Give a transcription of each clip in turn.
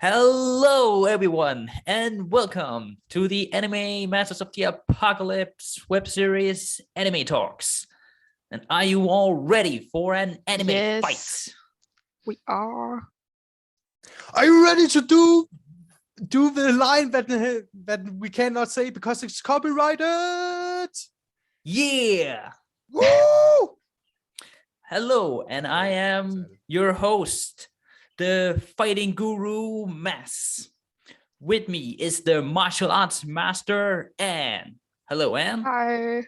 Hello, everyone, and welcome to the Anime Masters of the Apocalypse web series Anime Talks. And are you all ready for an anime fight? We are. Are you ready to do the line that we cannot say because it's copyrighted? Yeah. Woo! Hello, and I am your host, the fighting guru Mass. With me is the martial arts master Anne. Hello, Anne. Hi.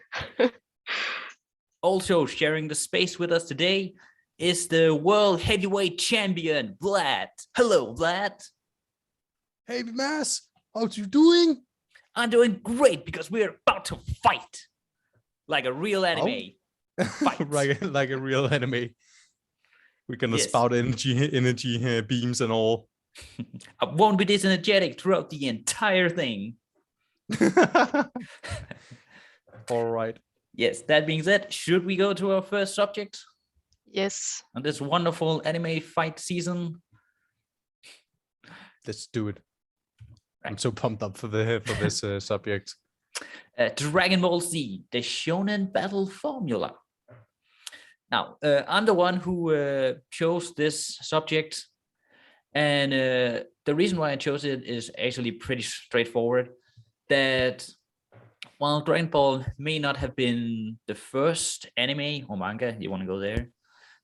Also sharing the space with us today is the world heavyweight champion Vlad. Hello, Vlad. Hey, Mass, how you doing? I'm doing great because we're about to fight like a real anime. Fight. like a real anime. We're gonna spout energy beams and all. I won't be this energetic throughout the entire thing. All right. Yes, that being said, should we go to our first subject? Yes. On this wonderful anime fight season? Let's do it. Right. I'm so pumped up for this subject. Dragon Ball Z, the Shonen Battle Formula. Now, I'm the one who chose this subject, and the reason why I chose it is actually pretty straightforward. That while Dragon Ball may not have been the first anime or manga, you want to go there,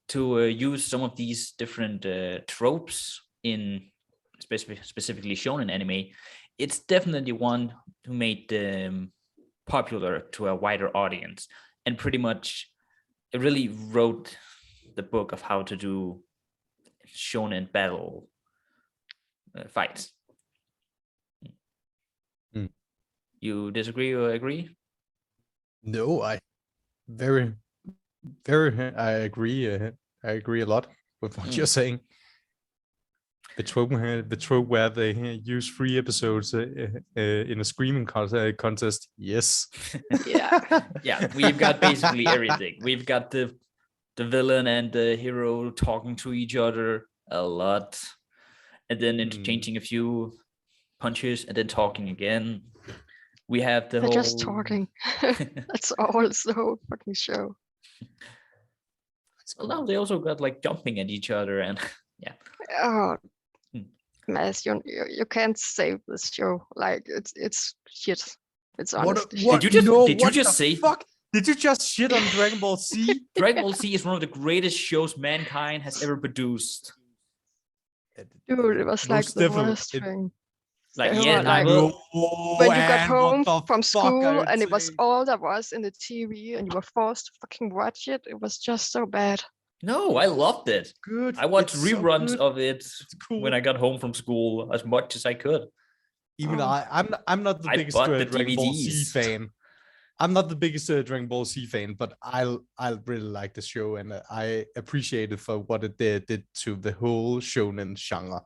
to use some of these different tropes in specifically shonen anime, it's definitely one who made them popular to a wider audience, and pretty much it really wrote the book of how to do shonen battle fights. You disagree or agree? No, I very I agree. I agree a lot with what you're saying. The trope where they use 3 episodes in a screaming contest. Yes. Yeah. We've got basically everything. We've got the villain and the hero talking to each other a lot, and then interchanging a few punches, and then talking again. We have the They're just talking. That's all. It's the whole fucking show. Well, now they also got like jumping at each other, and yeah. Oh, Mass, you can't save this show. Like it's shit. It's honestly. What? Did you just say? Fuck? Did you just shit on Dragon Ball Z? Dragon Ball Z is one of the greatest shows mankind has ever produced. Dude, it was like the worst thing. Like, yeah, like when you got home from school and it was all that was in the TV and you were forced to fucking watch it, it was just so bad. No, I loved it. Good. I watched reruns of it when I got home from school as much as I could. Even I'm not the biggest Dragon Ball Z fan. I'm not the biggest Dragon Ball Z fan, but I really like the show, and I appreciate it for what it did to the whole shonen genre.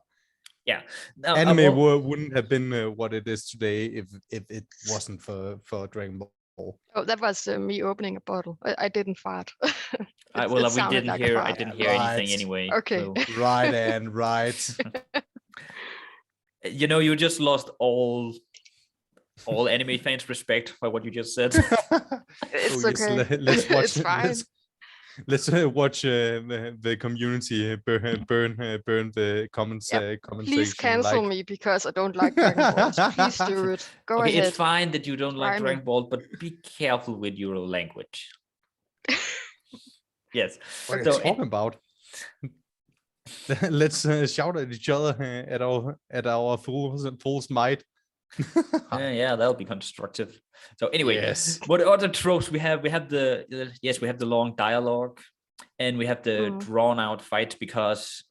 Yeah, now, anime wouldn't have been what it is today if it wasn't for Dragon Ball. Oh, that was me opening a bottle. I didn't fart. We didn't hear. I didn't hear anything anyway. Okay. So. Right, and right. You just lost all anime fans' respect by what you just said. It's okay. Let's watch. It's fine. Let's watch the community burn the comments. Please cancel me because I don't like Dragon Balls. Please do it. Go ahead. It's fine that you don't like Dragon Ball, but be careful with your language. Yes. What are you talking about? Let's shout at each other at our full might. Yeah, that'll be constructive. So anyway, yes. What other tropes we have? We have the long dialogue, and we have the drawn out fights because,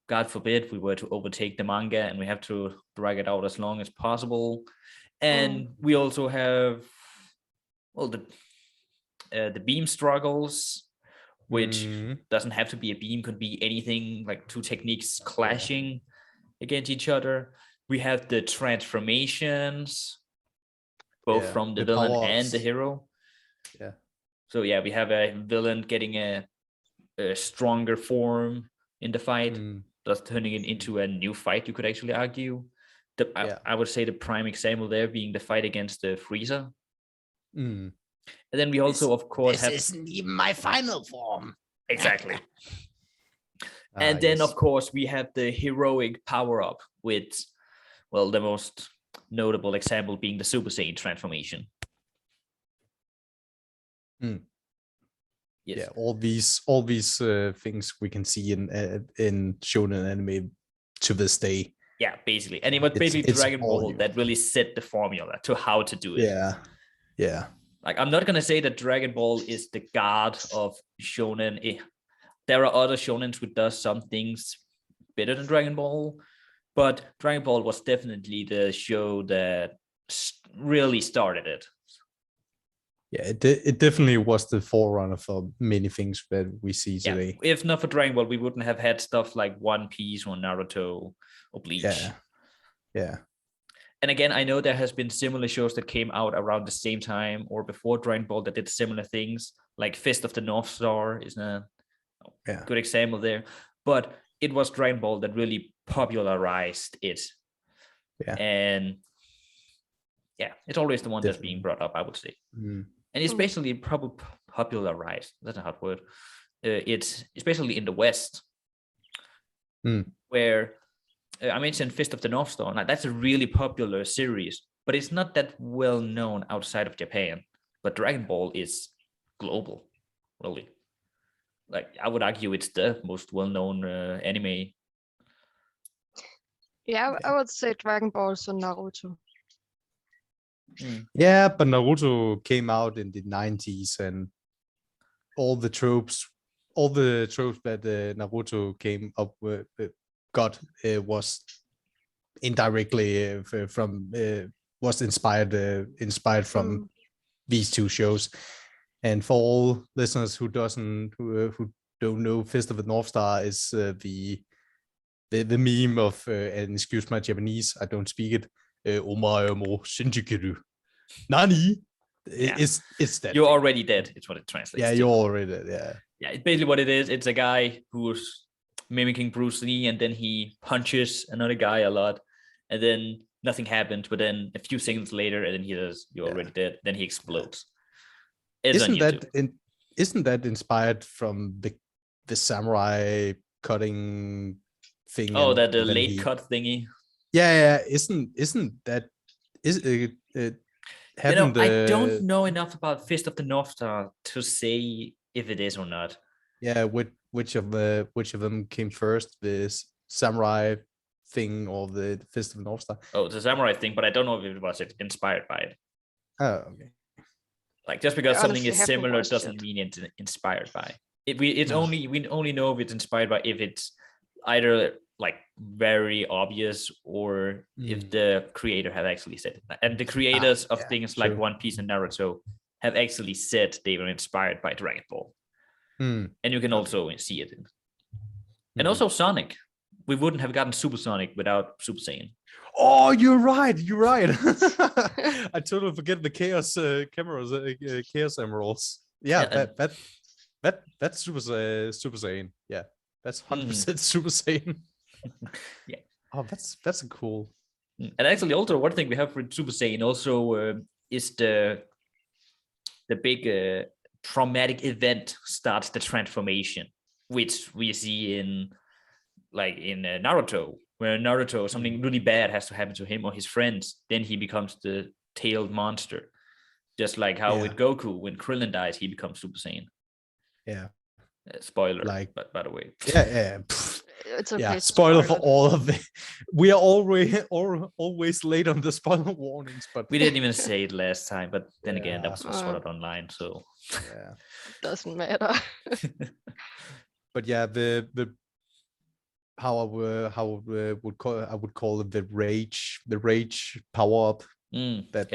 God forbid, we were to overtake the manga, and we have to drag it out as long as possible. And we also have, the beam struggles, which doesn't have to be a beam, could be anything, like 2 techniques clashing against each other. We have the transformations, both from the villain and the hero. Yeah. So yeah, we have a villain getting a stronger form in the fight. thus turning it into a new fight. You could actually argue. I would say the prime example there being the fight against the Freezer. Mm. And then we also, of course, have isn't even my final form. exactly. And then, yes. of course, we have the heroic power up with, well, the most notable example being the Super Saiyan transformation. Mm. Yes. Yeah, all these things we can see in shonen anime to this day. Yeah, basically. And it was basically Dragon Ball that really set the formula to how to do it. Yeah. Like, I'm not going to say that Dragon Ball is the god of shonen. There are other shonens who does some things better than Dragon Ball, but Dragon Ball was definitely the show that really started it. Yeah, it definitely was the forerunner for many things that we see today. If not for Dragon Ball, we wouldn't have had stuff like One Piece or Naruto or Bleach. Yeah. And again, I know there has been similar shows that came out around the same time or before Dragon Ball that did similar things, like Fist of the North Star is a good example there. But it was Dragon Ball that really popularized it. Yeah. And yeah, it's always the one that's being brought up, I would say. And especially probably popularized, that's a hard word. It's especially in the West, where I mentioned Fist of the North Star. Now, that's a really popular series, but it's not that well known outside of Japan. But Dragon Ball is global, really. Like, I would argue it's the most well-known anime. Yeah, I would say Dragon Ball and Naruto. Yeah, but Naruto came out in the 90s, and all the tropes that Naruto came up with was indirectly was inspired from these two shows. And for all listeners who don't know, Fist of the North Star is the meme of and excuse my Japanese, I don't speak it. Omae mo shinjikiru. Nani? It's that. You're already dead. It's what it translates. Yeah, to. you're already dead. Yeah. Yeah, it's basically what it is. It's a guy who's mimicking Bruce Lee, and then he punches another guy a lot, and then nothing happens. But then a few seconds later, and then he says, "You're already dead." Then he explodes. Isn't that inspired from the samurai cutting thing? Oh, that the late cut thingy. Yeah. Isn't that I don't know enough about Fist of the North Star to say if it is or not. Yeah, which of them came first, this samurai thing or the Fist of the North Star? Oh, the samurai thing, but I don't know if it was inspired by it. Oh, okay. Like, just because something is similar doesn't mean it's inspired by it. We only know if it's inspired by if it's either like very obvious or if the creator have actually said it. And the creators of things like One Piece and Naruto have actually said they were inspired by Dragon Ball. And you can also see it. And also Sonic. We wouldn't have gotten Super Sonic without Super Saiyan. Oh, you're right. I totally forget the Chaos cameras, Chaos Emeralds. Yeah, that's Super Saiyan. Yeah, that's 100% Super Saiyan. Yeah. Oh, that's a cool. And actually, also one thing we have for Super Saiyan also is the big traumatic event starts the transformation, which we see in Naruto, where Naruto, something really bad has to happen to him or his friends, then he becomes the tailed monster. Just like how with Goku, when Krillin dies, he becomes Super Saiyan. Yeah. Spoiler, but by the way. Yeah. It's okay. Spoiler for all of it. We are always late on the spoiler warnings, but we didn't even say it last time. But then again, that was for Sword Art Online, so doesn't matter. But yeah, the how I would call it the rage power up. That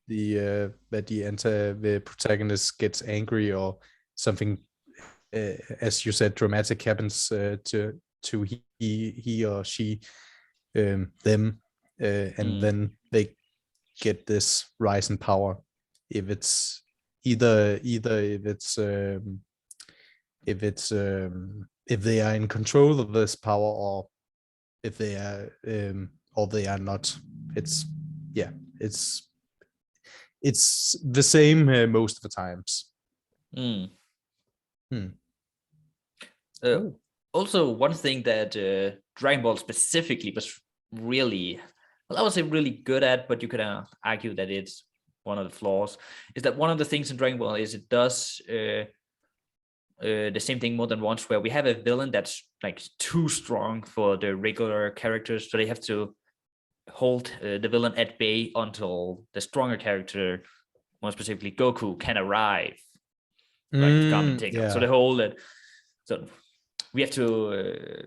the protagonist gets angry or something, as you said, dramatic happens to he or she, them, and then they get this rise in power. If it's either if it's if it's if they are in control of this power, or if they are or they are not. It's it's the same most of the times. Cool. Also, one thing that Dragon Ball specifically was really, well, I would say really good at, but you could argue that it's one of the flaws, is that one of the things in Dragon Ball is it does the same thing more than once, where we have a villain that's like too strong for the regular characters, so they have to hold the villain at bay until the stronger character, more specifically Goku, can arrive, like to come and take them. So they hold it. So we have to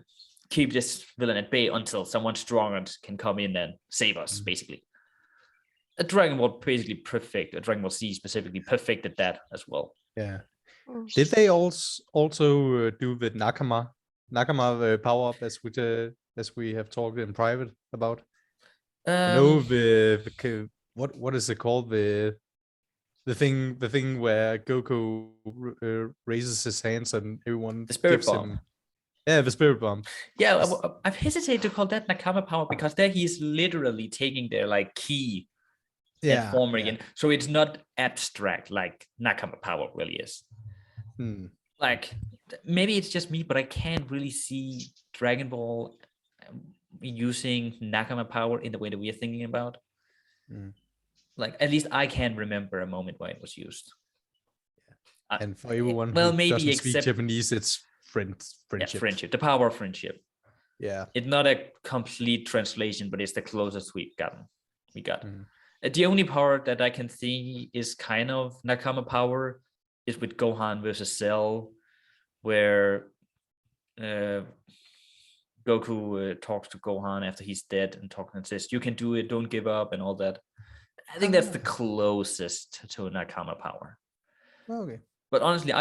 keep this villain at bay until someone stronger can come in and save us, basically. A Dragon Ball basically perfect. A Dragon Ball Z specifically perfected that as well. Yeah. Did they also do the Nakama power up, as we have talked in private about? The what is it called, the thing where Goku raises his hands and everyone the spirit gives bomb. him, the spirit bomb. Yeah, I've hesitated to call that Nakama power, because there he's literally taking their like key and forming it. So it's not abstract like Nakama power really is. Like, maybe it's just me, but I can't really see Dragon Ball using Nakama power in the way that we are thinking about. Like, at least I can't remember a moment where it was used. And for everyone well, who maybe doesn't speak except Japanese, it's friendship. Yeah, friendship, the power of friendship. Yeah, it's not a complete translation, but it's the closest we got. The only power that I can see is kind of Nakama power is with Gohan versus Cell, where Goku talks to Gohan after he's dead and talks and says, "You can do it, don't give up," and all that. I think that's the closest to Nakama power. Okay. But honestly, the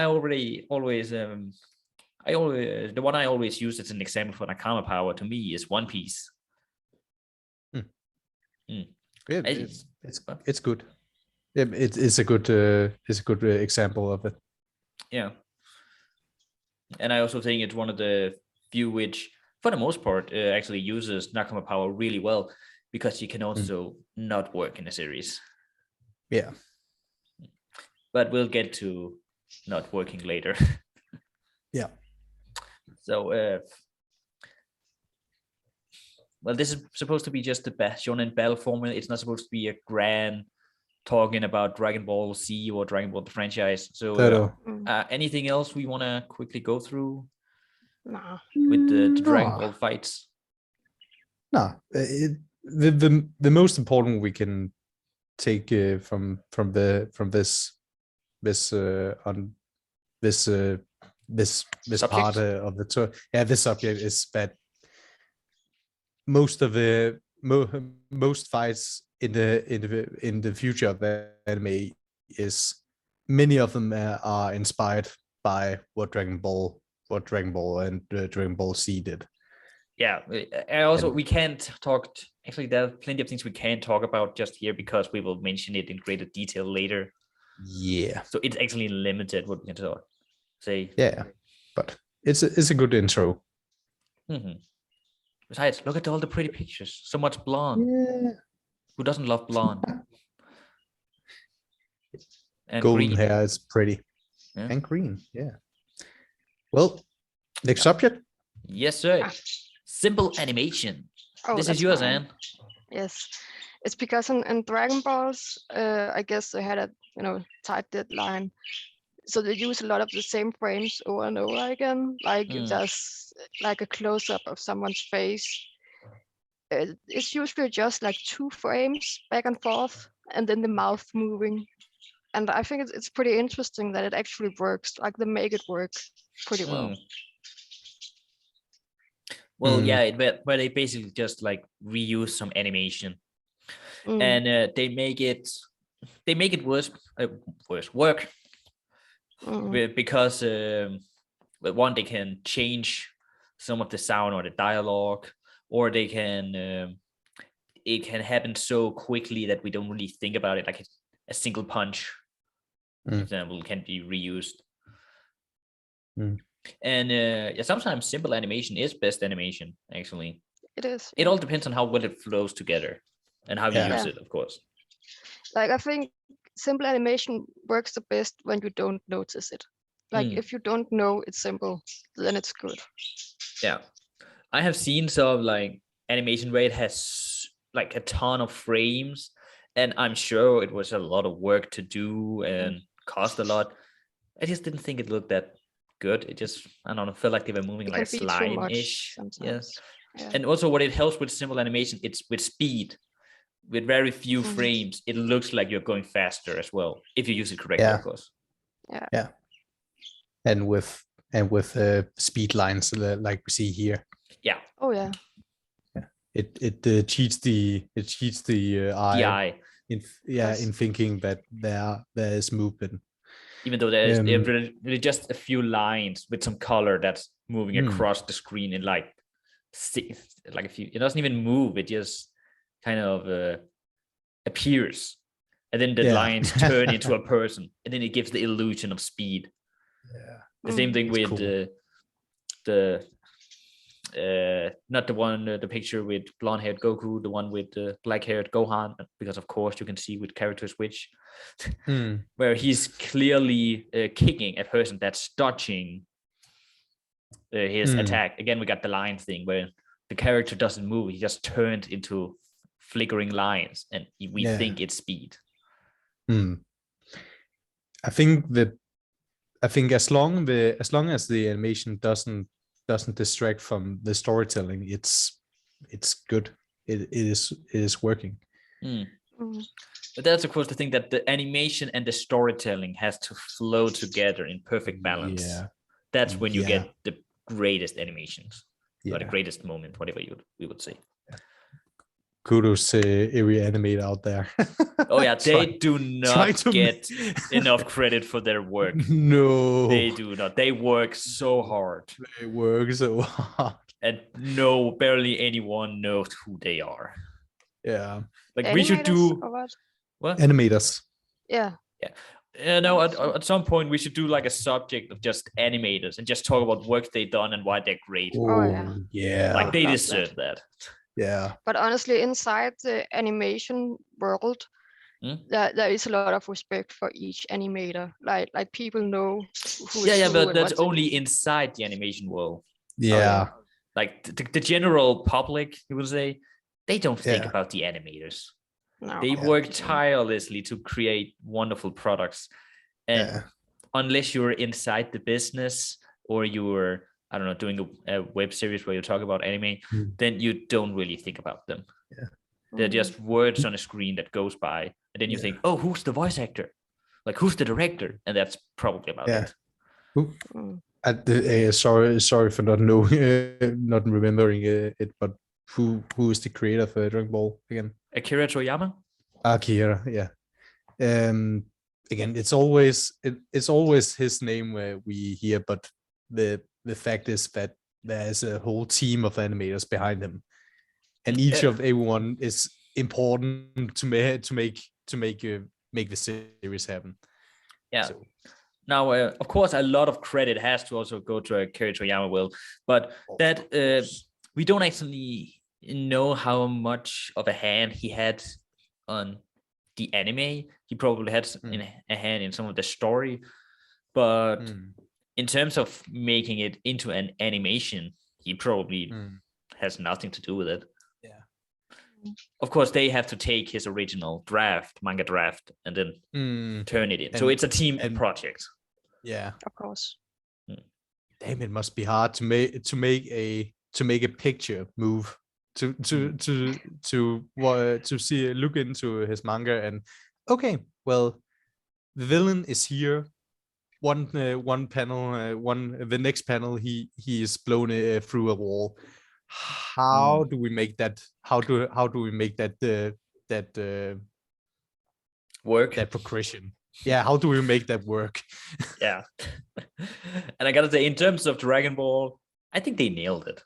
one I always use as an example for Nakama power to me is One Piece. Yeah, it's good. It's a good example of it. Yeah, and I also think it's one of the few which, for the most part, actually uses Nakama power really well, because you can also not work in a series. Yeah, but we'll get to not working later. Yeah. So, well, this is supposed to be just the shonen battle formula. It's not supposed to be a grand talking about Dragon Ball Z or Dragon Ball the franchise. So, anything else we want to quickly go through? No. With the Dragon Ball fights? No. The most important we can take from this part of the tour, this subject, is that most of the most fights in the future of the anime, is many of them are inspired by what Dragon Ball and Dragon Ball Z did. Yeah, also we can't talk. Actually, there are plenty of things we can't talk about just here, because we will mention it in greater detail later. Yeah. So it's actually limited what we can say. Yeah, but it's a good intro. Besides, look at all the pretty pictures. So much blonde. Yeah. Who doesn't love blonde? And golden green hair is pretty. Yeah. And green. Yeah. Well, next subject. Yes, sir. Simple animation. This is yours, Anne. Yes, it's because in Dragon Balls, I guess they had a tight deadline, so they use a lot of the same frames over and over again. Like just like a close up of someone's face. It's usually just like 2 frames back and forth, and then the mouth moving. And I think it's pretty interesting that it actually works. Like they make it work pretty well. Well, yeah, where they basically just like reuse some animation, and they make it work, because one, they can change some of the sound or the dialogue, or they can it can happen so quickly that we don't really think about it. Like a single punch, for example, can be reused. And yeah, sometimes simple animation is best animation, actually. It is. It all depends on how well it flows together and how you Yeah. use Yeah. it, of course. Like, I think simple animation works the best when you don't notice it. Like, if you don't know it's simple, then it's good. Yeah. I have seen some like animation where it has like a ton of frames, and I'm sure it was a lot of work to do and cost a lot. I just didn't think it looked that good. It just, I don't know, felt like they were moving It like a can be too slime-ish. much Yeah. sometimes. Yeah. And also what it helps with simple animation, it's with speed. With very few frames, it looks like you're going faster as well, if you use it correctly, of course. Yeah. And with speed lines like we see here. Yeah. Oh yeah. It cheats the The eye eye. in thinking that there is movement. Even though there's really just a few lines with some color that's moving across the screen in like a few, it doesn't even move, it just kind of appears, and then the lines turn into a person, and then it gives the illusion of speed. Yeah. The same thing It's with cool. the not the one, the picture with blonde-haired Goku, the one with black-haired Gohan, because of course you can see with character switch, where he's clearly kicking a person that's dodging his attack. Again, we got the line thing where the character doesn't move; he just turned into flickering lines, and we think it's speed. I think as long as the animation doesn't distract from the storytelling, it's good. It is working. But that's of course the thing, that the animation and the storytelling has to flow together in perfect balance. Yeah. That's when you get the greatest animations, or the Yeah. greatest moment, whatever we would say. Kudos to every animator out there. Oh yeah, they do not get enough credit for their work. No, they do not. They work so hard. They work so hard. And barely anyone knows who they are. Yeah. Like Animators, we should do what? Animators. Yeah. No, at some point we should do like a subject of just animators and just talk about work they've done and why they're great. Oh, yeah. Like they love deserve that. Yeah. But honestly, inside the animation world, there is a lot of respect for each animator. Like people know who is who, but and that's what to only do. inside the animation world. Yeah. Like the general public, you would say, they don't think about the animators. No. They work tirelessly to create wonderful products. And unless you're inside the business, or you're, I don't know, doing a web series where you talk about anime, then you don't really think about them. Yeah. They're just words on a screen that goes by. And then you think, oh, who's the voice actor? Like, who's the director? And that's probably about it. Sorry for not knowing, not remembering it, but who is the creator for Dragon Ball again? Akira Toriyama. Akira, yeah. Again, it's always his name where we hear, but the fact is that there's a whole team of animators behind him, and each of everyone is important to make the series happen. Yeah. So. Now, of course, a lot of credit has to also go to Akira Toriyama, but that we don't actually know how much of a hand he had on the anime. He probably had a hand in some of the story, but in terms of making it into an animation, he probably has nothing to do with it. Yeah. Of course, they have to take his original manga draft, and then turn it in. So it's a team project. Yeah, of course. Damn, it must be hard to make a picture move. To see, look into his manga and okay, well, the villain is here. One panel, the next panel he is blown through a wall. How do we make that? How do we make that work? That progression. Yeah, how do we make that work? Yeah. And I gotta say, in terms of Dragon Ball, I think they nailed it.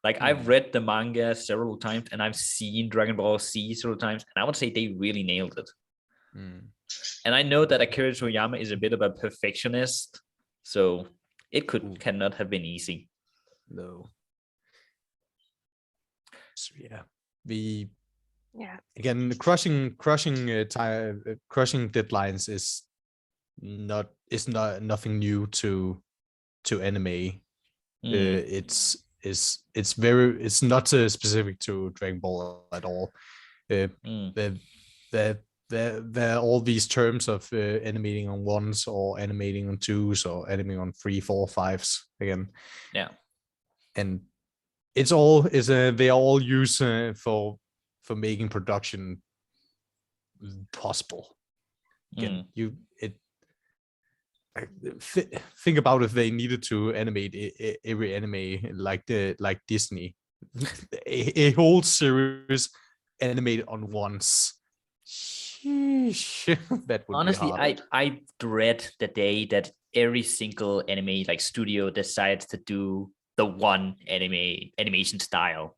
Like I've read the manga several times, and I've seen Dragon Ball Z several times, and I would say they really nailed it. And I know that Akira Toriyama is a bit of a perfectionist, so it cannot have been easy. No. So yeah, again, crushing deadlines is nothing new to anime. It's not specific to Dragon Ball at all. There are all these terms of animating on ones or animating on twos or animating on 3, 4, 5s again. Yeah, and they are all used for making production possible. Again, think about if they needed to animate every anime like Disney, a whole series animated on once. That would honestly be hard. I dread the day that every single anime like studio decides to do the one animation style.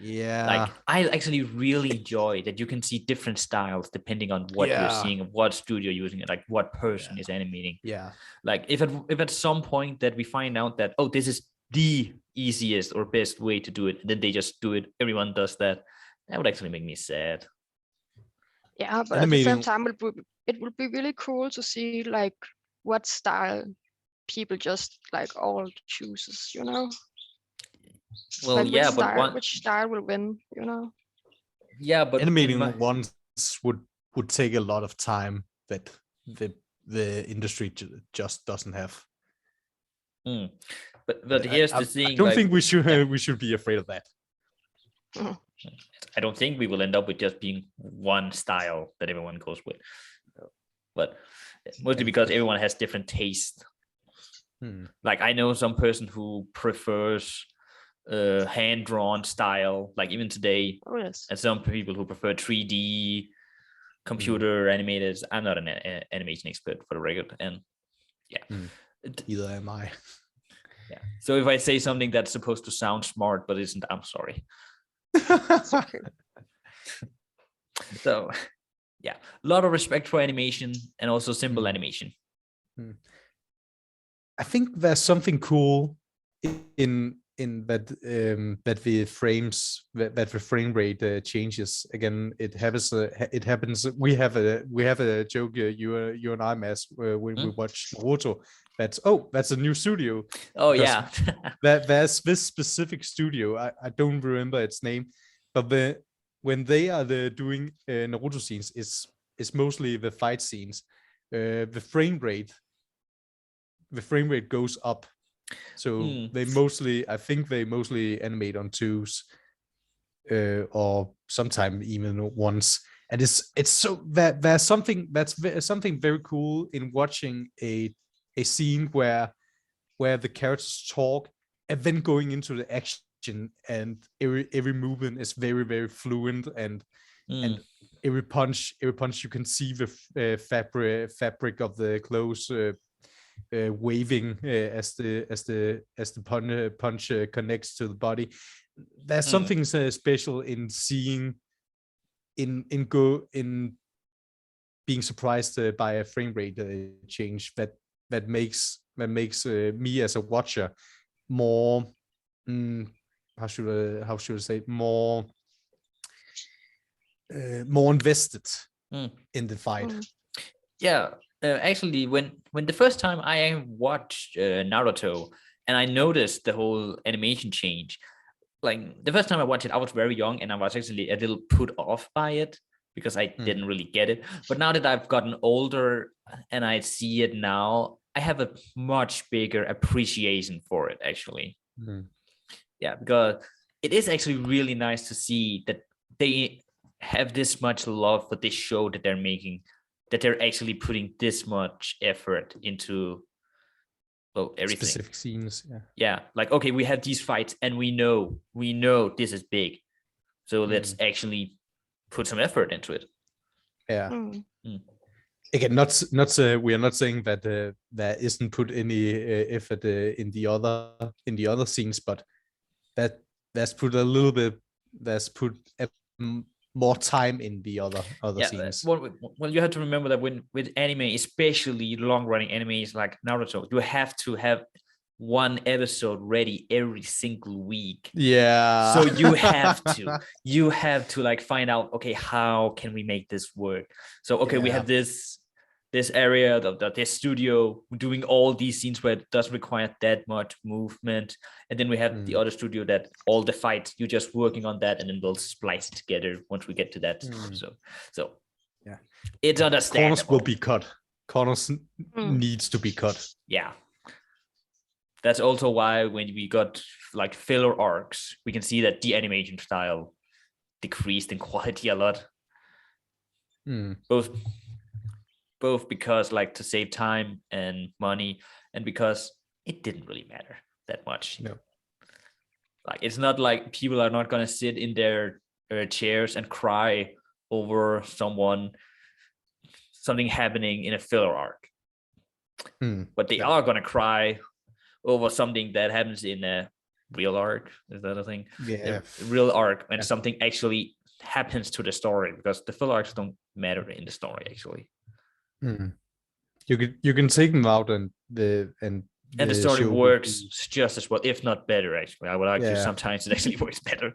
Yeah, like I actually really enjoy that you can see different styles depending on what you're seeing, what studio using it, like what person is animating. Yeah, like if at some point that we find out that, oh, this is the easiest or best way to do it, then they just do it, everyone does that would actually make me sad. Yeah, but animating... at the same time, it would be really cool to see like what style people just like all chooses, you know. Well, like yeah, which style will win, you know. Yeah, but animating once would take a lot of time that the industry just doesn't have. But here's the thing. I don't think we should be afraid of that. I don't think we will end up with just being one style that everyone goes with, but mostly because everyone has different taste. Like I know some person who prefers hand-drawn style, like even today. Oh, yes. And some people who prefer 3D computer animated. I'm not an animation expert, for the record, and neither am I. Yeah. So if I say something that's supposed to sound smart but isn't, I'm sorry. Okay. So yeah, a lot of respect for animation and also simple animation. I think there's something cool in that the frame rate changes. Again, it happens. We have a joke, you and I, Mads, when we watch Naruto. That's a new studio. Oh yeah. there's this specific studio. I don't remember its name, but when they are doing Naruto scenes, it's mostly the fight scenes. The frame rate goes up. So they mostly animate on 2s, or sometimes even 1s. And it's so that there's something very cool in watching a scene where the characters talk and then going into the action, and every movement is very, very fluent, and every punch you can see the fabric of the clothes waving as the punch connects to the body. There's something special in seeing in being surprised by a frame rate change that makes me as a watcher more how should I say, more invested in the fight. Yeah. Actually, when the first time I watched Naruto and I noticed the whole animation change, like the first time I watched it, I was very young and I was actually a little put off by it because I didn't really get it. But now that I've gotten older and I see it now, I have a much bigger appreciation for it, actually. Yeah, because it is actually really nice to see that they have this much love for this show that they're making, that they're actually putting this much effort into everything. Specific scenes, yeah. Like, okay, we have these fights and we know this is big, so let's actually put some effort into it. Again, not we are not saying that there isn't put any effort in the other scenes, but that there's put more time in the other scenes. Well, you have to remember that with anime, especially long-running animes like Naruto, you have to have one episode ready every single week. Yeah. So you have to like find out, okay, how can we make this work? So okay, we have this area of this studio doing all these scenes where it doesn't require that much movement, and then we have the other studio that all the fights you're just working on that, and then we'll splice it together once we get to that. So yeah, it's understandable. Corners will be cut. Corners needs to be cut. Yeah. That's also why when we got like filler arcs, we can see that the animation style decreased in quality a lot. Both because like to save time and money, and because it didn't really matter that much. No. Like it's not like people are not gonna sit in their chairs and cry over something happening in a filler arc. But they are gonna cry over something that happens in a real arc. Is that a thing? Yeah. A real arc when something actually happens to the story, because the filler arcs don't matter in the story actually. You can take them out and the story works just as well, if not better. Actually, I would argue sometimes it actually works better.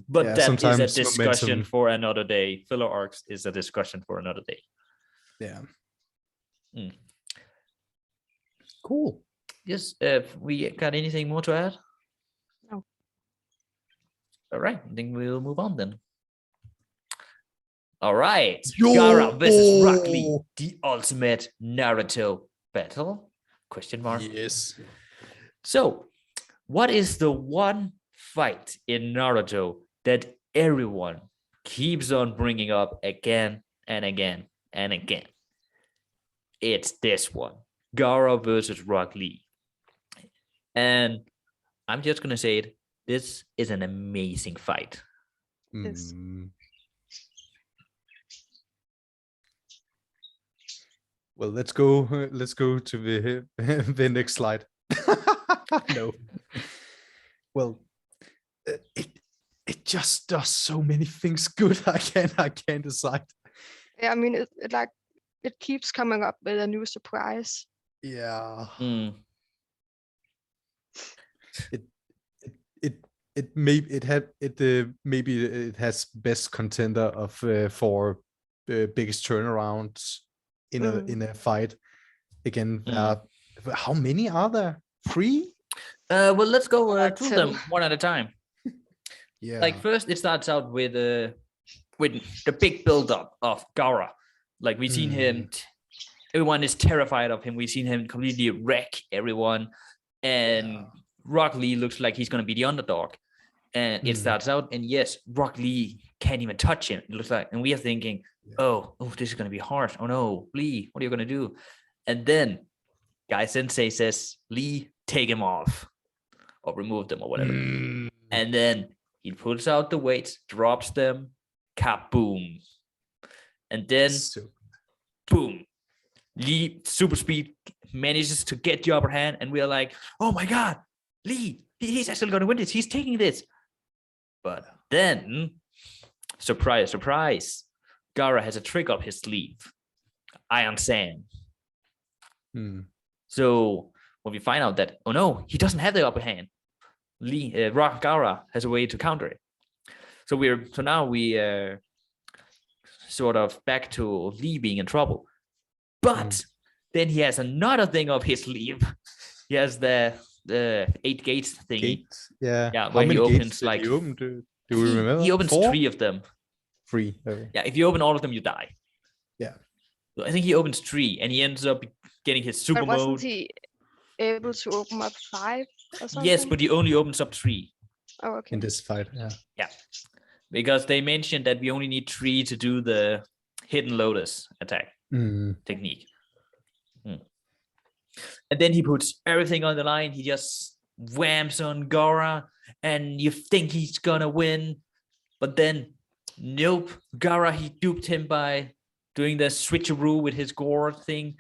But that is a discussion for another day. Filler arcs is a discussion for another day. Yeah. Cool. Yes, we got anything more to add? No. All right, I think we'll move on then. All right, Gaara versus Rock Lee, the ultimate Naruto battle? Question mark. Yes. So, what is the one fight in Naruto that everyone keeps on bringing up again and again and again? It's this one, Gaara versus Rock Lee. And I'm just going to say it, this is an amazing fight. Yes. Well, let's go to the next slide. No. Well, it just does so many things good. I can't decide. Yeah, I mean, it keeps coming up with a new surprise. Yeah. Maybe it has best contender of for biggest turnarounds in a fight. Again, how many are there? 3? Well, let's go through them one at a time. Yeah. Like first, it starts out with the big build-up of Gaara. Like we've seen him. Everyone is terrified of him. We've seen him completely wreck everyone, and Rock Lee looks like he's going to be the underdog. And it starts out, and yes, Rock Lee can't even touch him. It looks like, and we are thinking, oh, this is going to be harsh. Oh no, Lee, what are you going to do? And then Guy Sensei says, Lee, take him off or remove them or whatever. And then he pulls out the weights, drops them, kaboom. And then, boom, Lee, super speed, manages to get the upper hand. And we are like, oh my God, Lee, he's actually going to win this. He's taking this. But then, surprise, surprise, Gaara has a trick up his sleeve. Iron Sand. So when we find out that, oh no, he doesn't have the upper hand, Gaara has a way to counter it. So now we sort of back to Lee being in trouble. But then he has another thing up his sleeve. He has the 8 gates thingy. Gates? Yeah. Yeah, How where he many opens gates like. Did he open? Do we remember? He opens 4? 3 of them. 3. Okay. Yeah, if you open all of them, you die. Yeah. So I think he opens 3, and he ends up getting his super But wasn't mode. he able to open up 5 or something? Yes, but he only opens up 3. Oh, okay. In this fight, Yeah, because they mentioned that we only need 3 to do the hidden lotus attack technique. And then he puts everything on the line. He just whamps on Gaara, and you think he's gonna win, but then nope. Gaara, he duped him by doing the switcheroo with his gore thing,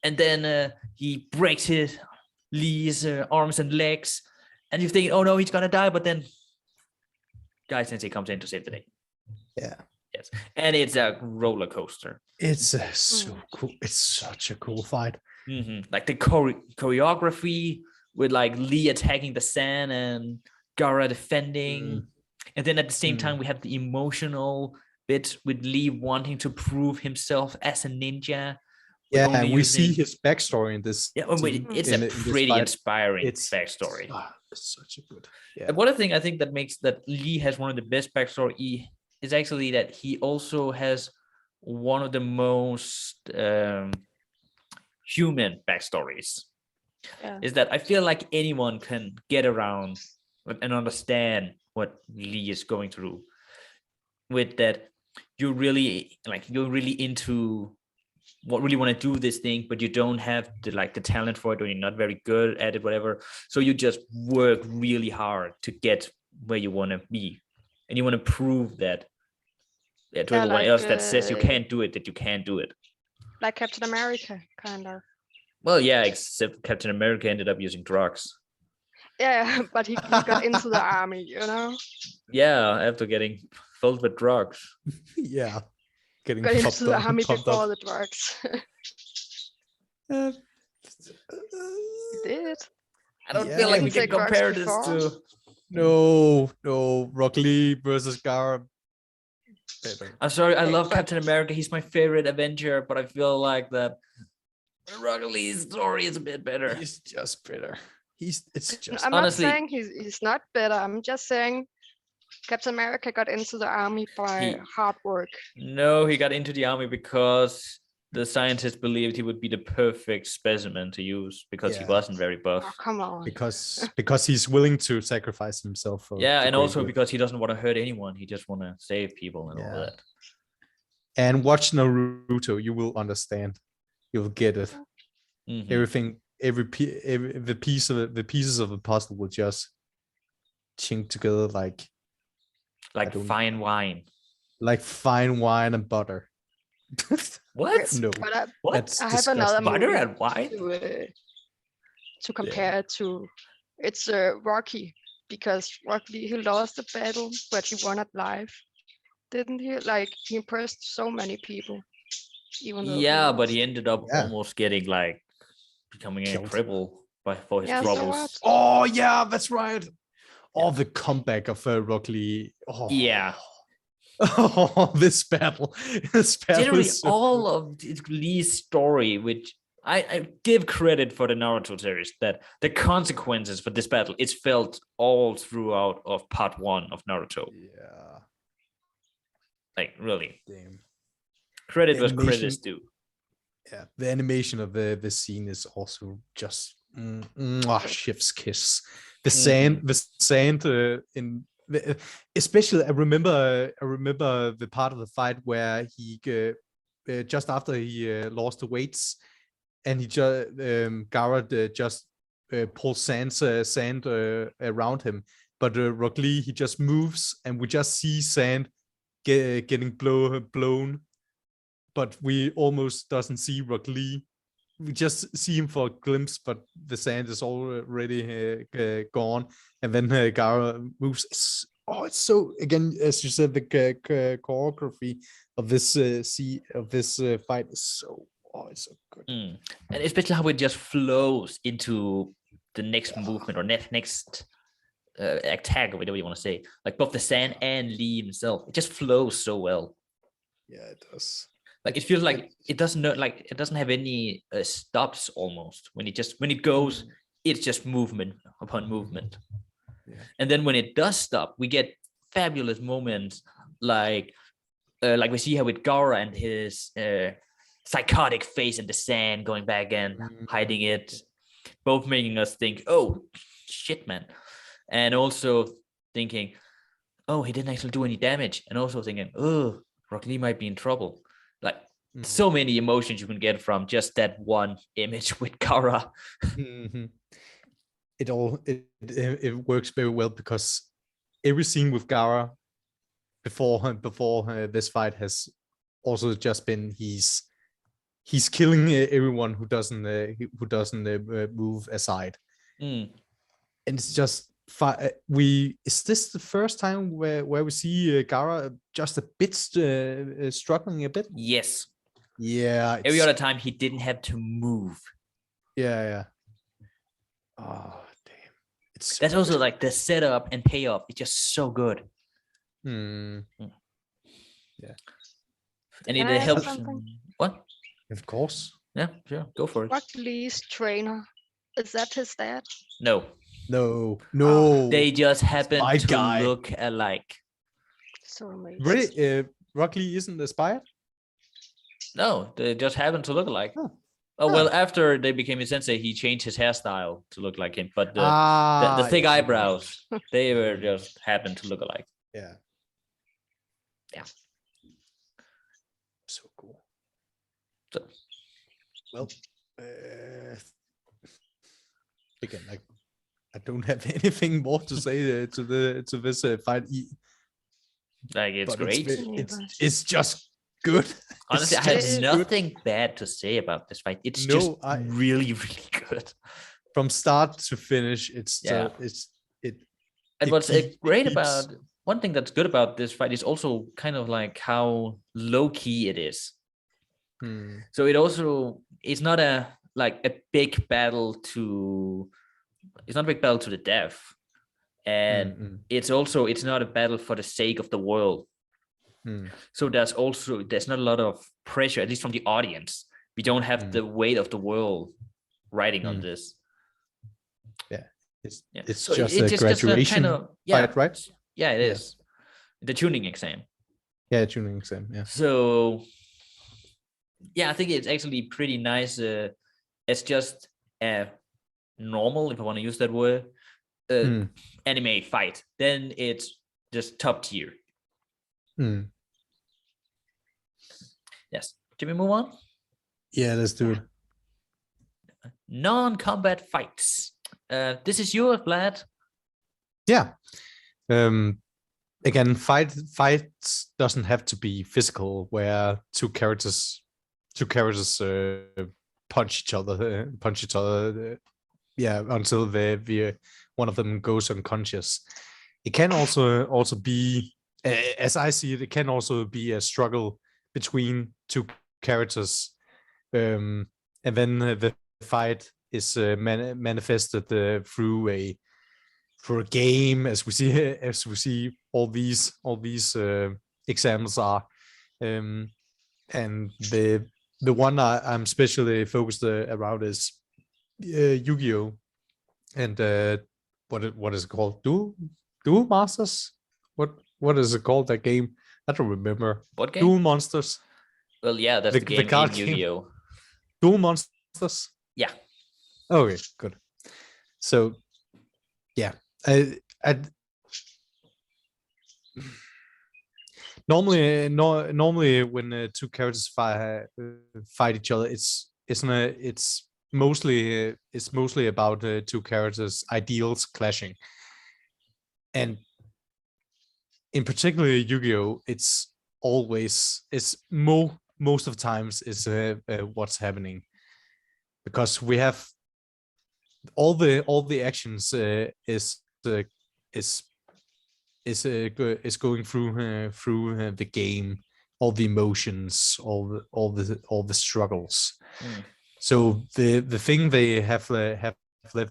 and then he breaks his Lee's arms and legs, and you think, oh no, he's gonna die, but then Guy Sensei comes in to save the day. Yeah. Yes, and it's a roller coaster. It's so cool. It's such a cool fight. Like the choreography with like Lee attacking the sand and Gara defending, and then at the same time we have the emotional bit with Lee wanting to prove himself as a ninja. Yeah, and we see his backstory in this. Yeah, it's a pretty inspiring backstory. It's such a good. Yeah. And one thing I think that makes that Lee has one of the best backstory is actually that he also has one of the most human backstories. Yeah. Is that I feel like anyone can get around and understand what Lee is going through. With that, you're really into what really want to do this thing, but you don't have the talent for it, or you're not very good at it, whatever. So you just work really hard to get where you want to be, and you want to prove that to everyone else that says you can't do it, that you can do it. Like Captain America, kind of. Well, yeah, except Captain America ended up using drugs. Yeah, but he got into the army, you know. Yeah, after getting filled with drugs. Yeah, got into the army before the drugs. He did. I don't feel like we can compare this to. No, Rock Lee versus Gara. I'm sorry, I love Captain America. He's my favorite Avenger, but I feel like that Rock Lee's story is a bit better. He's just better. I'm honestly, not saying he's not better. I'm just saying Captain America got into the army by hard work. No, he got into the army because the scientists believed he would be the perfect specimen to use because he wasn't very buff. Oh, come on. Because he's willing to sacrifice himself. For and also because he doesn't want to hurt anyone. He just want to save people and all that. And watch Naruto, you will understand. You'll get it. Everything, the pieces of the puzzle will just chink together like fine wine. Like fine wine and butter. What? No. What? I have another butter and wine to compare it to. It's Rocky, because Rocky, he lost the battle, but he won at life, didn't he? Like, he impressed so many people. Even though but he ended up almost getting becoming a cripple for his troubles. Oh yeah, that's right. Oh, the comeback of Rock Lee. Oh yeah. Oh, this battle. Generally, all of Lee's story, which I give credit for the Naruto series, that the consequences for this battle is felt all throughout of part 1 of Naruto. Yeah. Like, really. Damn. Credit was credit's due. Yeah, the animation of the scene is also just chef's kiss. The sand in especially I remember the part of the fight where he just after he lost the weights, and he just Gara just pulls sand around him, but Rock Lee, he just moves and we just see sand getting blown, but we almost doesn't see Rock Lee. We just see him for a glimpse, but the sand is already gone. And then Gara moves. It's so, again, as you said, the choreography of this fight is so, it's so good. And especially how it just flows into the next movement or next attack, or whatever you want to say. Like both the sand and Lee himself, it just flows so well. Yeah, it does. Like it feels like it doesn't have any stops almost. When it goes, it's just movement upon movement. Yeah. And then when it does stop, we get fabulous moments like we see here with Gara and his psychotic face in the sand, going back and hiding it, both making us think, oh shit, man, and also thinking, oh, he didn't actually do any damage, and also thinking, oh, Rock Lee might be in trouble. Like so many emotions you can get from just that one image with Gara. It works very well because every scene with Gara before this fight has also just been he's killing everyone who doesn't move aside, and it's just is this the first time where we see Gara just a bit struggling a bit? Yes. Yeah. Every other time he didn't have to move. Yeah. Oh damn! It's That's also like the setup and payoff. It's just so good. Yeah. And Can it I ask helps. something? What? Of course. Yeah, sure. Go for it. Rock Lee's trainer, is that his dad? No, No. they just happen my to guy. look alike. So amazing. Really? Rock Lee isn't aspired? No, they just happen to look alike. Huh. Oh well, after they became a sensei, he changed his hairstyle to look like him. But the thick yes, okay. eyebrows, they were just happened to look alike. Yeah. Yeah. So cool. So, well, again, I don't have anything more to say to this fight. like it's But great. It's just good. Honestly, I It's have just nothing bad to say about this fight. It's just really, really good. From start to finish, it's Yeah. And it what's great keeps- about one thing that's good about this fight is also kind of like how low key it is. So it's not a big battle to the death, and it's not a battle for the sake of the world. So there's not a lot of pressure, at least from the audience. We don't have the weight of the world riding on this. It's so just it's a graduation fight, right? Yeah, it is the tuning exam. Yeah, tuning exam. Yeah. So yeah, I think it's actually pretty nice. It's just a normal, if I want to use that word, anime fight. Then it's just top tier. Yes. Can we move on? Yeah, let's do it. Non-combat fights. This is yours, Vlad. Yeah. Again, fights doesn't have to be physical, where two characters punch each other. Yeah, until one of them goes unconscious. It can also be, as I see it, it can also be a struggle between two characters, and then the fight is manifested through a game, as we see all these examples are, and the one I'm especially focused around is Yu-Gi-Oh, and what is it called? Duel Masters? What is it called, that game? I don't remember. What game? Duel Monsters. Well, yeah, that's the game in card game. Yu-Gi-Oh. Duel Monsters. Yeah. Okay, good. So, yeah, I normally when two characters fight each other, it's mostly about two characters' ideals clashing, and in particular Yu-Gi-Oh, it's most of the times is what's happening, because we have all the actions is going through the game, all the emotions, all the struggles. So the thing they have left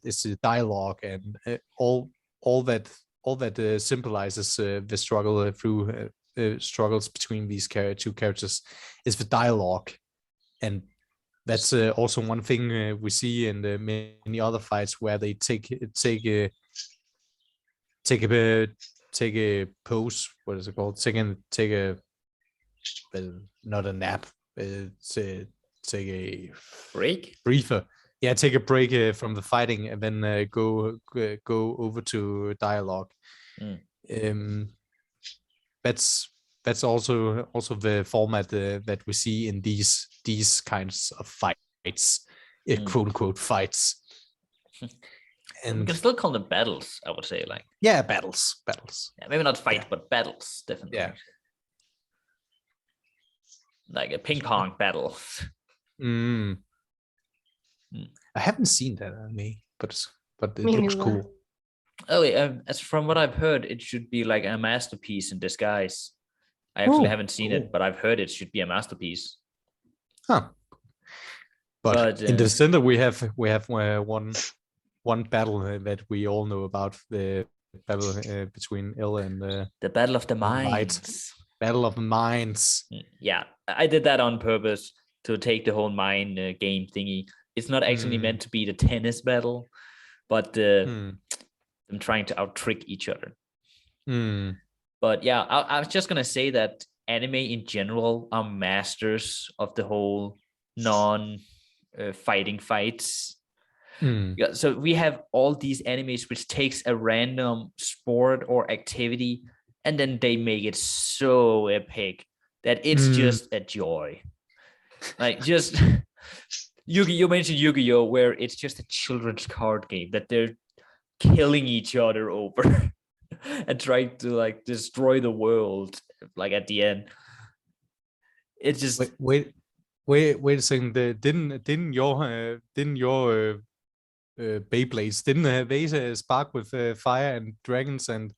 is the dialogue, and all that symbolizes the struggle through struggles between these two characters is the dialogue. And that's also one thing we see in the many other fights, where they take a pose. What is it called? Take a not a nap. Take a briefer. Yeah, take a break from the fighting, and then go over to dialogue. That's also the format that we see in these kinds of fights, quote unquote fights. And we can still call them battles, I would say. Battles. Yeah, maybe not fight, but battles, definitely. Yeah. Like a ping pong battle. I haven't seen that anime, but it looks cool. Oh, as from what I've heard, it should be like a masterpiece in disguise. I actually haven't seen it, but I've heard it should be a masterpiece. Huh. But in the center, we have one battle that we all know about, the battle between L and the Battle of the Light. Minds. Battle of the Minds. Yeah, I did that on purpose to take the whole mind game thingy. It's not actually meant to be the tennis battle, but them trying to out trick each other. But yeah, I was just gonna say that anime in general are masters of the whole non-fighting fights. Yeah, so we have all these animes which takes a random sport or activity and then they make it so epic that it's just a joy. Like just you mentioned Yu-Gi-Oh, where it's just a children's card game that they're killing each other over and trying to like destroy the world. Like at the end, it's just wait a second. Didn't your Beyblades, didn't they spark with fire and dragons and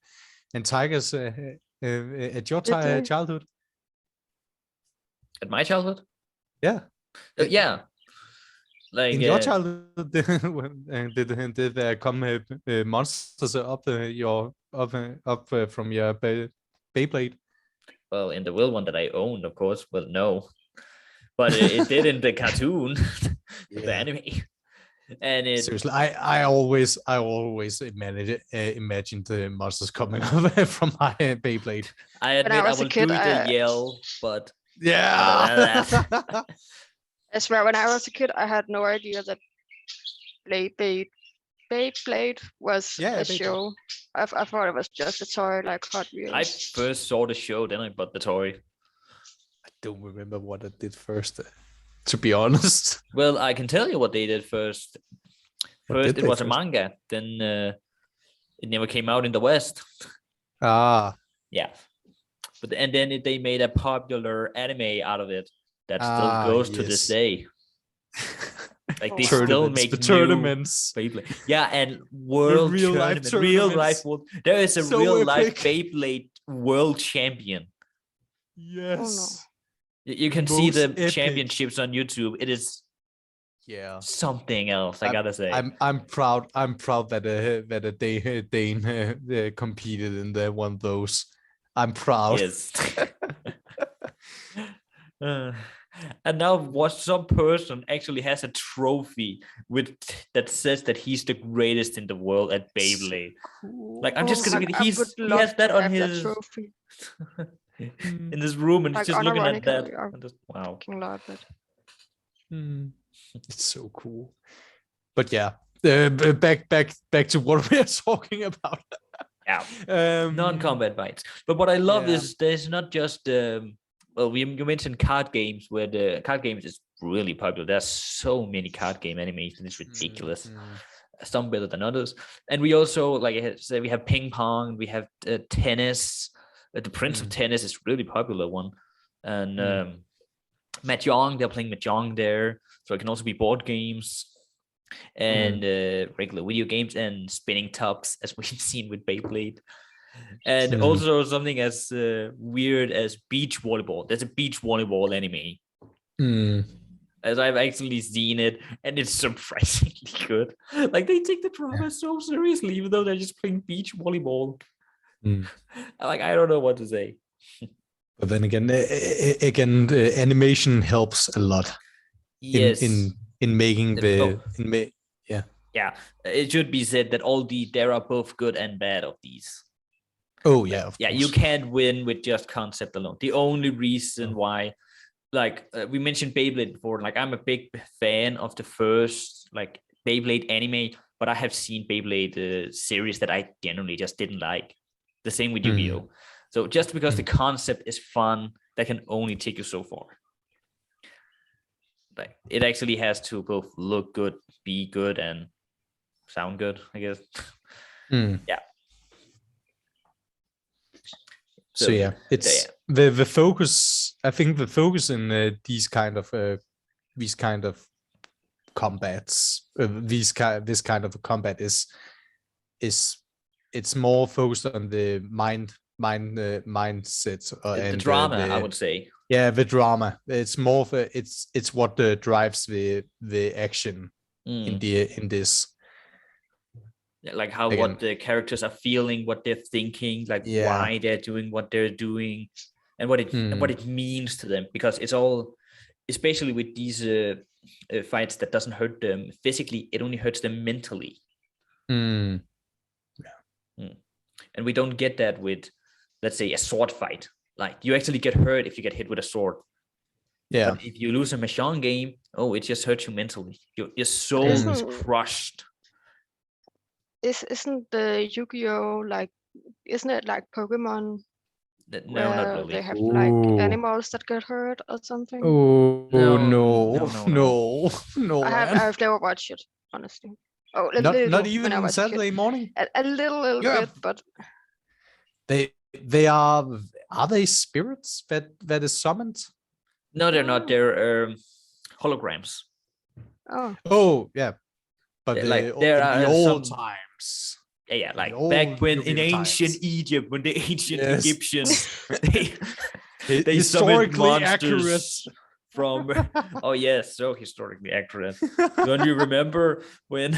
tigers at your childhood? At my childhood? Yeah. Yeah. Like in your childhood, did there come monsters up from your Beyblade? Well, in the real one that I owned, of course. Well, no, but it did in the cartoon, the anime. And it seriously, I always imagined the monsters coming up from my Beyblade. I admit I will do the yell, but yeah. I swear, when I was a kid, I had no idea that Beyblade was a show. I thought it was just a toy, like Hot Wheels. I first saw the show, then I bought the toy. I don't remember what I did first, to be honest. Well, I can tell you what they did first. First, it was a manga. Then it never came out in the West. Yeah. But and then they made a popular anime out of it that still goes to this day. Like they still make the tournaments. Beyblade. Yeah, and world real tournament, life real life world. There is a so real epic. life Beyblade world champion. Yes. Oh, no. You can see the epic. championships on YouTube. It is something else. I gotta say. I'm proud that a Dane competed in one of those. I'm proud. Yes. And now what some person actually has a trophy that says that he's the greatest in the world at Beyblade. Like I'm just gonna he has that on his trophy. in this room and he's just looking at that. Just, wow. It's so cool. But yeah, back to what we are talking about. Yeah, non-combat fights. But what I love is there's not just well, you mentioned card games, where the card games is really popular. There's so many card game animations, it's ridiculous. Some better than others. And we also, like I said, we have ping pong, we have tennis. The Prince of Tennis is really popular one. And Mahjong, they're playing Mahjong there. So it can also be board games and regular video games and spinning tops, as we've seen with Beyblade. And also something as weird as beach volleyball. There's a beach volleyball anime. As I've actually seen it, and it's surprisingly good. Like they take the drama so seriously, even though they're just playing beach volleyball. Like I don't know what to say. But then again, the animation helps a lot. Yes. In making yeah. It should be said that there are both good and bad of these. Oh yeah, of yeah. course. You can't win with just concept alone. The only reason why, like we mentioned Beyblade before, like I'm a big fan of the first like Beyblade anime, but I have seen Beyblade series that I generally just didn't like. The same with Yu-Gi-Oh. So just because the concept is fun, that can only take you so far. Like it actually has to both look good, be good, and sound good, I guess. Yeah. So yeah, it's the focus. I think the focus in these kind of combats, this kind of combat is it's more focused on the mindset and the drama. I would say Yeah, the drama. It's more of it's what drives the action in this. Yeah, like how Again. what the characters are feeling, what they're thinking, like Yeah. why they're doing what they're doing, and what it means to them. Because it's all, especially with these fights, that doesn't hurt them physically; it only hurts them mentally. Yeah. And we don't get that with, let's say, a sword fight. Like you actually get hurt if you get hit with a sword. Yeah. But if you lose a Mahjong game, it just hurts you mentally. Your soul is crushed. Isn't the Yu-Gi-Oh like? Isn't it like Pokemon? No, not really. They have like animals that get hurt or something. Oh No. no! I've never watched it, honestly. Oh, not even on Saturday morning. A little bit, but they are they spirits that is summoned? No, they're not. They're holograms. Oh yeah, but like there are the old times. Yeah, like back when in ancient Egypt, when the ancient Egyptians they historically accurate from oh yes, so historically accurate. Don't you remember when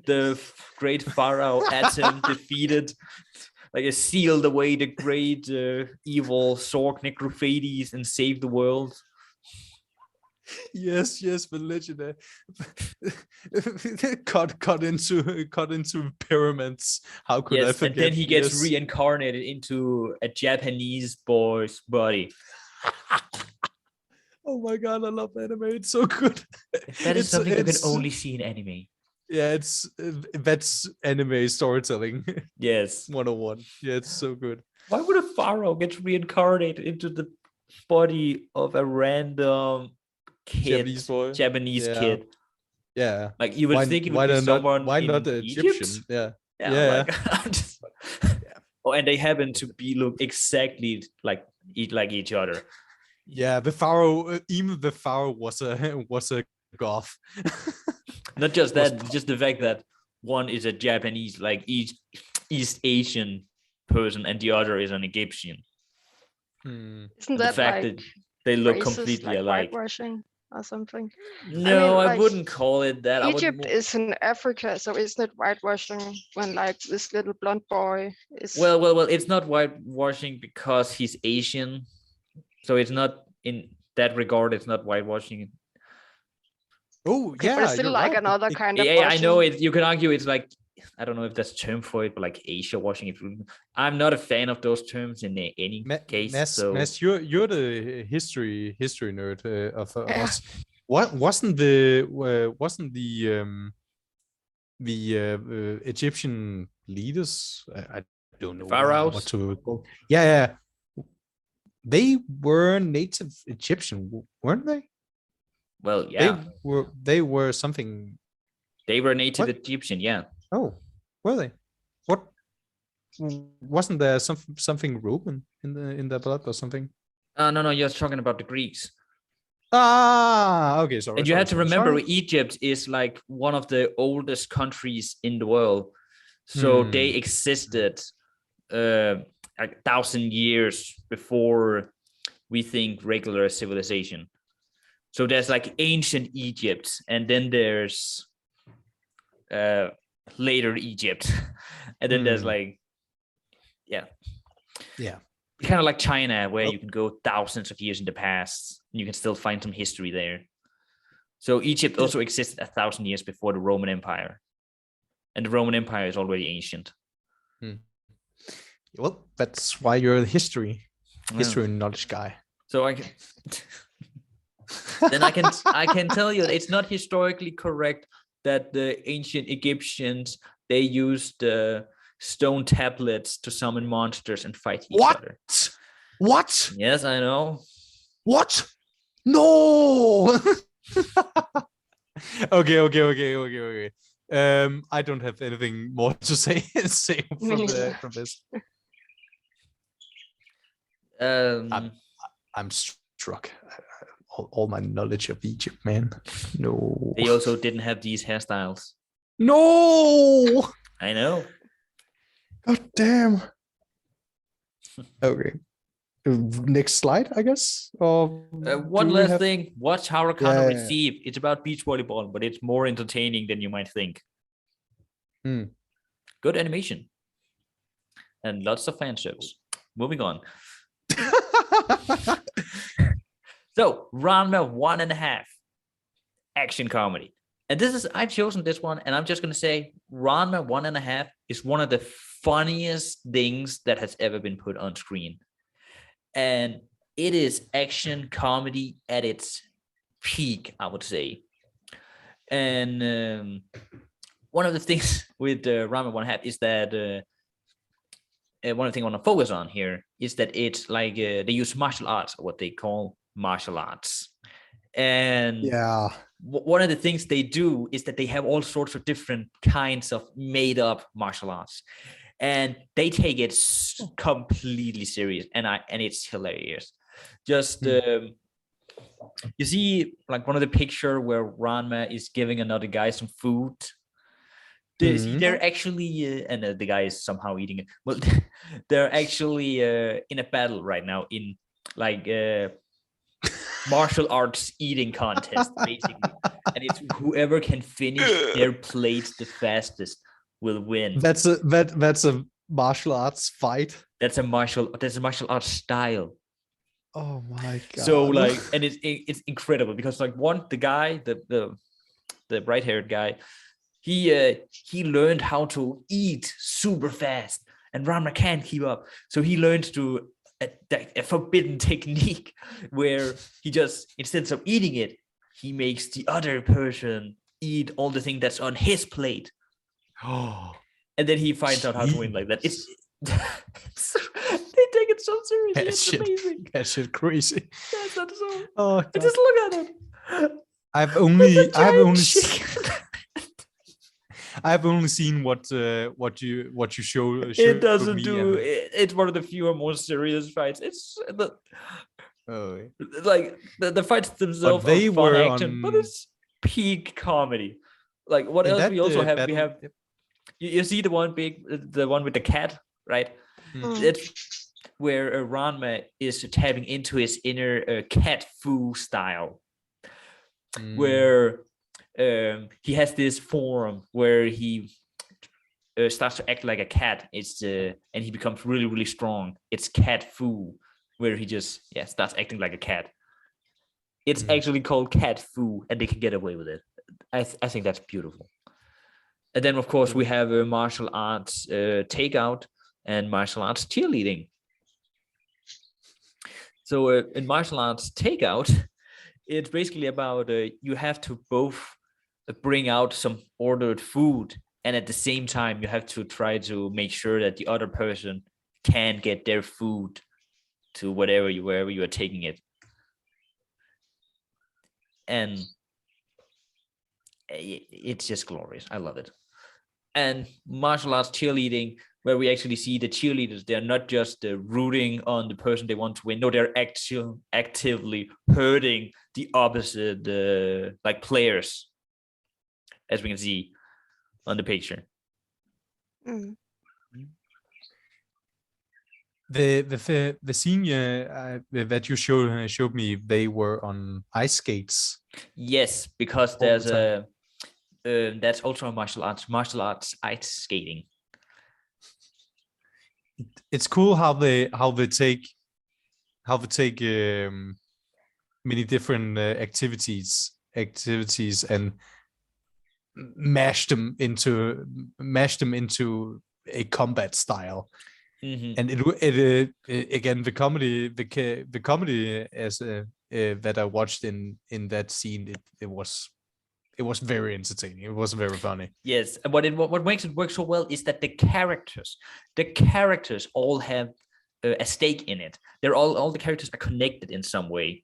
the great pharaoh Atem defeated, like, sealed away the great evil Sork Necrophades and saved the world? Yes, the legend cut into pyramids. How could I forget? And then he gets reincarnated into a Japanese boy's body. Oh my god, I love anime. It's so good. That is something you can only see in anime. Yeah, that's anime storytelling. Yes. 101. Yeah, it's so good. Why would a pharaoh get reincarnated into the body of a random kid, Japanese kid? Yeah. Like you would think it would be someone why not the Egypt? Egyptian? Yeah. Like, oh, and they happen to look exactly like each other. Yeah, the pharaoh, even the pharaoh was a goth. Not just that, just the fact that one is a Japanese, like East Asian person, and the other is an Egyptian. Isn't that the fact like that they look racist, completely like alike? Whitewashing or something? No, I like, wouldn't call it that. Egypt is in Africa, so isn't it whitewashing when like this little blonde boy is? Well, it's not whitewashing because he's Asian, so it's not in that regard. It's not whitewashing. Oh okay, but it's still like another kind of. Yeah, I know it. You can argue it's like, I don't know if that's a term for it, but like Asia washing. I'm not a fan of those terms in any case. Mads, you're the history nerd of us. What wasn't the Egyptian leaders? I don't know pharaohs. What to call. Yeah. They were native Egyptian, weren't they? Well, yeah. They were something. They were native Egyptian, yeah. Oh, were they? What? Wasn't there something Roman in their blood or something? No, you're talking about the Greeks. Okay, sorry. And you have to remember, Egypt is like one of the oldest countries in the world. So they existed 1,000 years before we think regular civilization. So there's like ancient Egypt, and then there's later Egypt, and then there's like kind of like China, where you can go thousands of years in the past and you can still find some history there. So Egypt also existed 1,000 years before the Roman Empire, and the Roman Empire is already ancient. Well, that's why you're a history knowledge guy. So I can tell you that it's not historically correct that the ancient Egyptians, they used stone tablets to summon monsters and fight each other. What? Yes, I know. What? No. Okay. I don't have anything more to say from this. I'm struck. All my knowledge of Egypt, man. No. They also didn't have these hairstyles. No. I know. God damn. Okay. Next slide, I guess. Or One do we last have- thing, watch how Rakano Yeah. receive. It's about beach volleyball, but it's more entertaining than you might think. Good animation. And lots of fan service. Moving on. So, Ranma 1.5. Action comedy. And I've chosen this one, and I'm just going to say Ranma 1.5 is one of the funniest things that has ever been put on screen. And it is action comedy at its peak, I would say. And one of the things with Ranma 1.5 is that one of the things I want to focus on here is that it's like they use martial arts, what they call martial arts. And Yeah. One of the things they do is that they have all sorts of different kinds of made up martial arts, and they take it completely serious, and it's hilarious. Just you see like one of the picture where Ranma is giving another guy some food. They're actually and the guy is somehow eating it. Well, they're actually in a battle right now in like martial arts eating contest, basically. And it's whoever can finish their plate the fastest will win. That's a martial arts fight. That's a martial arts style. Oh my god. So like, and it's incredible because like the guy, the bright-haired guy, he learned how to eat super fast, and Ranma can't keep up. So he learned to a forbidden technique where he just, instead of eating it, he makes the other person eat all the thing that's on his plate. Oh, and then he finds out how to win like that. It's they take it so seriously. It's amazing. That shit crazy. That's not so. Oh, God. Just look at it. I've only seen what you show. It doesn't do. It's one of the fewer more serious fights. It's like the fights themselves are fun action, but it's peak comedy. Like what else we also have? We have you see the one with the cat, right? It's where Ranma is tapping into his inner cat foo style, where he has this form where he starts to act like a cat. And he becomes really, really strong. It's cat foo, where he just starts acting like a cat. It's actually called cat foo, and they can get away with it. I think that's beautiful. And then of course we have martial arts takeout and martial arts cheerleading. So in martial arts takeout, it's basically about you have to both bring out some ordered food, and at the same time you have to try to make sure that the other person can get their food to wherever you are taking it. And it's just glorious. I love it. And martial arts cheerleading, where we actually see the cheerleaders, they're not just rooting on the person they want to win. No, they're actively hurting the opposite like players, as we can see on the picture. The scene that you showed me, they were on ice skates. Yes, because there's that's also a martial arts ice skating. It's cool how they take many different activities and mash them into a combat style. And it again, the comedy as that I watched in that scene, it was very entertaining. It was very funny. Yes, and what makes it work so well is that the characters all have a stake in it. They're all the characters are connected in some way.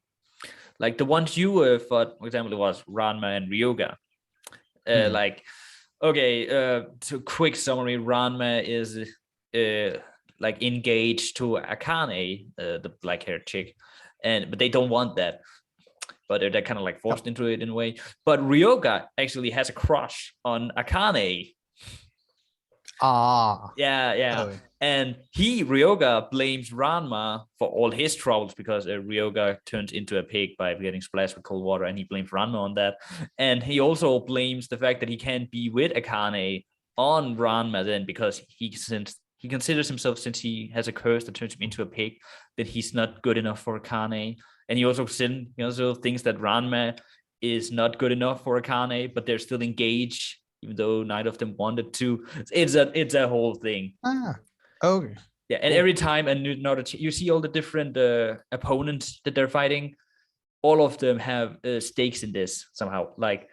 Like the ones you thought, for example, it was Ranma and Ryoga. Like, okay, to quick summary, Ranma is like engaged to Akane, the black-haired chick, but they don't want that. But they're kind of like forced into it in a way. But Ryoga actually has a crush on Akane. Yeah. Oh. And Ryoga blames Ranma for all his troubles because Ryoga turns into a pig by getting splashed with cold water, and he blames Ranma on that. And he also blames the fact that he can't be with Akane on Ranma then, because he considers himself, since he has a curse that turns him into a pig, that he's not good enough for Akane. And he also thinks that Ranma is not good enough for Akane, but they're still engaged, even though neither of them wanted to. It's a whole thing. Okay. Yeah, and every time you see all the different opponents that they're fighting, all of them have stakes in this somehow. Like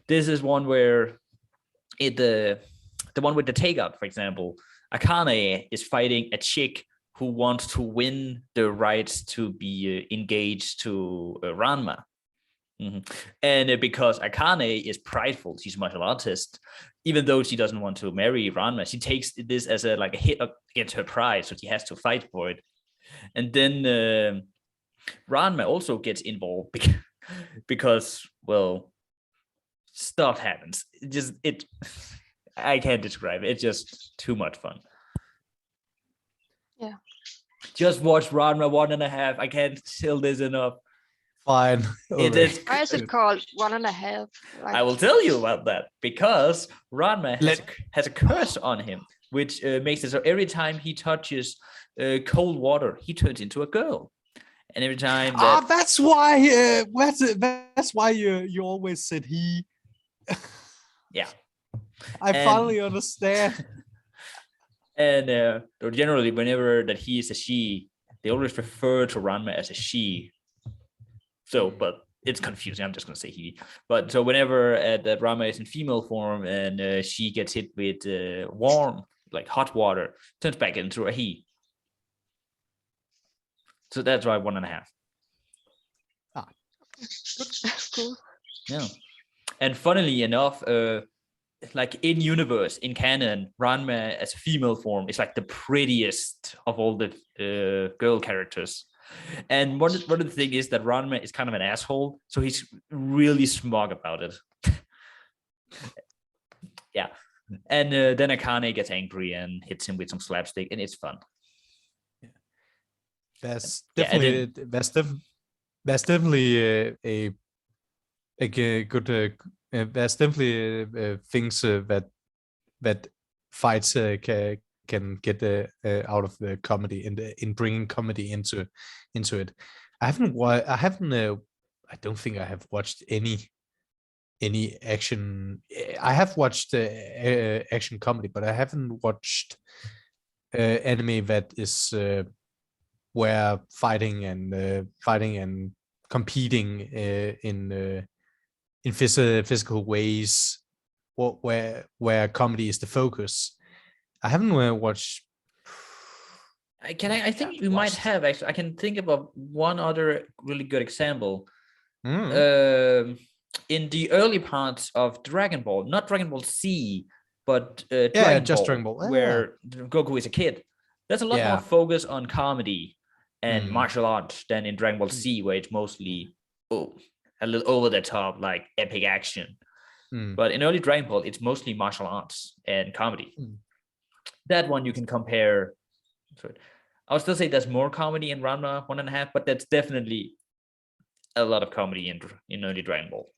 this is one where the one with the takeout, for example, Akane is fighting a chick who wants to win the rights to be engaged to Ranma. And because Akane is prideful, she's a martial artist, even though she doesn't want to marry Ranma, she takes this as a hit against her pride, so she has to fight for it. And then Ranma also gets involved because, well, stuff happens. I can't describe it. It's just too much fun. Yeah. Just watch Ranma 1.5. I can't tell this enough. Fine. Why is it called 1.5? Like... I will tell you about that, because Ranma has a curse on him, which makes it so every time he touches cold water, he turns into a girl. And every time that... that's why that's why you always said he. Yeah. I finally understand. And generally, whenever that he is a she, they always refer to Ranma as a she. So, but it's confusing. I'm just going to say he. But so whenever that Ranma is in female form and she gets hit with warm, like hot water, turns back into a he. So that's why 1.5. Cool. Yeah. And funnily enough, like in universe, in canon, Ranma as a female form is like the prettiest of all the girl characters. And one of the things is that Ranma is kind of an asshole, so he's really smug about it. Yeah. And then Akane gets angry and hits him with some slapstick, and it's fun. That's definitely that's definitely a good. There's definitely things that fights can get out of the comedy in bringing comedy into it. I don't think I have watched any action. I have watched action comedy, but I haven't watched anime that is where fighting and competing in physical ways, where comedy is the focus. I haven't watched. I think we might have, actually. I can think about one other really good example. In the early parts of Dragon Ball, not Dragon Ball Z, but Dragon Ball, where Goku is a kid. There's a lot more focus on comedy and martial arts than in Dragon Ball Z, where it's mostly a little over the top, like epic action. But in early Dragon Ball, it's mostly martial arts and comedy. That one you can compare. I would still say there's more comedy in Ranma 1.5, but that's definitely a lot of comedy in early Dragon Ball.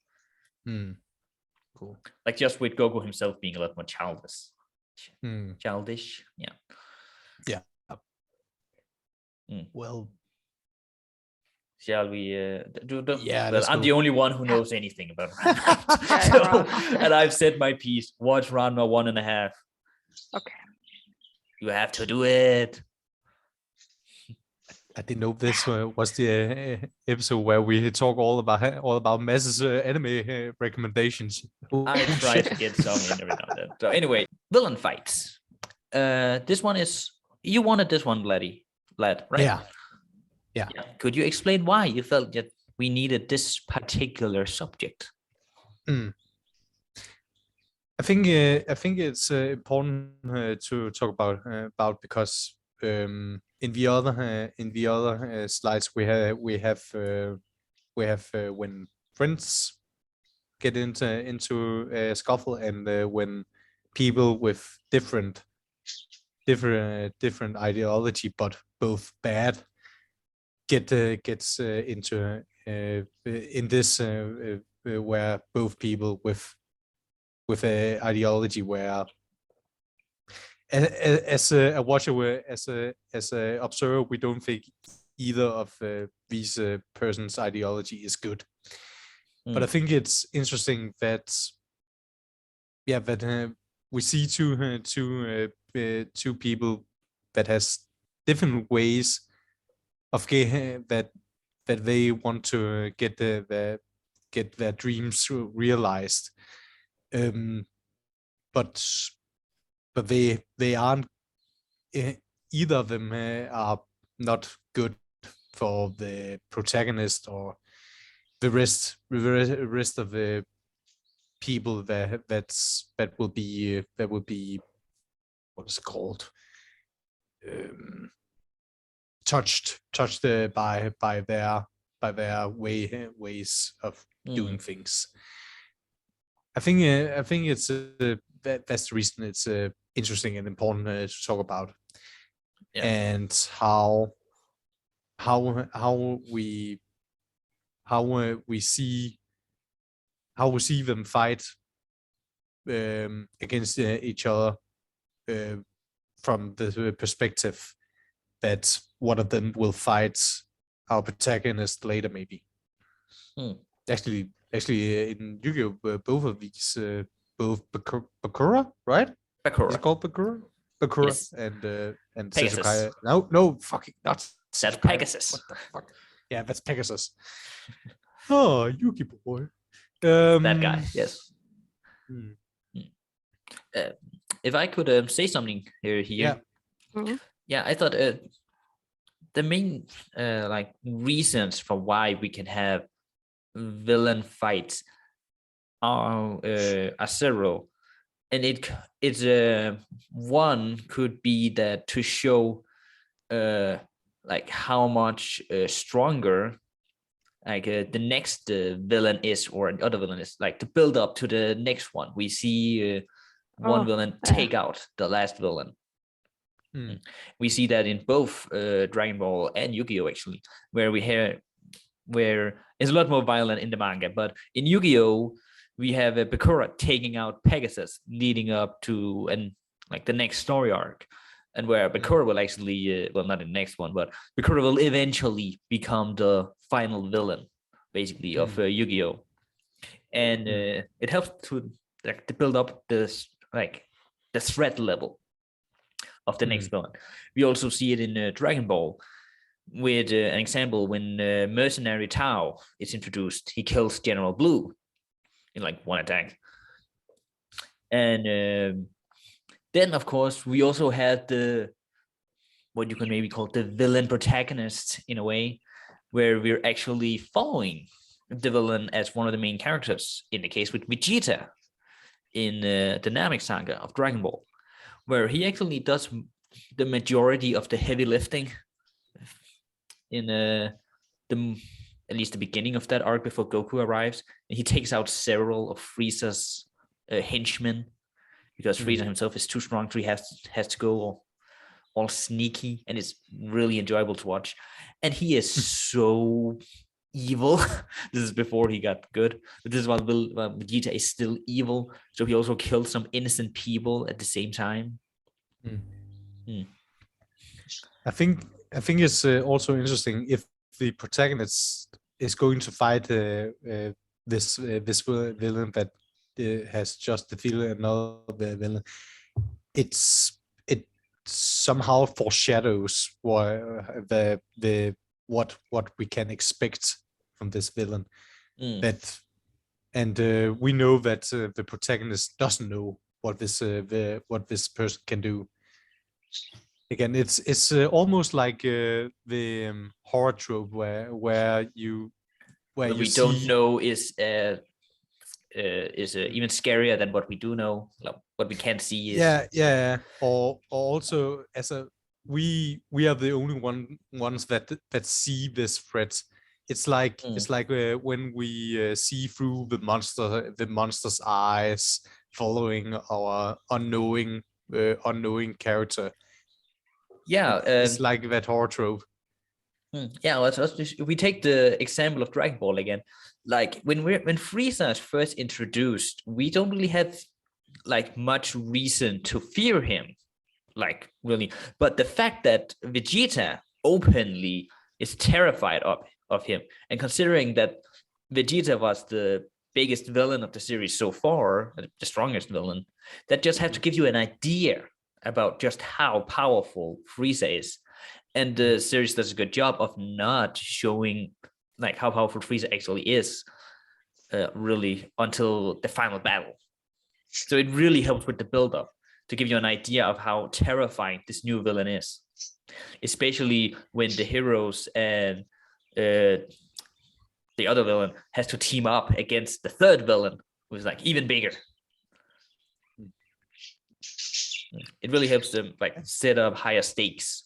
Cool. Like just with Goku himself being a lot more childish. Yeah. Well, shall we yeah, well, I'm go. the only one who knows anything about Ranma. And I've said my piece. Watch Ranma 1.5. Okay. You have to do it. I didn't know this was the episode where we talk all about Mass's anime recommendations. I try to get some in every now and then. So anyway, villain fights. This one is, you wanted this one, lad, right? Yeah. Could you explain why you felt that we needed this particular subject? I think it's important to talk about because in the other slides we have when friends get into a scuffle, and when people with different ideology, but both bad, gets into in this where both people with a ideology where as a watcher, as a observer, we don't think either of these persons' ideology is good. But I think it's interesting that we see two people that has different ways of that they want to get their dreams realized, but they aren't, either of them are not good for the protagonist or the rest of the people that will be what is it called, touched by their ways of doing things. I think it's that's the reason it's interesting and important to talk about, and how we see them fight against each other from the perspective that one of them will fight our protagonist later, maybe. Actually, in Yu-Gi-Oh, both of these, both Bakura, right? Bakura. Is it called Bakura? Bakura, yes. And Pegasus. Setsukaya. No, fucking not. That's Pegasus. What the fuck? Yeah, that's Pegasus. Oh, Yuki boy. That guy, yes. If I could say something here. Yeah. Yeah, I thought the main like reasons for why we can have villain fights are several, and it's one could be that to show like how much stronger like the next villain is, or the other villain is, like to build up to the next one. We see one villain take out the last villain. We see that in both Dragon Ball and Yu-Gi-Oh, actually, where it's a lot more violent in the manga, but in Yu-Gi-Oh we have Bakura taking out Pegasus, leading up to like the next story arc, and where Bakura will actually well, not the next one, but Bakura will eventually become the final villain, basically, of Yu-Gi-Oh, and it helps to build up this like the threat level of the next villain. We also see it in Dragon Ball with an example when Mercenary Tao is introduced. He kills General Blue in like one attack. And then, of course, we also had what you can maybe call the villain protagonist, in a way, where we're actually following the villain as one of the main characters, in the case with Vegeta in the Dynamic Saga of Dragon Ball, where he actually does the majority of the heavy lifting in at least the beginning of that arc before Goku arrives. And he takes out several of Frieza's henchmen, because Frieza himself is too strong, so he has to go all sneaky, and it's really enjoyable to watch. And he is so evil. This is before he got good, but this is while Vegeta is still evil, so he also killed some innocent people at the same time. I think it's also interesting if the protagonist is going to fight this villain that has just defeated another villain. It somehow foreshadows what we can expect from this villain. That, and we know that the protagonist doesn't know what this person can do. Again, it's almost like the horror trope where we don't know is even scarier than what we do know. Like, what we can't see is or also we are the only ones that see this threat. It's like when we see through the monster's eyes, following our unknowing character. Yeah, It's like that horror trope. Yeah, if we take the example of Dragon Ball again, like when Frieza is first introduced, we don't really have like much reason to fear him, like really. But the fact that Vegeta openly is terrified of him, and considering that Vegeta was the biggest villain of the series so far, the strongest villain, that just have to give you an idea about just how powerful Frieza is. And the series does a good job of not showing like how powerful Frieza actually is, really until the final battle. So it really helps with the build-up to give you an idea of how terrifying this new villain is, especially when the heroes and the other villain has to team up against the third villain, who's like even bigger. It really helps them like set up higher stakes.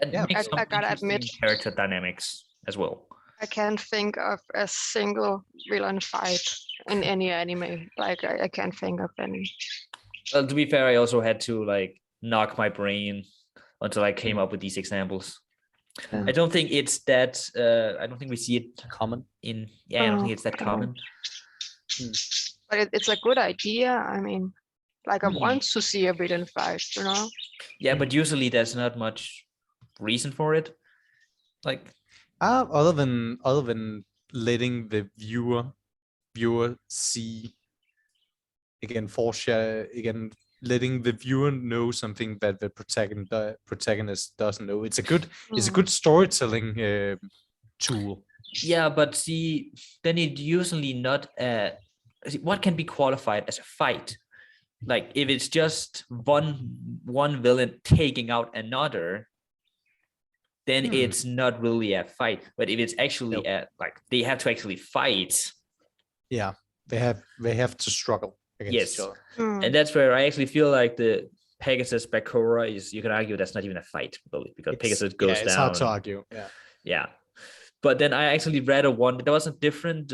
And Yeah, makes some I gotta interesting admit, character dynamics as well. I can't think of a single villain fight in any anime. Like I can't think of any. Well, to be fair, I also had to like knock my brain until I came up with these examples. Yeah. I don't think it's that. I don't think we see it Common. in. Yeah, I don't think it's that Okay. common. But it's a good idea. I mean, like I Mhm. want to see a villain fight, you know? Yeah, but usually there's not much reason for it. Like, Other than letting the viewer see again, letting the viewer know something that the protagonist doesn't know. It's a good storytelling tool. yeah, but see, then it usually not. What can be qualified as a fight? Like if it's just one villain taking out another, then it's not really a fight. But if it's actually like they have to actually fight. Yeah, they have to struggle against each other. And that's where I actually feel like the Pegasus Bakura is, you can argue that's not even a fight, really, because Pegasus goes down. It's hard to argue. Yeah. But then I actually read there was a different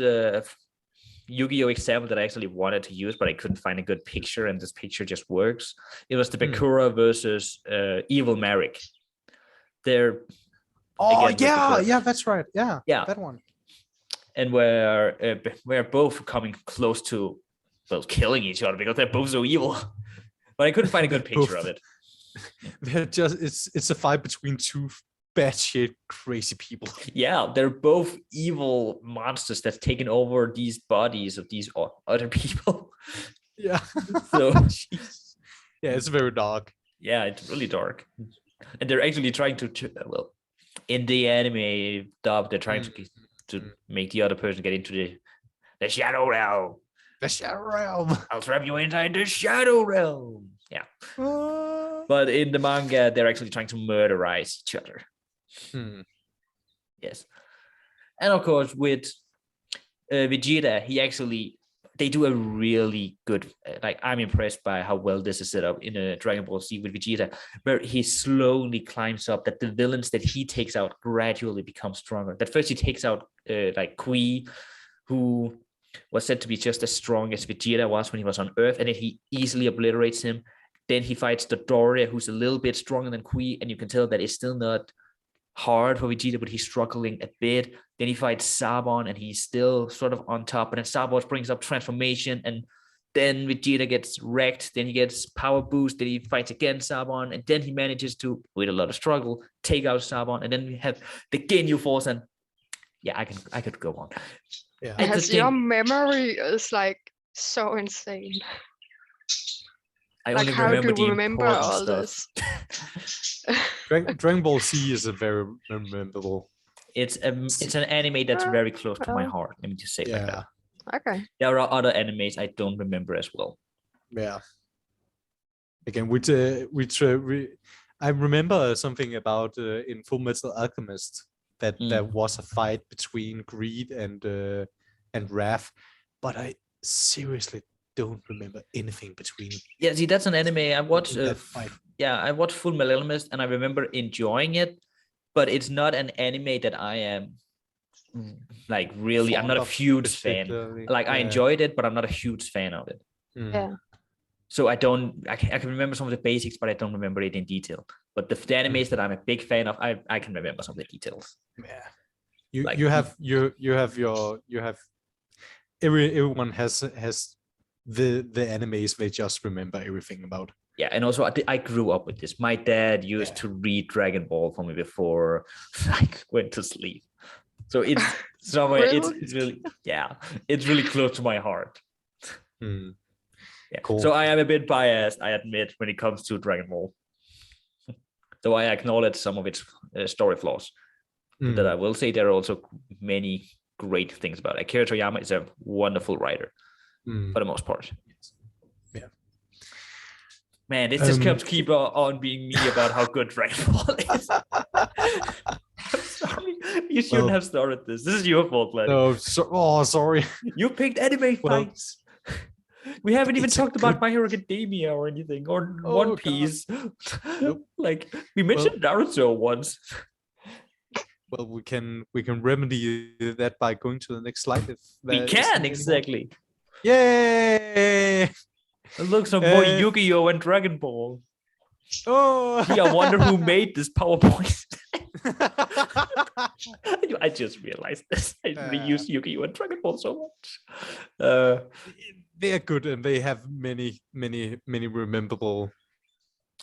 Yu-Gi-Oh example that I actually wanted to use, but I couldn't find a good picture, and this picture just works. It was the Bakura versus Evil Marik. They're that's right. Yeah, that one. And where both coming close to killing each other because they're both so evil. But I couldn't find a good picture of it. They're just it's a fight between two batshit crazy people. Yeah, they're both evil monsters that's taken over these bodies of these other people. Yeah. So yeah, it's very dark. Yeah, it's really dark. And they're actually trying to in the anime dub, they're trying to make the other person get into the shadow realm. The shadow realm. I'll trap you inside the shadow realm. Yeah. But in the manga, they're actually trying to murderize each other. Yes. And of course, with Vegeta, they do a really good, like I'm impressed by how well this is set up in a Dragon Ball Z with Vegeta, where he slowly climbs up, that the villains that he takes out gradually become stronger. That first he takes out like Kui, who was said to be just as strong as Vegeta was when he was on Earth, and then he easily obliterates him. Then he fights the Doria, who's a little bit stronger than Kui, and you can tell that it's still not hard for Vegeta, but he's struggling a bit. Then he fights Sabon, and he's still sort of on top. And then Sabon brings up transformation, and then Vegeta gets wrecked. Then he gets power boost. Then he fights against Sabon, and then he manages to, with a lot of struggle, take out Sabon. And then we have the Ginyu Force, and yeah, I could go on. Yeah, yes, your memory is like so insane. I like, only how remember do you the remember all stuff. this? Dragon Ball Z is a very memorable. It's an anime that's very close to my heart. Let me just say it like that. Okay. There are other animes I don't remember as well. Yeah. Again, I remember something about in Full Metal Alchemist that there was a fight between Greed and Wrath, but I seriously don't remember anything between. Yeah, see, that's an anime I watched. I watched Full Metal Alchemist, and I remember enjoying it, but it's not an anime that I am like really, I'm not a Fond of huge fan. particularly, Like I enjoyed it, but I'm not a huge fan of it. Yeah. So I can remember some of the basics, but I don't remember it in detail. But the animes that I'm a big fan of, I can remember some of the details. Yeah. Like, Everyone has the animes they just remember everything about. Yeah, and also I grew up with this. My dad used to read Dragon Ball for me before I went to sleep. So it's somewhere it's really it's really close to my heart. Yeah. Cool. So I am a bit biased, I admit, when it comes to Dragon Ball. So I acknowledge some of its story flaws. That I will say there are also many great things about it. Akira Toriyama is a wonderful writer for the most part. Yeah. Man, this just keep on being me about how good Dragon Ball is. I'm sorry. You shouldn't have started this. This is your fault, Lenny. No, sorry. You picked anime fights. We haven't even talked about My Hero Academia or anything, or One Piece. Nope. Like we mentioned Naruto once. Well, we can remedy that by going to the next slide. If we can exactly. Yay! Look, some more Yu-Gi-Oh and Dragon Ball. Oh, Gee, I wonder who made this PowerPoint. I just realized this. I reuse Yu-Gi-Oh and Dragon Ball so much. They are good, and they have many memorable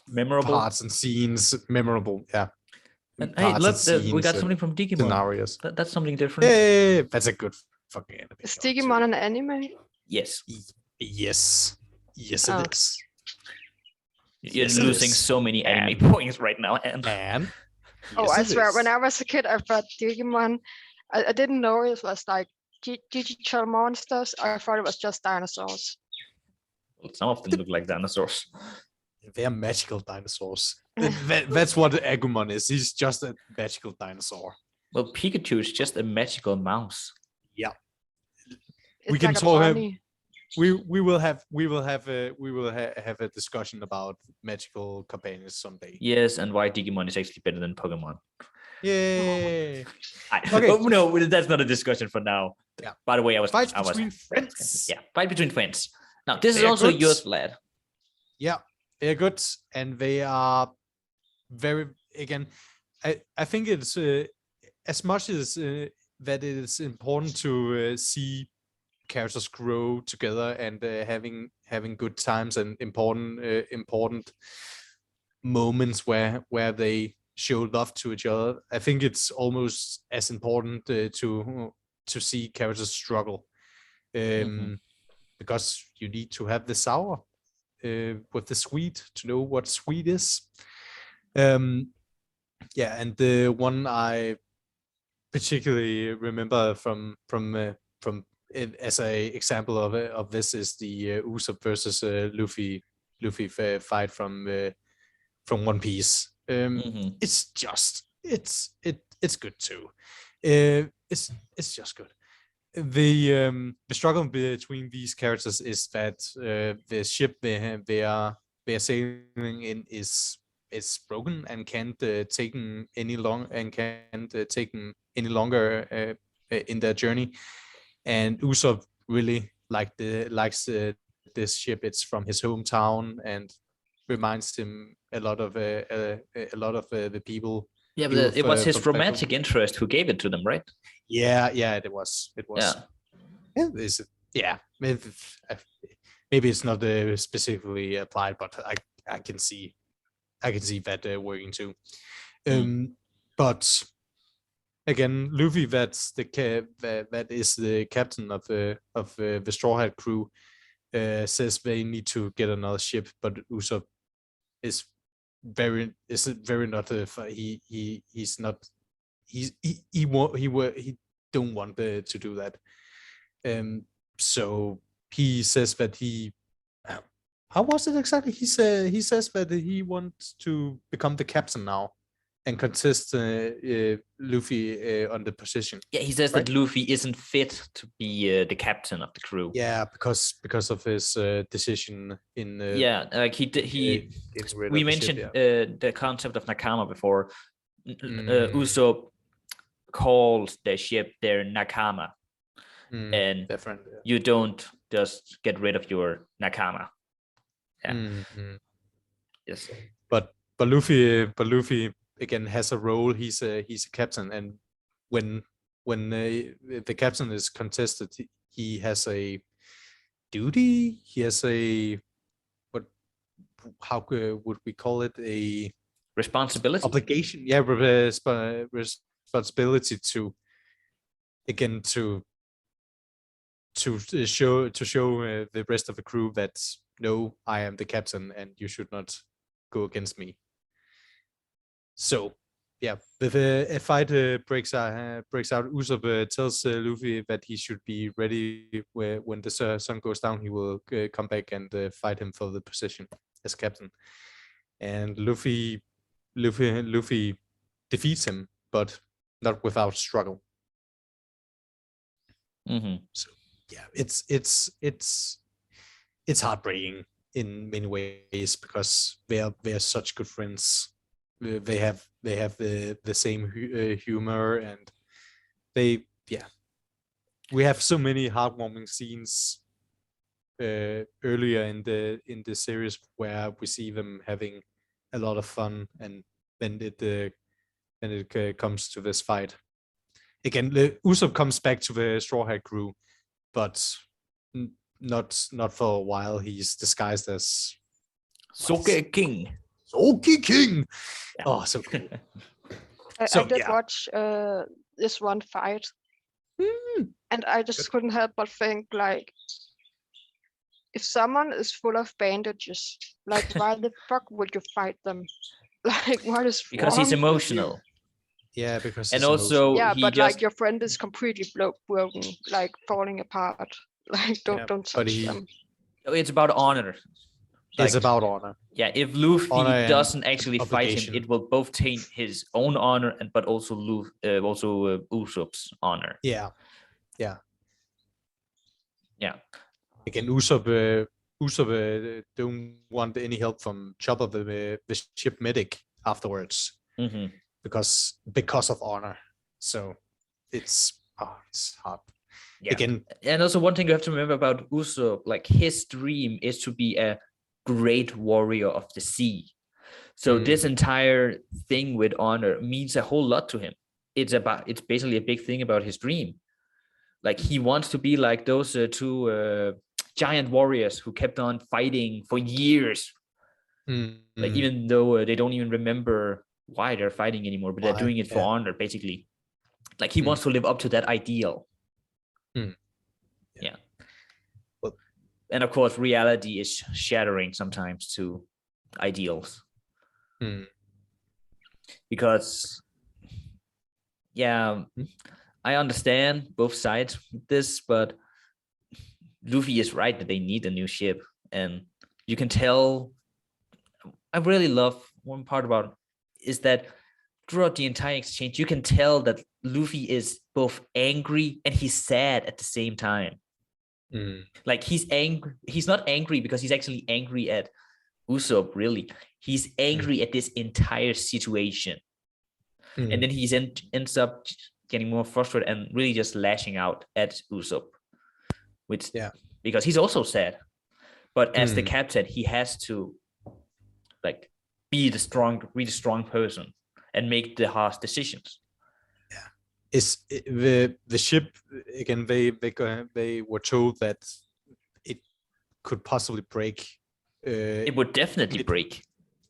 parts and scenes. Memorable, yeah. And hey, look, we got something from Digimon. Scenarios. That's something different. Hey, that's a good fucking anime. Is Digimon an anime? Yes. Yes, it is. You're losing so many anime points right now, and I swear, when I was a kid, I thought Digimon. I didn't know it was like digital monsters. I thought it was just dinosaurs. Well, some of them look like dinosaurs. They're magical dinosaurs. That's what Agumon is. He's just a magical dinosaur. Well, Pikachu is just a magical mouse. Yeah. It's we can like talk. We will have a discussion about magical companions someday. Yes, and why Digimon is actually better than Pokemon. Yay! Okay. Oh, no, that's not a discussion for now. Yeah. By the way, I was between friends. Yeah, fight between friends. Now, this is also yours, lad. Yeah, they're good, and they are very. Again, I think it's as much as that it is important to see characters grow together and having good times and important moments where they show love to each other. I think it's almost as important to see characters struggle, because you need to have the sour with the sweet to know what sweet is. Yeah, and the one I particularly remember from as a example of this is the Usopp versus Luffy fight from One Piece. It's just it's good too. It's just good. The struggle between these characters is that the ship they are sailing in is broken and can't take any longer in their journey. And Usopp really likes this ship. It's from his hometown and reminds him a lot of the people. Yeah, but it was his romantic interest who gave it to them, right? Yeah, it was. Yeah, maybe it's not specifically applied, but I can see that working too. But again, Luffy, that is the captain of the Straw Hat crew, says they need to get another ship, but Usopp is very not he's not he don't want to do that. So he says that how was it exactly? He says that he wants to become the captain now and contest Luffy on the position. Yeah, he says that Luffy isn't fit to be the captain of the crew. Yeah, because of his decision in. Like we mentioned the concept of Nakama before. Usopp calls their ship their nakama, and Definitely. you don't just get rid of your nakama. Yeah. Yes. But Luffy again has a role. He's a captain, and when the captain is contested, he has a duty. He has a how would we call it, a Responsibility. obligation? Yeah, responsibility to show the rest of the crew that no, I am the captain, and you should not go against me. So yeah, a fight breaks out. Usopp tells Luffy that he should be ready when the sun goes down. He will come back and fight him for the position as captain. And Luffy defeats him, but not without struggle. So yeah, it's heartbreaking in many ways because they are such good friends. They have the same humor, and we have so many heartwarming scenes earlier in the series where we see them having a lot of fun, and then it comes to this fight again. Usopp comes back to the Straw Hat crew, but not for a while. He's disguised as Soke King. Soke King. Yeah. Oh, so cool. I did watch this one fight, and I just couldn't help but think, like, if someone is full of bandages, like, why the fuck would you fight them? Like, what is Because wrong he's emotional. Yeah, because And he's also yeah, he but just like your friend is completely broken, like falling apart. Like, don't touch them. it's about honor. It's about honor. Yeah, if Luffy Honor doesn't actually fight him, obligation. it will both taint his own honor and but also Usopp's honor. Yeah. Again, Usopp don't want any help from Chopper, the ship medic, afterwards, because of honor. So it's hard. Yeah. Again, and also one thing you have to remember about Usopp, like his dream is to be a great warrior of the sea. So this entire thing with honor means a whole lot to him. It's basically a big thing about his dream. Like he wants to be like those two giant warriors who kept on fighting for years. Like even though they don't even remember why they're fighting anymore, but they're doing it for honor, basically. Like he wants to live up to that ideal. Yeah. Well, and of course, reality is shattering sometimes to ideals. Because, I understand both sides with this, but Luffy is right that they need a new ship. And you can tell, I really love one part about it, is that throughout the entire exchange, you can tell that Luffy is both angry and he's sad at the same time. Like he's angry. He's not angry because he's actually angry at Usopp, really. He's angry at this entire situation. And then he ends up getting more frustrated and really just lashing out at Usopp. Because he's also sad. But as the captain, he has to like be really strong person and make the harsh decisions. Is the ship again? They were told that it could possibly break. It would definitely break.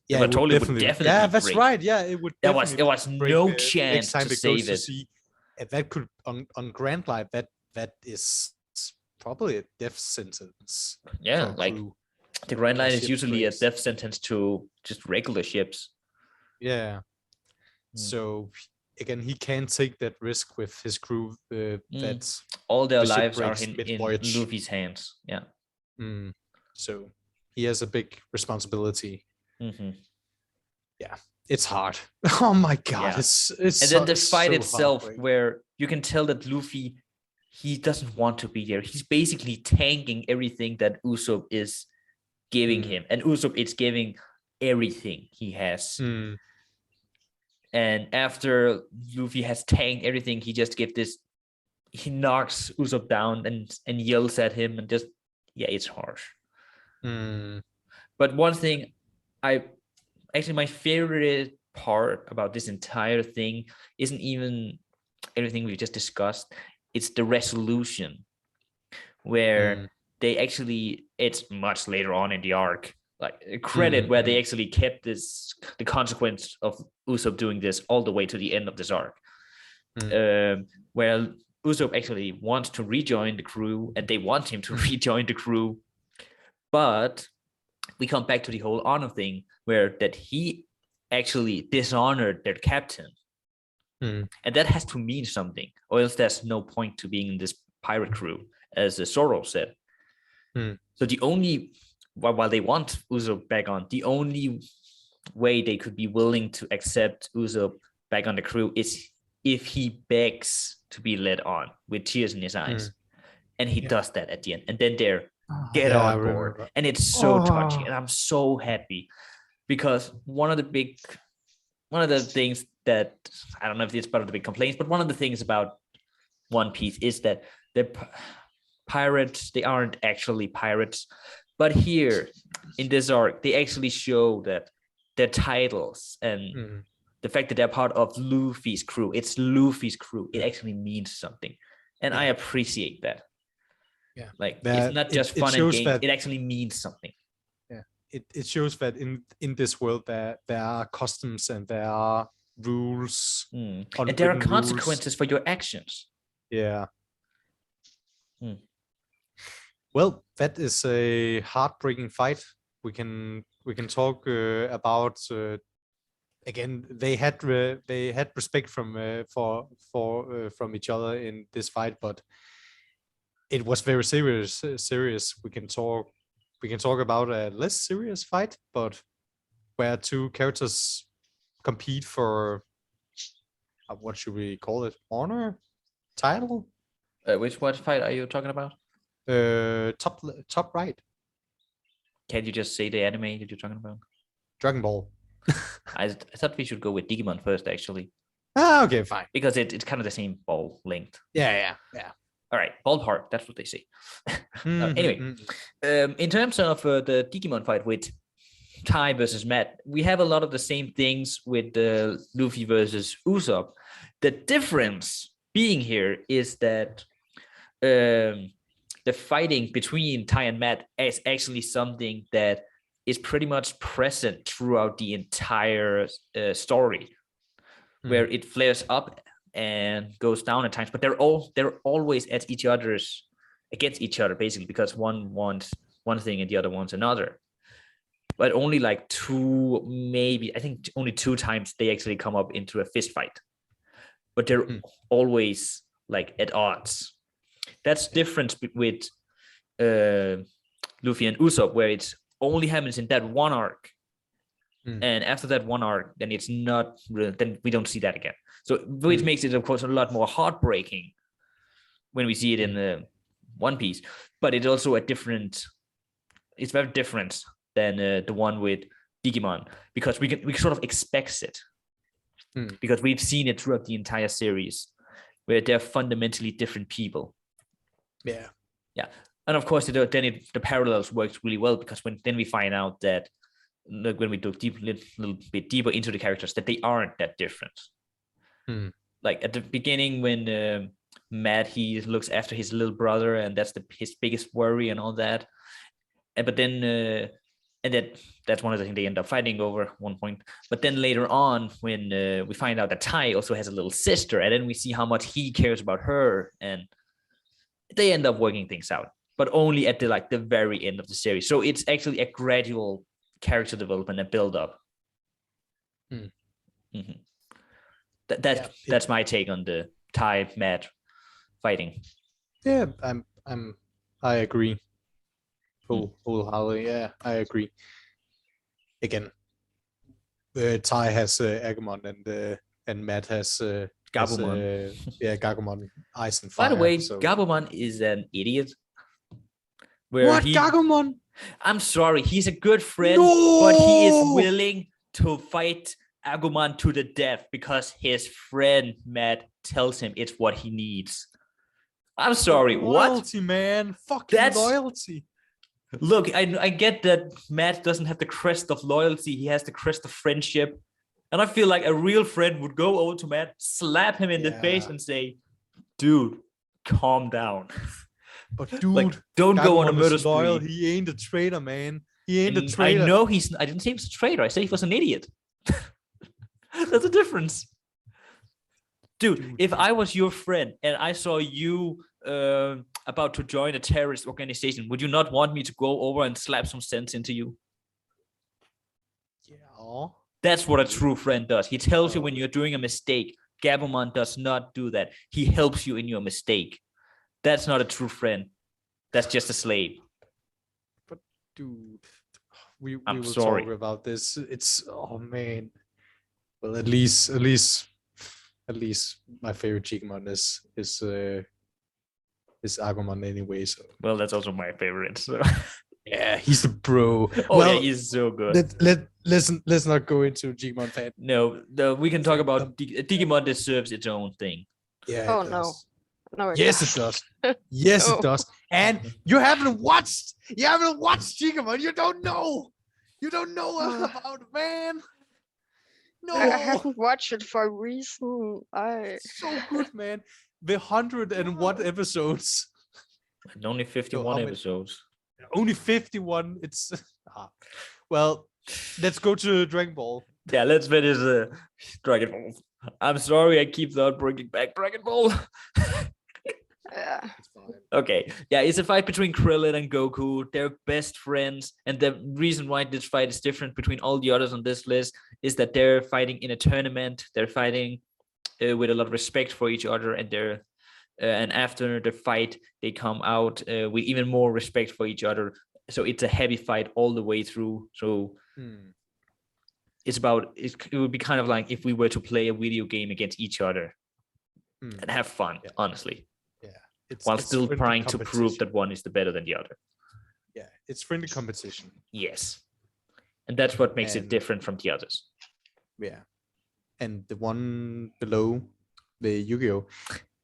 Yeah, it would definitely yeah, that's break. right. Yeah, it would. There was no chance to save it. That could on Grand Line. That is probably a death sentence. Yeah, like the Grand Line is usually a death sentence to just regular ships. Yeah. So again, he can't take that risk with his crew. That all their lives are in Luffy's hands. Yeah. So he has a big responsibility. Yeah, it's hard. Oh my god, it's and then the fight so itself, where you can tell that Luffy, he doesn't want to be there. He's basically tanking everything that Usopp is giving him, and Usopp is giving everything he has. And after Luffy has tanked everything, he just gives this. He knocks Usopp down and yells at him and just, yeah, it's harsh. But one thing, my favorite part about this entire thing isn't even everything we just discussed. It's the resolution, where they actually, it's much later on in the arc, like credit where they actually kept the consequence of Usopp doing this all the way to the end of this arc, where Usopp actually wants to rejoin the crew and they want him to rejoin the crew, but we come back to the whole honor thing, where that he actually dishonored their captain, and that has to mean something, or else there's no point to being in this pirate crew, as Zoro said. So the only, while they want Usopp back on, the only way they could be willing to accept Usopp back on the crew is if he begs to be let on with tears in his eyes, and he does that at the end, and then they're get on board, and it's so touching, and I'm so happy, because one of the things that, I don't know if it's part of the big complaints, but one of the things about One Piece is that the pirates, they aren't actually pirates, but here in this arc they actually show that their titles and the fact that they're part of Luffy's crew, it's Luffy's crew, it actually means something, and I appreciate that. Like it's not just fun and games, it actually means something. It shows that in this world there are customs and there are rules, and there are consequences for your actions. Well, that is a heartbreaking fight. We can talk about again. They had respect from each other in this fight, but it was very serious. We can talk about a less serious fight, but where two characters compete for what should we call it? Honor, title. What fight are you talking about? Top right. Can you just say the anime that you're talking about? Dragon Ball. I thought we should go with Digimon first, actually. Okay, fine. Because it's kind of the same ball length. Yeah. All right, ballpark. That's what they say. Anyway, in terms of the Digimon fight with Tai versus Matt, we have a lot of the same things with Luffy versus Usopp. The difference being here is that the fighting between Tai and Matt is actually something that is pretty much present throughout the entire story, where it flares up and goes down at times, but they're always at against each other, basically, because one wants one thing and the other wants another. But only like I think only two times they actually come up into a fist fight, but they're always like at odds. That's different with Luffy and Usopp, where it only happens in that one arc, and after that one arc, then it's not real, then we don't see that again. So which makes it, of course, a lot more heartbreaking when we see it in One Piece. But it's also it's very different than the one with Digimon, because we sort of expect it, because we've seen it throughout the entire series, where they're fundamentally different people. Yeah. And of course, the parallels works really well, because then we find out that when we go little bit deeper into the characters, that they aren't that different. Like at the beginning, when Matt, he looks after his little brother, and that's his biggest worry and all that. But then that's one of the things they end up fighting over at one point. But then later on, when we find out that Tai also has a little sister, and then we see how much he cares about her, and they end up working things out, but only at the very end of the series. So it's actually a gradual character development and build up. That's my take on the Tai Matt fighting. Yeah, I agree. Wholeheartedly, yeah, I agree. Again, Tai has Agumon and Matt has Gabumon. Gabumon, Ice and Fire. By the way, Gabumon is an idiot. Gabumon? I'm sorry, he's a good friend, but he is willing to fight Agumon to the death because his friend Matt tells him it's what he needs. I'm sorry, what? Loyalty, man. Fucking loyalty. Look, I get that Matt doesn't have the crest of loyalty. He has the crest of friendship. And I feel like a real friend would go over to Matt, slap him in the face and say, dude, calm down. But dude, like, don't go on a murder loyal. spree. He ain't a traitor, man. He ain't a traitor. I know I didn't say he was a traitor. I said he was an idiot. That's a difference. Dude, if I was your friend and I saw you about to join a terrorist organization, would you not want me to go over and slap some sense into you? Yeah. That's what a true friend does. He tells you when you're doing a mistake. Gabumon does not do that. He helps you in your mistake. That's not a true friend. That's just a slave. But dude, we I'm will sorry. talk about this. It's man. Well, at least my favorite Chigmon is Agumon anyway. So well, that's also my favorite. So. Yeah, he's the bro. Yeah, he's so good. Let's not go into Digimon fan. No, we can talk about Digimon deserves its own thing. Yeah. It does. No. Yes, it does. Yes, it does. And you haven't watched Digimon. You don't know. You don't know about it, man. No, I haven't watched it for a reason. So good, man. The 101 episodes. And only 51 episodes. Only 51. It's well. Let's go to Dragon Ball. Yeah, let's finish Dragon Ball. I'm sorry, I keep not bringing back Dragon Ball. Yeah. Okay, yeah, it's a fight between Krillin and Goku. They're best friends, and the reason why this fight is different between all the others on this list is that they're fighting in a tournament. They're fighting with a lot of respect for each other, and and after the fight, they come out with even more respect for each other. So it's a heavy fight all the way through. So it's about it would be kind of like if we were to play a video game against each other and have fun, honestly. While still trying to prove that one is the better than the other. Yeah, it's friendly competition. Yes. And that's what makes it different from the others. Yeah. And the one below, the Yu-Gi-Oh!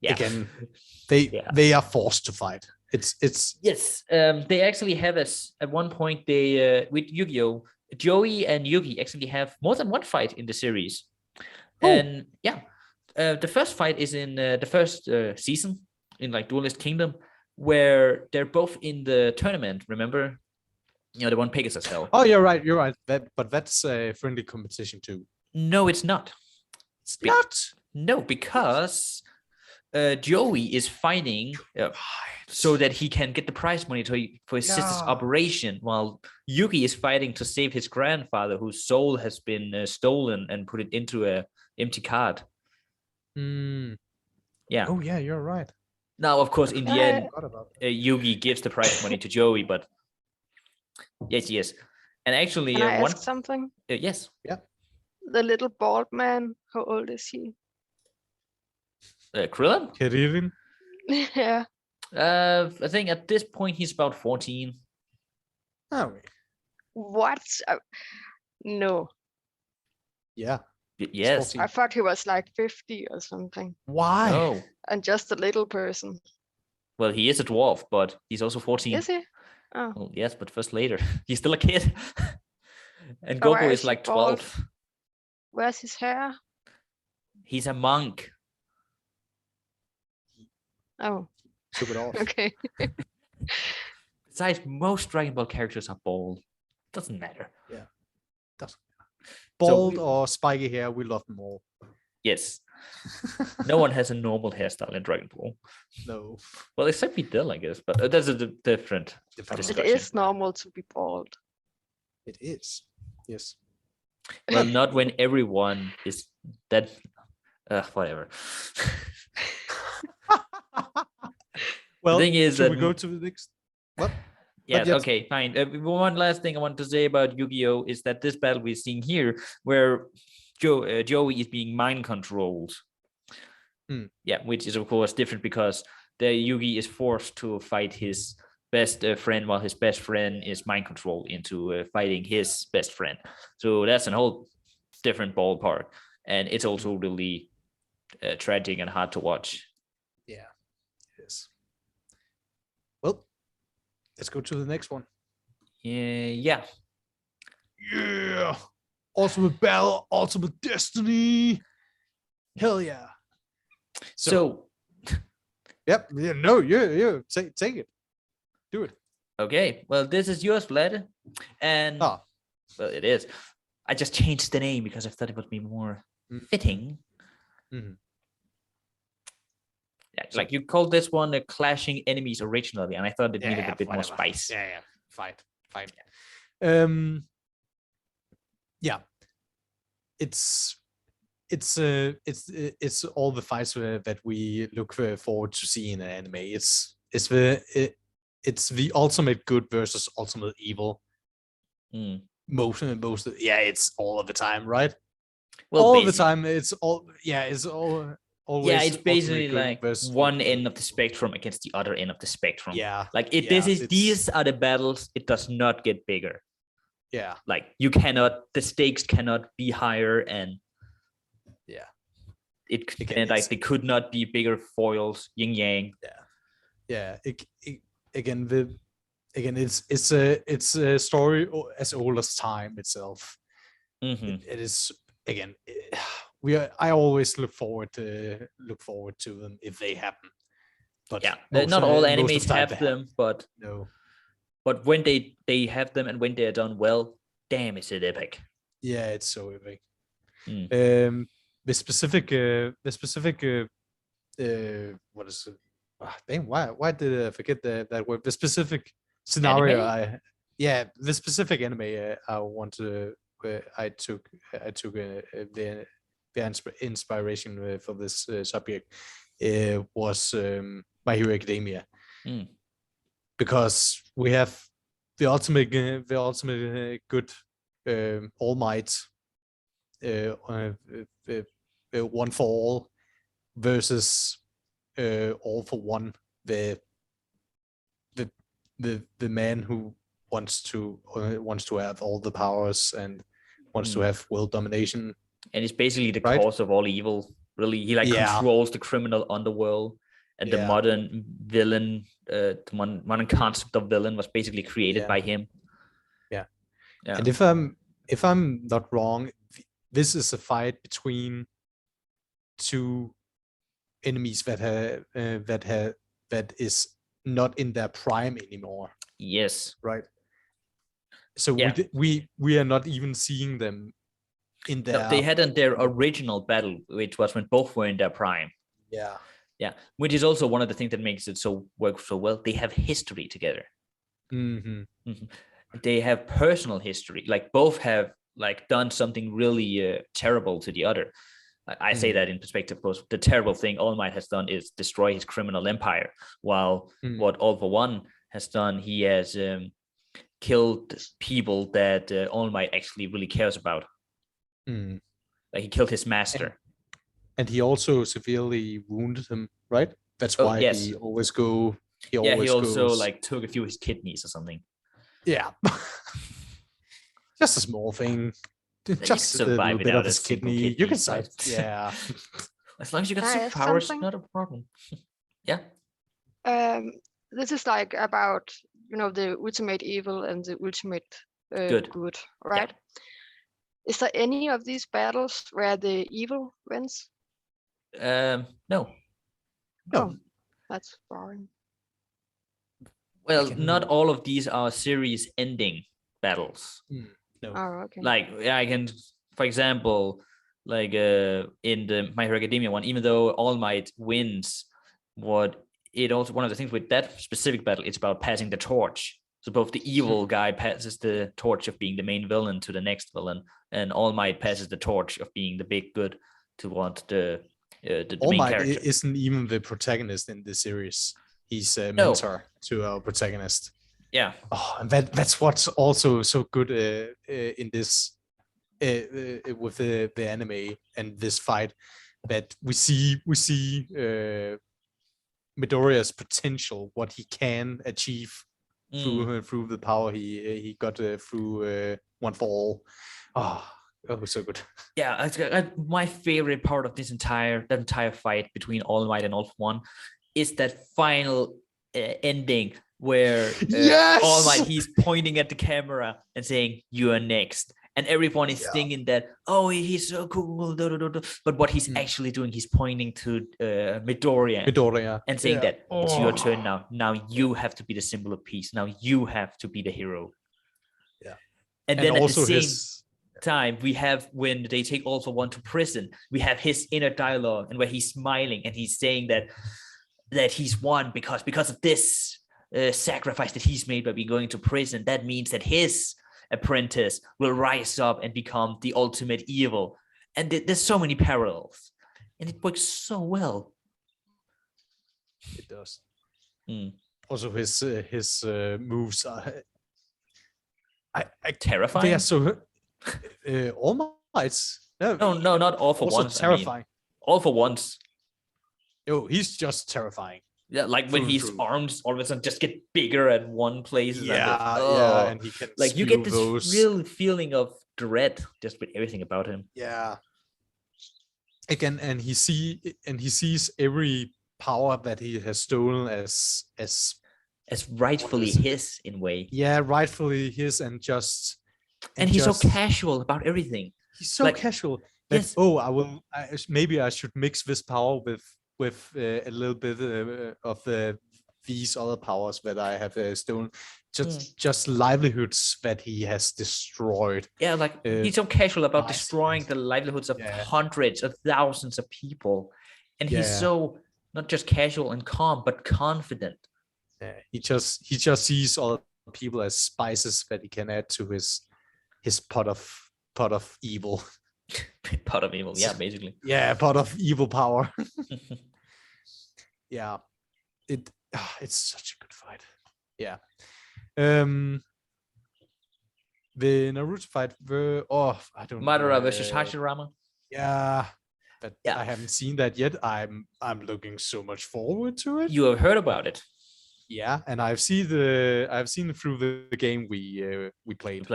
Yeah. Again, they are forced to fight. It's yes. They actually have at one point they with Yu-Gi-Oh! Joey and Yugi actually have more than one fight in the series. And yeah, the first fight is in the first season in like Duelist Kingdom, where they're both in the tournament. Remember, the one Pegasus held. Oh, you're right. But that's a friendly competition too. No, it's not. It's not. No, because Joey is fighting so that he can get the prize money for his sister's operation, while Yugi is fighting to save his grandfather, whose soul has been stolen and put it into a empty card. Yeah. Oh yeah, you're right. Now, of course, in the end, Yugi gives the prize money to Joey, but yes. And actually, can I ask something? Yes. Yeah. The little bald man, how old is he? Krillin? Kirin? Yeah. I think at this point he's about 14. Oh. What? No. Yeah. Yes. I thought he was like 50 or something. Why? No. And just a little person. Well, he is a dwarf, but he's also 14. Is he? Oh. Well, yes, but first later. He's still a kid. And Goku is like 12. Where's his hair? He's a monk. Oh. Took it off. Okay. Besides, most Dragon Ball characters are bald. Doesn't matter. Yeah. Doesn't matter. Bald or spiky hair, we love them all. Yes. No one has a normal hairstyle in Dragon Ball. No. Well, except Videl, I guess, but that's a different discussion. It is normal to be bald. It is. Yes. Well, not when everyone is that. Whatever. Well, the thing is should that we go to the next? What? Yes, okay, fine. One last thing I want to say about Yu-Gi-Oh! Is that this battle we're seeing here, where Joey is being mind controlled. Yeah, which is of course different because the Yugi is forced to fight his best friend, while his best friend is mind controlled into fighting his best friend. So that's a whole different ballpark, and it's also really tragic and hard to watch. Yeah, it is. Well, let's go to the next one. Yeah. Yeah, ultimate battle, ultimate destiny. Hell yeah. So yep. Yeah, no, you take it. Do it. okay, well, this is yours, Vlad, and well, it is. I just changed the name because I thought it would be more fitting. Mm-hmm. Yeah, like you called this one a clashing enemies originally, and I thought it needed a bit more spice. Yeah, fine. Yeah, it's all the fights that we look forward to see in an anime. It's the ultimate good versus ultimate evil. Most it's all of the time, right? Well, all the time, it's all always. Yeah, it's basically like one end of the spectrum against the other end of the spectrum. Yeah, like these are the battles. It does not get bigger. Yeah, like the stakes cannot be higher, and they could not be bigger foils, yin yang. It's a story as old as time itself. It is again. I always look forward to them if they happen. But not all animes have them, but no. But when they have them and when they are done well, damn, is it epic. Yeah, it's so epic. The specific what is it? Damn, why did I forget that word? The specific scenario anime? The specific anime I took the inspiration for this subject was My Hero Academia. Because we have the ultimate good All Might, one for all, versus all for one, the man who wants to have all the powers and wants to have world domination, and it's basically the cause of all evil. Really, he controls the criminal underworld. And the modern villain, the modern concept of villain was basically created by him. Yeah. And if I'm not wrong, this is a fight between two enemies that is not in their prime anymore. Yes. Right. So we are not even seeing them in their. They had in their original battle, which was when both were in their prime. Yeah. Yeah, which is also one of the things that makes it work so well. They have history together. They have personal history. Like both have done something really terrible to the other. I say that in perspective, because the terrible thing All Might has done is destroy his criminal empire, while what All for One has done, he has killed people that All Might actually really cares about. Like he killed his master. And he also severely wounded him, right? That's why he always go. He also took a few of his kidneys or something. Yeah, just a small thing. Just survive without his kidney. You can survive. Yeah, as long as you got superpowers, not a problem. Yeah. This is about the ultimate evil and the ultimate good, right? Yeah. Is there any of these battles where the evil wins? No. Oh, that's boring. Well, not all of these are series ending battles. No. Oh, okay. I can, for example, in the My Hero Academia one, even though All Might wins, one of the things with that specific battle, it's about passing the torch. So both the evil guy passes the torch of being the main villain to the next villain, and All Might passes the torch of being the big good toward the All main Might character. Isn't even the protagonist in the series. He's a mentor to our protagonist. Yeah. Oh, and that's what's also so good in this with the anime and this fight, that we see Midoriya's potential, what he can achieve through the power he got through One for All. Oh, Oh, so good. Yeah, my favorite part of that entire fight between All Might and All For One is that final ending where Yes! All Might, he's pointing at the camera and saying, "You are next." And everyone is thinking that, oh, he's so cool. But what he's actually doing, he's pointing to Midoriya and saying that it's your turn now. Now you have to be the symbol of peace. Now you have to be the hero. Yeah. And then at the same time, we have when they take All For One to prison, we have his inner dialogue and where he's smiling and he's saying that he's won because of this sacrifice that he's made by being going to prison. That means that his apprentice will rise up and become the ultimate evil. And there's so many parallels, and it works so well. It does. Also, his moves are terrifying. They are so All Might's. No, not All For Once. Terrifying. All For Once. Oh, he's just terrifying. Yeah, like when his arms all of a sudden just get bigger at one place. And he can like you get this real feeling of dread just with everything about him. Yeah. Again, and he sees every power that he has stolen as rightfully his in a way. Yeah, rightfully his, and he's so casual about everything. He's so casual. That, yes. Maybe I should mix this power with a little bit of these other powers that I have stolen, just livelihoods that he has destroyed. Yeah, like he's so casual about destroying the livelihoods of hundreds of thousands of people, and he's so not just casual and calm, but confident. Yeah, he just sees all people as spices that he can add to his pot of evil. Pot of evil, yeah, basically. Yeah, pot of evil power. Yeah, it's such a good fight. Yeah. The Naruto fight I don't know. Madara versus Hashirama. Yeah, but I haven't seen that yet. I'm looking so much forward to it. You have heard about it. Yeah, and I've seen it through the game we played.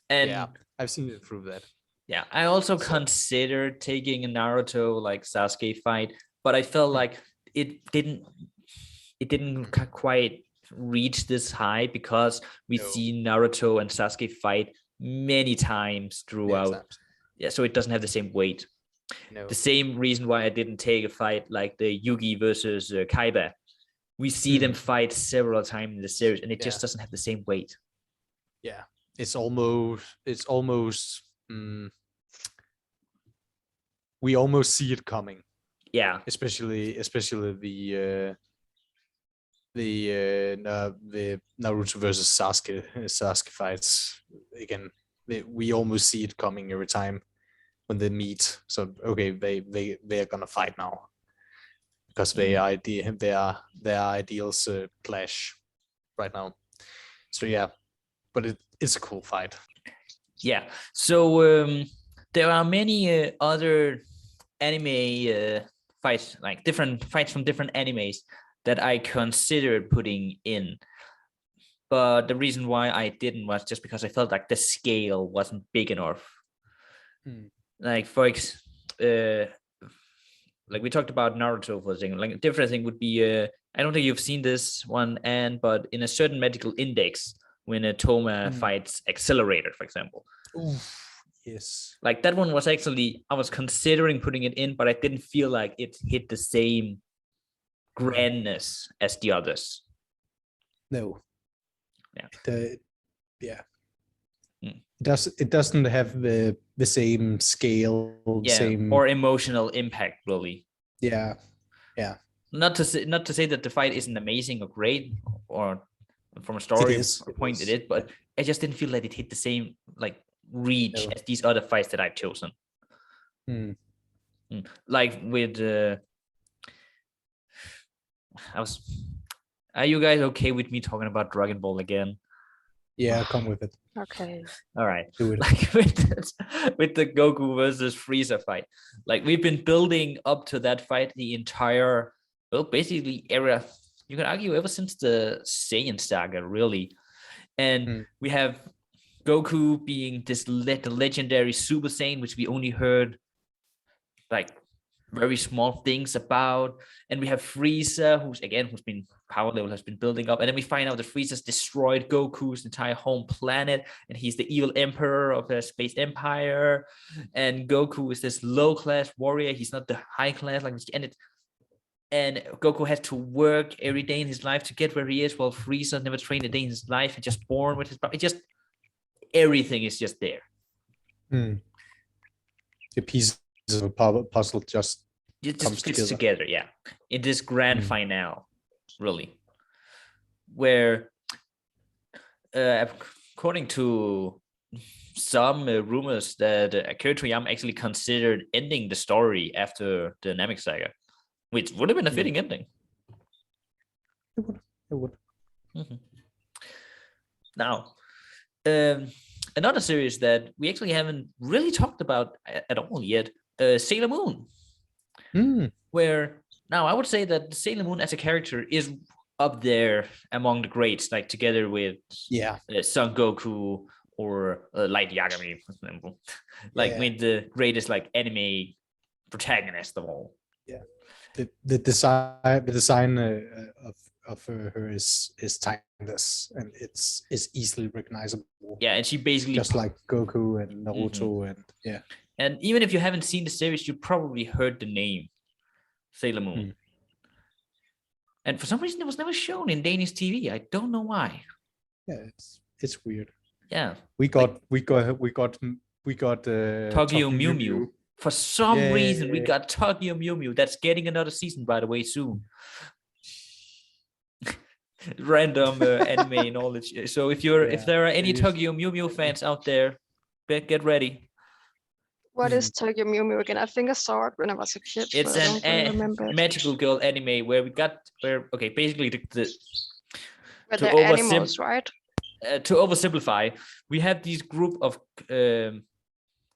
And I've seen it through that. Yeah, I also considered taking a Naruto like Sasuke fight, but I felt like it didn't quite reach this high because we see Naruto and Sasuke fight many times throughout. Yeah, so it doesn't have the same weight. The same reason why I didn't take a fight like the Yugi versus Kaiba. We see them fight several times in the series, and it just doesn't have the same weight. Yeah, it's almost. We almost see it coming. Yeah, especially the Naruto versus Sasuke fights. Again, we almost see it coming every time when they meet. So okay, they're gonna fight now because their ideals clash right now. So yeah, but it's a cool fight. Yeah. So there are many other anime fights, like different fights from different animes that I considered putting in, but the reason why I didn't was just because I felt like the scale wasn't big enough. Like like we talked about Naruto for a second. Like a different thing would be I don't think you've seen this one, but in a certain medical index when a Toma fights Accelerator, for example. Oof. Yes. Like that one was actually, I was considering putting it in, but I didn't feel like it hit the same grandness as the others. No. Yeah. It doesn't have the same scale, same or emotional impact, really. Yeah. Not to say that the fight isn't amazing or great, or from a story point it is, but I just didn't feel that it hit the same like reach as these other fights that I've chosen. Like with are you guys okay with me talking about Dragon Ball again? Yeah, come with it. Okay. All right. Do it. Like with the Goku versus Frieza fight. Like we've been building up to that fight the entire, basically era. You can argue ever since the Saiyan saga, really. And we have Goku being the legendary Super Saiyan, which we only heard like very small things about. And we have Frieza, who's been power level has been building up. And then we find out that Frieza's destroyed Goku's entire home planet, and he's the evil emperor of the space empire. And Goku is this low-class warrior. He's not the high class, like, and Goku has to work every day in his life to get where he is, while Frieza never trained a day in his life and just born with his body. Everything is just there. The pieces of a puzzle just fits together, yeah, in this grand finale, really, where according to some rumors that Akira Toriyama actually considered ending the story after the Namek saga, which would have been a fitting ending. It would. Now, another series that we actually haven't really talked about at all yet, Sailor Moon. Where now I would say that Sailor Moon as a character is up there among the greats, like together with Son Goku or Light Yagami, for example, with the greatest like anime protagonist of all. Yeah, the design of her is timeless, and it's easily recognizable. Yeah, and she basically just like Goku and Naruto, and even if you haven't seen the series, you probably heard the name Sailor Moon. And for some reason, it was never shown in Danish TV. I don't know why. Yeah, it's weird. Yeah, we got Tokyo Mew Mew. For some reason, we got Tokyo Mew Mew. That's getting another season, by the way, soon. Random anime knowledge. So if there are any Tokyo Mew Mew fans out there, get ready. What is Tokyo Mew Mew again? I think I saw it when I was a kid. It's an magical girl anime where basically where they're animals, right? To oversimplify, we have these group of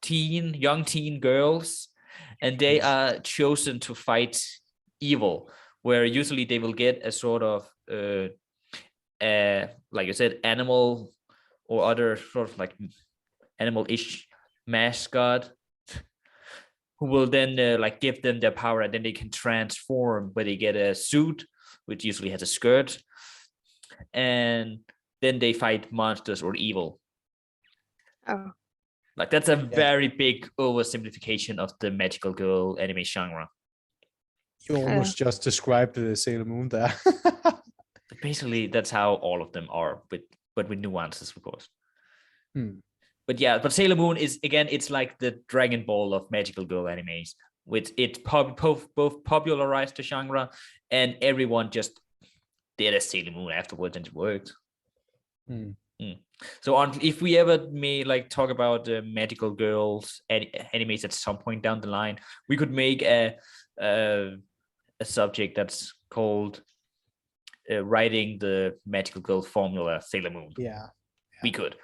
young teen girls, and they are chosen to fight evil, where usually they will get a sort of like I said, animal or other sort of like animal-ish mascot, who will then like give them their power, and then they can transform, where they get a suit which usually has a skirt, and then they fight monsters or evil. Like that's a very big oversimplification of the magical girl anime genre. You almost just described the Sailor Moon there. Basically, that's how all of them are, but with nuances, of course. But Sailor Moon is, again, it's like the Dragon Ball of magical girl animes, which it both popularized the genre, and everyone just did a Sailor Moon afterwards, and it worked. So if we ever may like talk about magical girls animes at some point down the line, we could make a subject that's called writing the magical girl formula Sailor Moon. We could,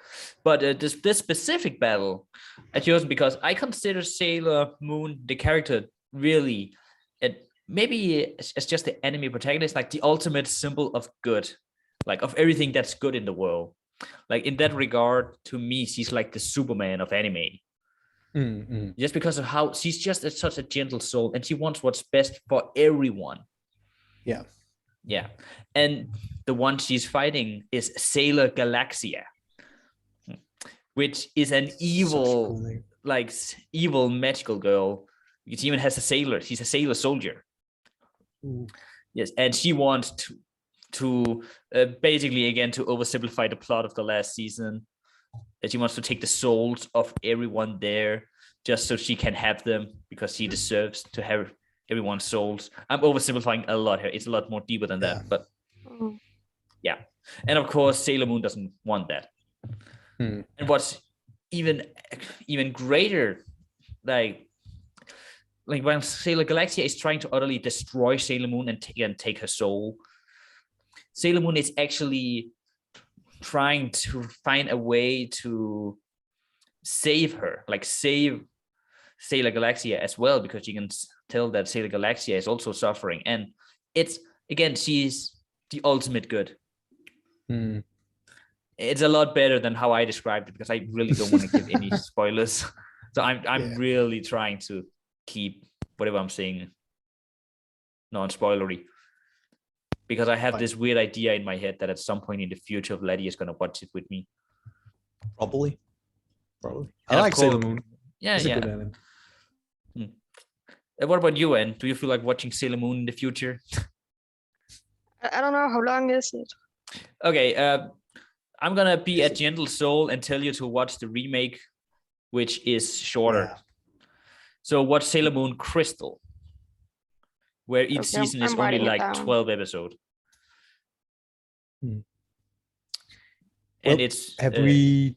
but this specific battle I chose because I consider Sailor Moon, the character, really, maybe as just the anime protagonist, like the ultimate symbol of good, like of everything that's good in the world. Like in that regard, to me, she's like the Superman of anime. Just because of how she's just such a gentle soul, and she wants what's best for everyone. Yeah. And the one she's fighting is Sailor Galaxia, which is an evil, evil magical girl. She even has a sailor. She's a sailor soldier. Yes, and she wants to basically, again, to oversimplify the plot of the last season, that she wants to take the souls of everyone there just so she can have them, because she deserves to have everyone's souls. I'm oversimplifying a lot here. It's a lot more deeper than that, but yeah. And of course, Sailor Moon doesn't want that. And what's even greater, like when Sailor Galaxia is trying to utterly destroy Sailor Moon and take her soul, Sailor Moon is actually trying to find a way to save her, like save Sailor Galaxia as well, because you can tell that Sailor Galaxia is also suffering. And it's, again, she's the ultimate good. it's a lot better than how I described it, because I really don't want to give any spoilers. So I'm really trying to keep whatever I'm saying non-spoilery, because I have this weird idea in my head that at some point in the future, Vladdy is going to watch it with me. Probably. I And like Sailor Moon. Yeah, it's a good anime. What about you, Anne? Do you feel like watching Sailor Moon in the future? I don't know, how long is it? Okay, I'm gonna be a gentle soul and tell you to watch the remake, which is shorter. Yeah. So watch Sailor Moon Crystal, where each season is I'm only writing it like down. 12 episodes. And it's have we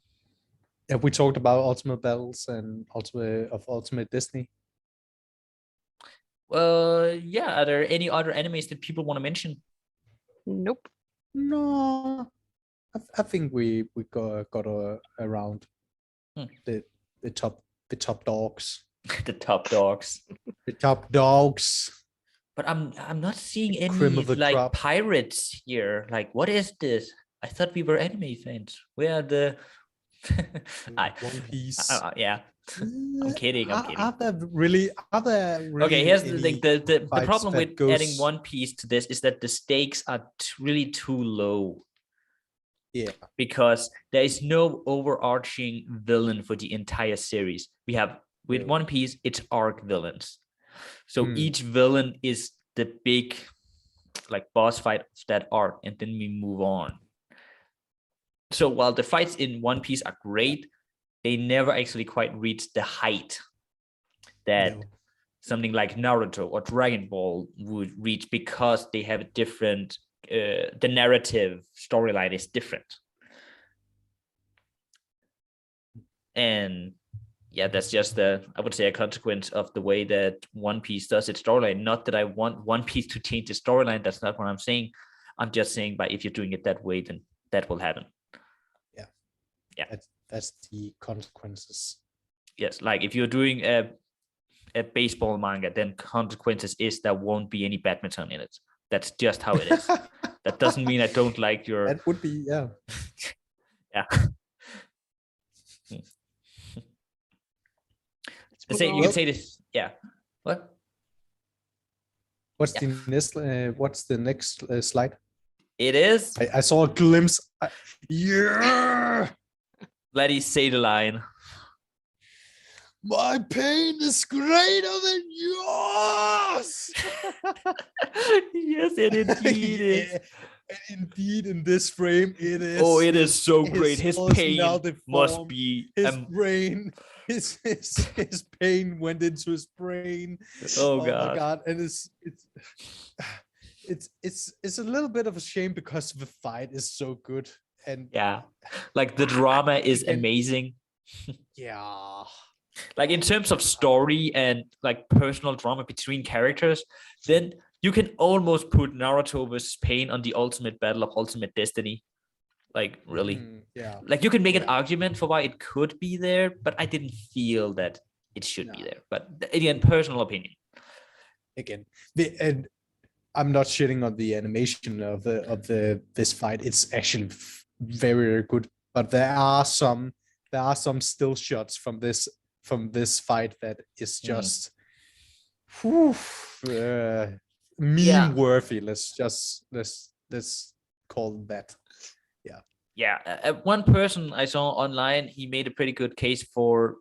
talked about Ultimate Battles and Ultimate Disney? Yeah. Are there any other animes that people want to mention? Nope. No, I think we got around the top dogs. The top dogs. The top dogs. But I'm not seeing any Cream of the like crop. pirates here. Like, what is this? I thought we were anime fans. Where are the One Piece? Yeah. I'm kidding. Are there really Okay, here's the thing. The fights problem that with goes- adding One Piece to this is that the stakes are really too low. Yeah. Because there is no overarching villain for the entire series. We have with One Piece, it's arc villains. So each villain is the big like boss fight of that arc, and then we move on. So while the fights in One Piece are great, they never actually quite reach the height that something like Naruto or Dragon Ball would reach, because they have a different, the narrative storyline is different. And yeah, that's just I would say a consequence of the way that One Piece does its storyline. Not that I want One Piece to change the storyline. That's not what I'm saying. I'm just saying, but if you're doing it that way, then that will happen. Yeah. That's the consequences. Yes, like if you're doing a baseball manga, then consequences is there won't be any badminton in it. That's just how it is. That doesn't mean I don't like your. That would be yeah. Let's say you can say this. Yeah. What? What's the next slide? It is. I saw a glimpse. Yeah. Letty, say the line. My pain is greater than yours. Yes, it indeed is. Indeed, in this frame, it is. Oh, it is so great. His pain must be. His brain. His pain went into his brain. Oh God. My God! And it's a little bit of a shame because the fight is so good. And yeah, like the drama is amazing. Yeah. Like in terms of story and like personal drama between characters, then you can almost put Naruto versus Pain on the ultimate battle of Ultimate Destiny. Like really, yeah. Like you can make an argument for why it could be there, but I didn't feel that it should be there. But again, personal opinion. Again, and I'm not shitting on the animation of this fight. It's actually very, very good. But there are some still shots from this fight that is just meme worthy. Let's call it that. Yeah. One person I saw online, he made a pretty good case for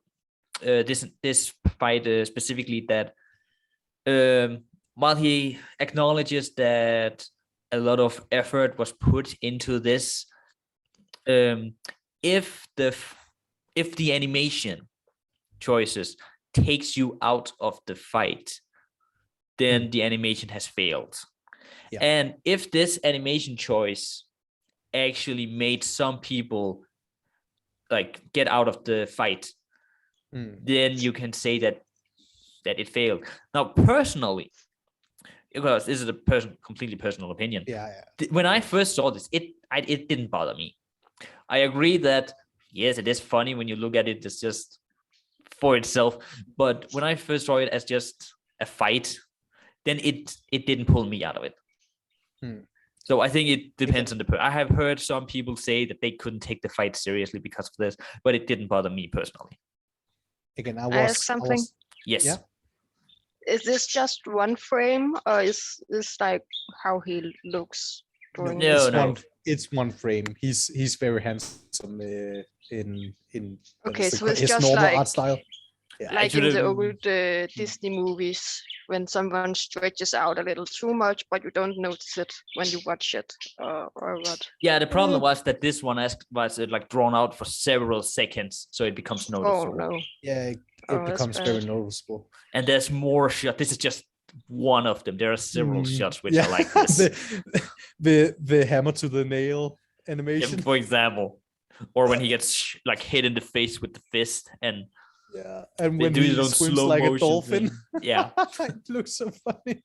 this fight specifically, that while he acknowledges that a lot of effort was put into this, if the animation choices takes you out of the fight, then the animation has failed. Yeah. And if this animation choice actually made some people like get out of the fight, then you can say that it failed. Now, personally, because this is a completely personal opinion. When I first saw this, it didn't bother me. I agree that yes, it is funny when you look at it. It's just for itself. But when I first saw it as just a fight, then it didn't pull me out of it. So I think it depends on the I have heard some people say that they couldn't take the fight seriously because of this, but it didn't bother me personally. Again, I ask something. Yes. Yeah. Is this just one frame, or is this like how he looks during? No. It's one frame. He's very handsome in Okay, so it's his just normal like art style. Yeah. like in the old Disney movies, when someone stretches out a little too much, but you don't notice it when you watch it, or what? Yeah, the problem was that this one was like drawn out for several seconds, so it becomes noticeable. Oh no. Yeah, it becomes very noticeable. And there's more shots. This is just one of them. There are several shots which are like this. the hammer to the nail animation, for example, or when he gets like hit in the face with the fist, and and when he swims like a dolphin. Yeah, it looks so funny.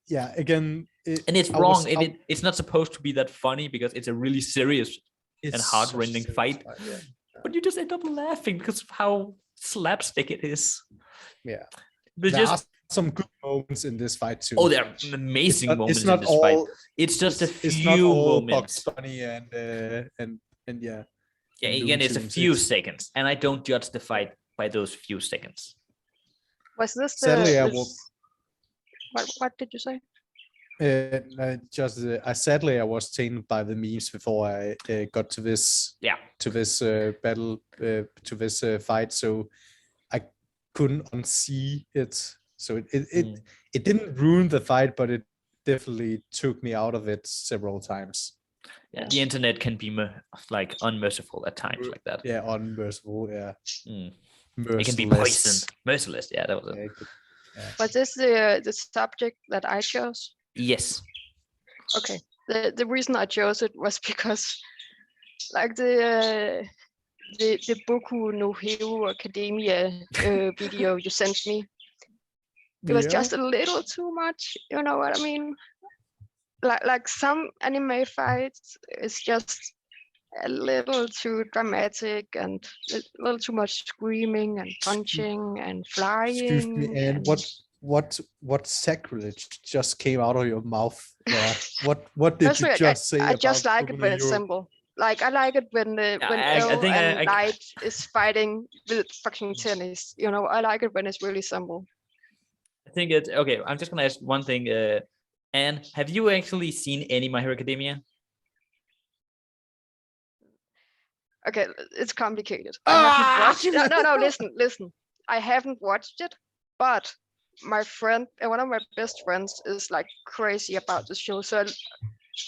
Yeah, again, and it's wrong. It's not supposed to be that funny because it's a really serious and heart-rending fight. Yeah. But you just end up laughing because of how slapstick it is. Yeah, but there are some good moments in this fight too. Oh, there are amazing moments in this fight. It's just a few it's not all moments. Bugs Bunny and yeah. Yeah, again, it's a few seconds, and I don't judge the fight by those few seconds. Was this Sadly, what did you say? Sadly I was tainted by the memes before I got to this battle to this fight, so I couldn't unsee it. So it didn't ruin the fight, but it definitely took me out of it several times. Yeah, the internet can be like unmerciful at times like that. Yeah, unmerciful. Yeah, it can be poisoned. Merciless. Yeah, that was it. Was this the subject that I chose? Yes. Okay. The reason I chose it was because, like the Boku no Hero Academia video you sent me, it was just a little too much. You know what I mean? Like some anime fights, it's just a little too dramatic and a little too much screaming and punching and flying. Excuse me, and what sacrilege just came out of your mouth? Yeah. What did you just say? I just like it when it's simple. Like I like it when Light is fighting with fucking tennis. You know, I like it when it's really simple. I think it's okay. I'm just gonna ask one thing. Anne, have you actually seen any My Hero Academia? Okay, it's complicated. I haven't watched. No. Listen. I haven't watched it, but my friend, one of my best friends, is like crazy about the show. So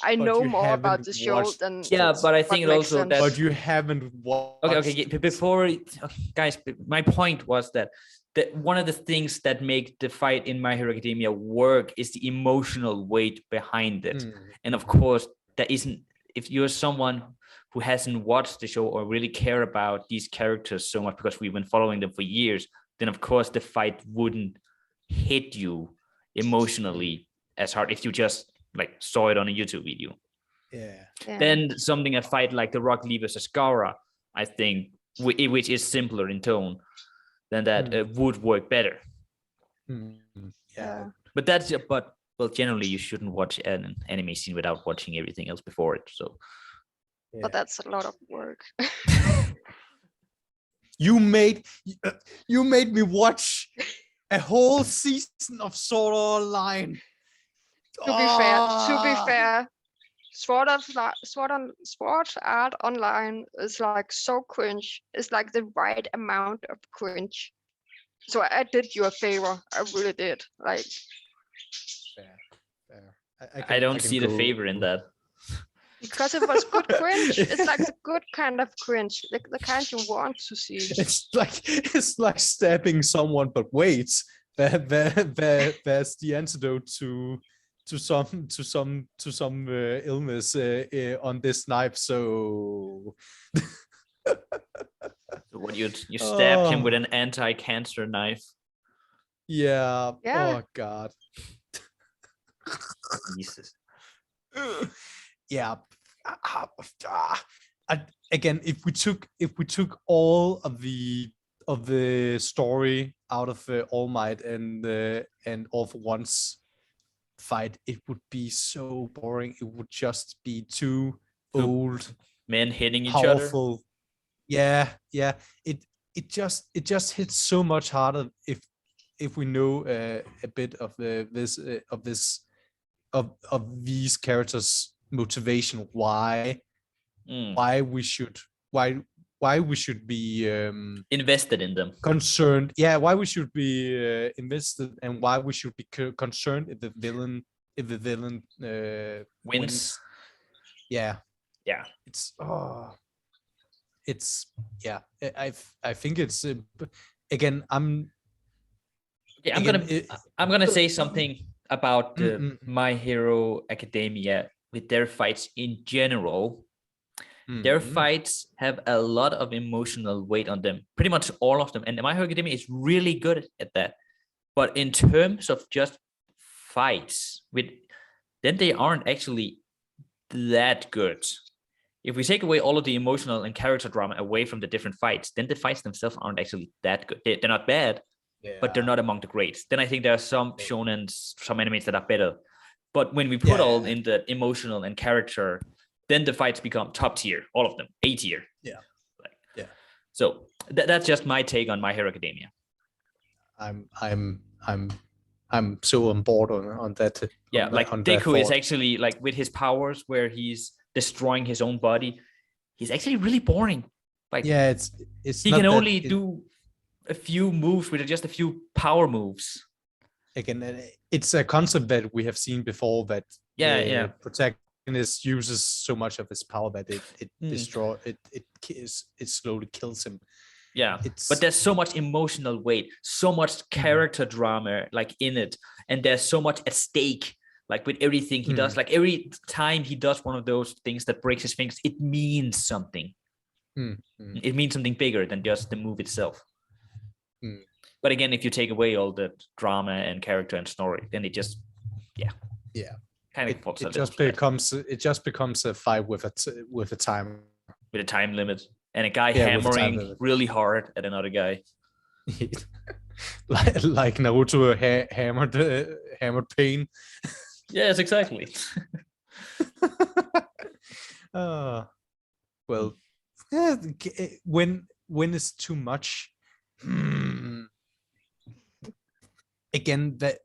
I know more about the show than. Yeah, but I think also that. But you haven't watched. Okay. Before, guys, my point was that one of the things that make the fight in My Hero Academia work is the emotional weight behind it. And of course, that isn't, if you're someone who hasn't watched the show or really care about these characters so much because we've been following them for years, then of course the fight wouldn't hit you emotionally as hard if you just like saw it on a YouTube video. Yeah. Then a fight like the Rock Lee versus Gaara, I think, which is simpler in tone, then that would work better. Yeah. But generally you shouldn't watch an anime scene without watching everything else before it. So. Yeah. But that's a lot of work. You made me watch a whole season of Sword Art Online. To be fair, Sword Art Online is like so cringe. It's like the right amount of cringe. So I did you a favor. I really did. Like. Fair. I don't see the favor in that. Because it was good cringe. It's like the good kind of cringe, like the kind you want to see. It's like stabbing someone, but wait, there's the antidote to some illness on this knife. So what you stabbed him with an anti-cancer knife? Yeah. Oh God. Jesus. Yeah. Again, if we took all of the story out of All Might and All for Once, fight, it would be so boring. It would just be two old men hitting each other. powerful. Yeah. It just hits so much harder if we know a bit of these characters' motivation, why we should be invested in them, concerned. Yeah, why we should be invested, and why we should be concerned if the villain wins. Yeah. I think it's again. I'm gonna say something about My Hero Academia with their fights in general. Their fights have a lot of emotional weight on them, pretty much all of them, and My Hero Academia is really good at that. But in terms of just fights, then they aren't actually that good. If we take away all of the emotional and character drama away from the different fights, then the fights themselves aren't actually that good. They're not bad, but they're not among the greats. Then I think there are some shonens, some animes that are better. But when we put all in the emotional and character, then the fights become top tier, all of them, A tier. So that's just my take on My Hero Academia. I'm so on board on that. Deku is actually like with his powers where he's destroying his own body. He's actually really boring. Like it's he can only do a few moves with just a few power moves. Again, it's a concept that we have seen before, that protagonist uses so much of his power that it slowly kills him. But there's so much emotional weight, so much character drama like in it, and there's so much at stake, like with everything he does. Like every time he does one of those things that breaks his fingers, it means something. It means something bigger than just the move itself. But again, if you take away all the drama and character and story, then it just kind of it just becomes a fight with a time limit. And a guy hammering really hard at another guy. like Naruto hammered pain. Yes, exactly. Well, when it's too much, again, there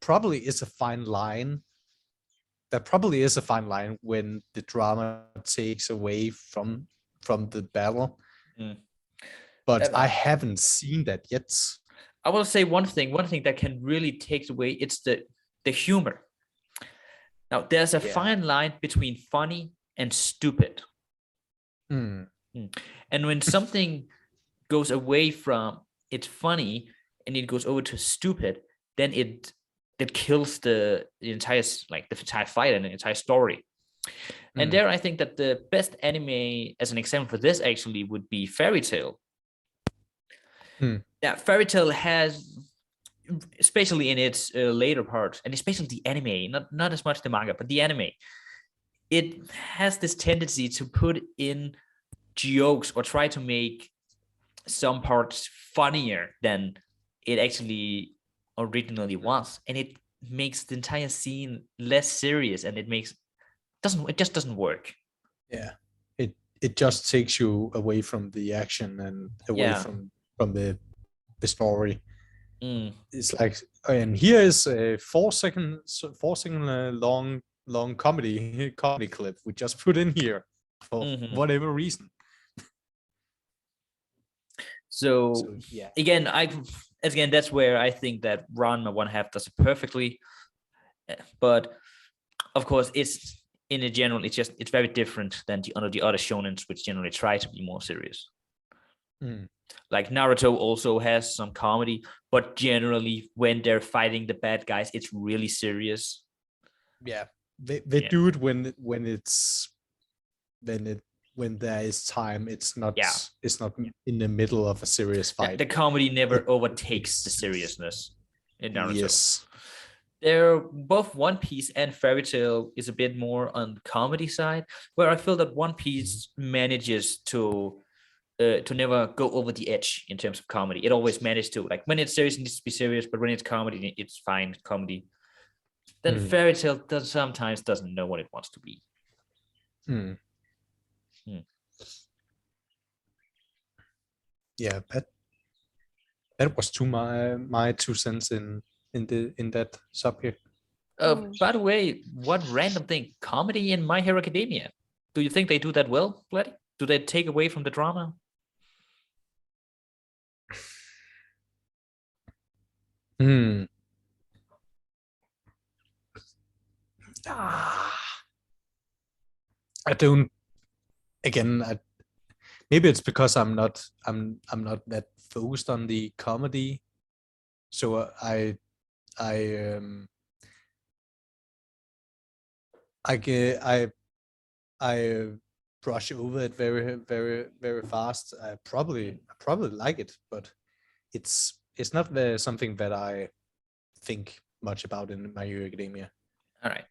probably is a fine line. There probably is a fine line when the drama takes away from the battle. But I haven't seen that yet. I will say one thing that can really take away, it's the humor. Now, there's a fine line between funny and stupid. And when something goes away from it's funny and it goes over to stupid, then it kills the entire fight and the entire story. And there I think that the best anime as an example for this actually would be Fairy Tail. Fairy Tail has, especially in its later parts, and especially the anime, not as much the manga, but the anime, it has this tendency to put in jokes or try to make some parts funnier than it actually originally was, and it makes the entire scene less serious, and it just doesn't work. It just takes you away from the action and away from the story. It's like, and here is a 4 second long comedy clip we just put in here for whatever reason. So again, that's where I think that Ranma 1/2 does it perfectly. But of course, it's very different than the other shonens, which generally try to be more serious. Like Naruto also has some comedy, but generally when they're fighting the bad guys, it's really serious. They do it when there is time. It's not in the middle of a serious fight. The comedy never overtakes the seriousness in Naruto. Yes. They're both One Piece and Fairy Tail is a bit more on the comedy side, where I feel that One Piece manages to to never go over the edge in terms of comedy. It always managed to, like, when it's serious, it needs to be serious, but when it's comedy, it's fine comedy. Then fairy tale sometimes doesn't know what it wants to be. Yeah, that was my 2 cents in that subject. By the way, one random thing: comedy in My Hero Academia. Do you think they do that well, Bloody? Do they take away from the drama? I don't. Again, maybe it's because I'm not that focused on the comedy, so I brush over it very, very, very fast. I probably like it, but it's not something that I think much about in My Hero Academia. All right.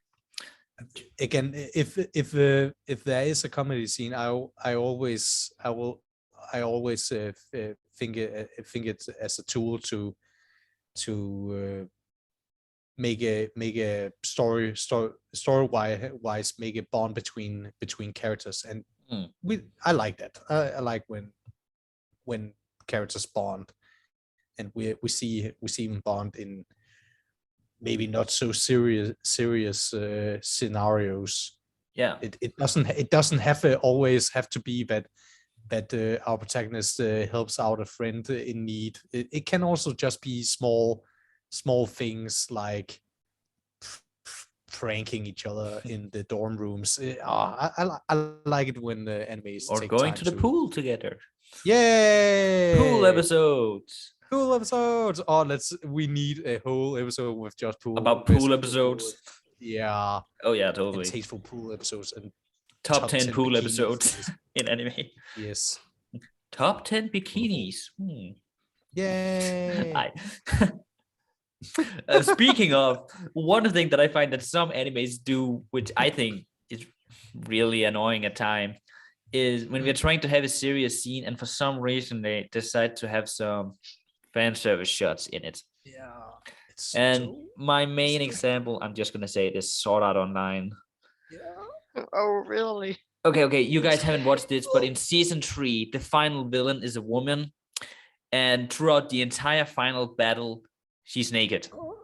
Again, if there is a comedy scene, I always think it as a tool to make a story wise make a bond between characters, and I like that. I like when characters bond, and we see them bond in maybe not so serious scenarios. Yeah, it doesn't always have to be that our protagonist helps out a friend in need. It can also just be small things like pranking each other in the dorm rooms. I like it when the animes or take going time to the pool together. Yay! Pool episodes. Cool episodes. Oh, we need a whole episode with just about pool episodes. Yeah. Oh yeah, totally. And tasteful pool episodes and top 10 pool episodes in anime. Yes. Top 10 bikinis. Yay. Speaking of, one thing that I find that some animes do, which I think is really annoying at times, is when we're trying to have a serious scene and for some reason they decide to have some fan service shots in it. Yeah. And my main example, I'm just gonna say it, is Sword Art Online. Yeah. Oh, really? Okay. You guys haven't watched this, but in season 3, the final villain is a woman, and throughout the entire final battle, she's naked. Oh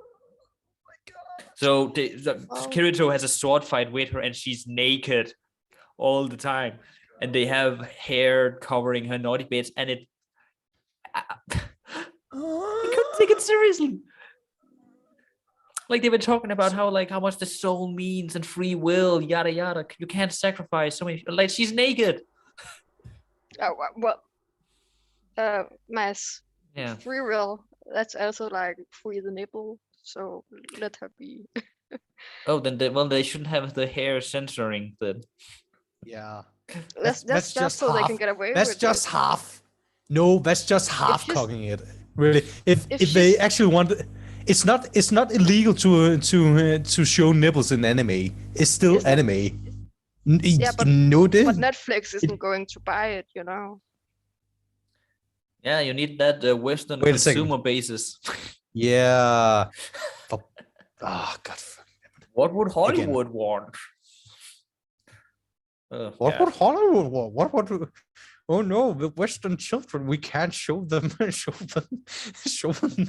my god! So Kirito has a sword fight with her, and she's naked all the time, and they have hair covering her naughty bits, and it. I couldn't take it seriously. Like they were talking about how much the soul means and free will, yada yada. You can't sacrifice so many. Like she's naked. Oh well, Mass. Yeah. Free will. That's also like free the nipple. So let her be. Oh, then they shouldn't have the hair censoring the. Yeah. That's just so half. They can get away with it. That's just half. No, that's just half cocking it. Really, if they actually want. It's not illegal to show nipples in anime. It's still anime. Yeah, but but Netflix isn't going to buy it, you know. Yeah, you need that Western consumer basis. Yeah. Oh God. What would Hollywood want? What would Hollywood want? What would? Oh no, the Western children, we can't show them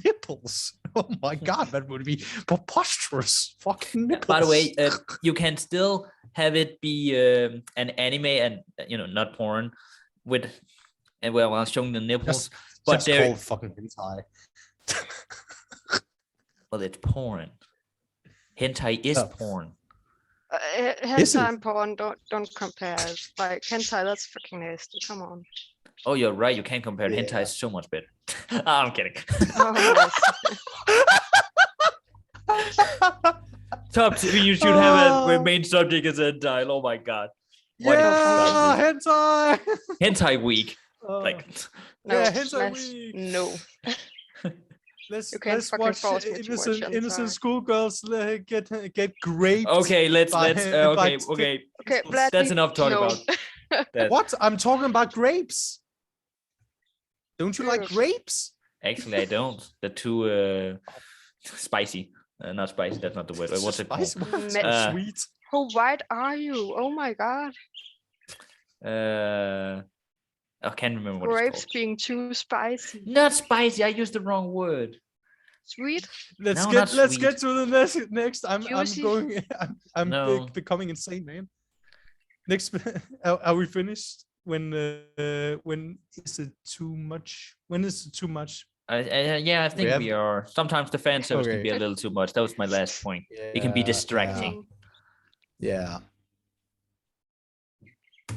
nipples. Oh my god, that would be preposterous. Fucking nipples. By the way, you can still have it be an anime and not porn with while showing the nipples. But they're called fucking hentai. Well, it's porn. Hentai is porn. Hentai and porn don't compare. Like hentai, that's freaking nasty. Come on. Oh, you're right. You can't compare. Yeah. Hentai is so much better. I'm kidding. Oh, Top 2, you should have a main subject as hentai. Oh my god. Yeah, hentai. Hentai week. No, hentai week. No. Let's watch innocent schoolgirls get graped. Okay, let's okay. Vlad, that's enough talk about. What? I'm talking about grapes. Don't you like grapes? Actually, I don't. They're too spicy. Not spicy. That's not the word. What's it called? So sweet. How white are you? Oh my god. I can't remember what Grapes it's called. being too spicy. Not spicy. I used the wrong word. Sweet. Let's No, get not get to the next. I'm Juicy. going. I'm No. becoming insane, man. Next, are we finished? When is it too much? When is it too much? Yeah, I think we are. Sometimes the fan service can be a Okay. little too much. That was my last point. It can be distracting. Yeah.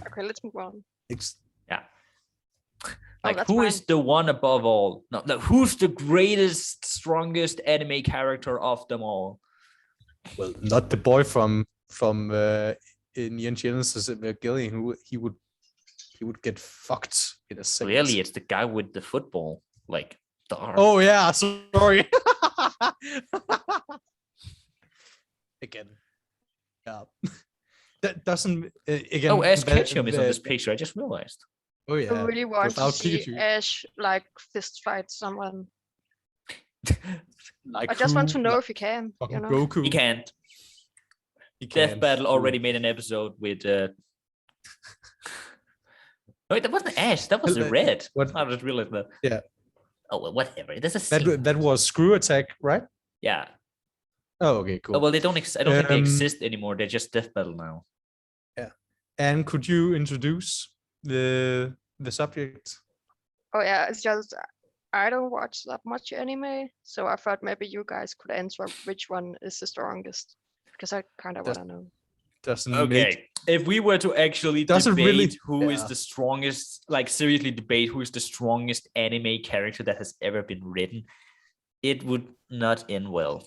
Okay, let's move on. Yeah. Like, that's who fine. is the one above all? No, who's the greatest, strongest anime character of them all? Well, not the boy from Neon Genesis Evangelion, who he would get fucked in a second. Really, it's the guy with the football, like the arm. Oh yeah, sorry. Again, yeah. That doesn't again. Oh, Ash Ketchum is on this picture. I just realized. Oh yeah. I really want to without see Pikachu. Ash like fist fight someone. Like I just want to who? know Like if he can. fucking You know. Goku. He can't. He Death can't. Battle already made an episode with. Wait, that wasn't Ash. That was the Red. What? I just realized that. Yeah. Oh well, whatever. There's a That was Screw Attack, right? yeah. Oh, okay, cool. Oh, well, they don't. I don't think they exist anymore. They're just Death Battle now. Yeah. And could you introduce the subject? Oh yeah, it's just I don't watch that much anime, so I thought maybe you guys could answer which one is the strongest, because I kind of want to know. Doesn't Okay, make if we were to actually Doesn't debate really- who is yeah. the strongest, like seriously debate who is the strongest anime character that has ever been written, it would not end well.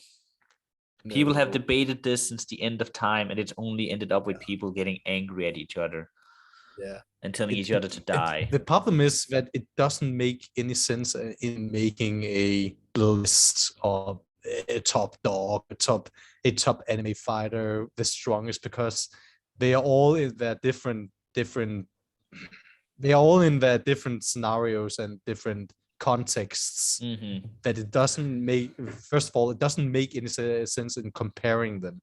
People have No. debated this since the end of time, and it's only ended up with people getting angry at each other Yeah. and telling each other to die. The problem is that it doesn't make any sense in making a list of a top dog, a top anime fighter, the strongest, because they are all in their different they are all in their different scenarios and different contexts. Mhm. That it doesn't make, first of all, it doesn't make any sense in comparing them.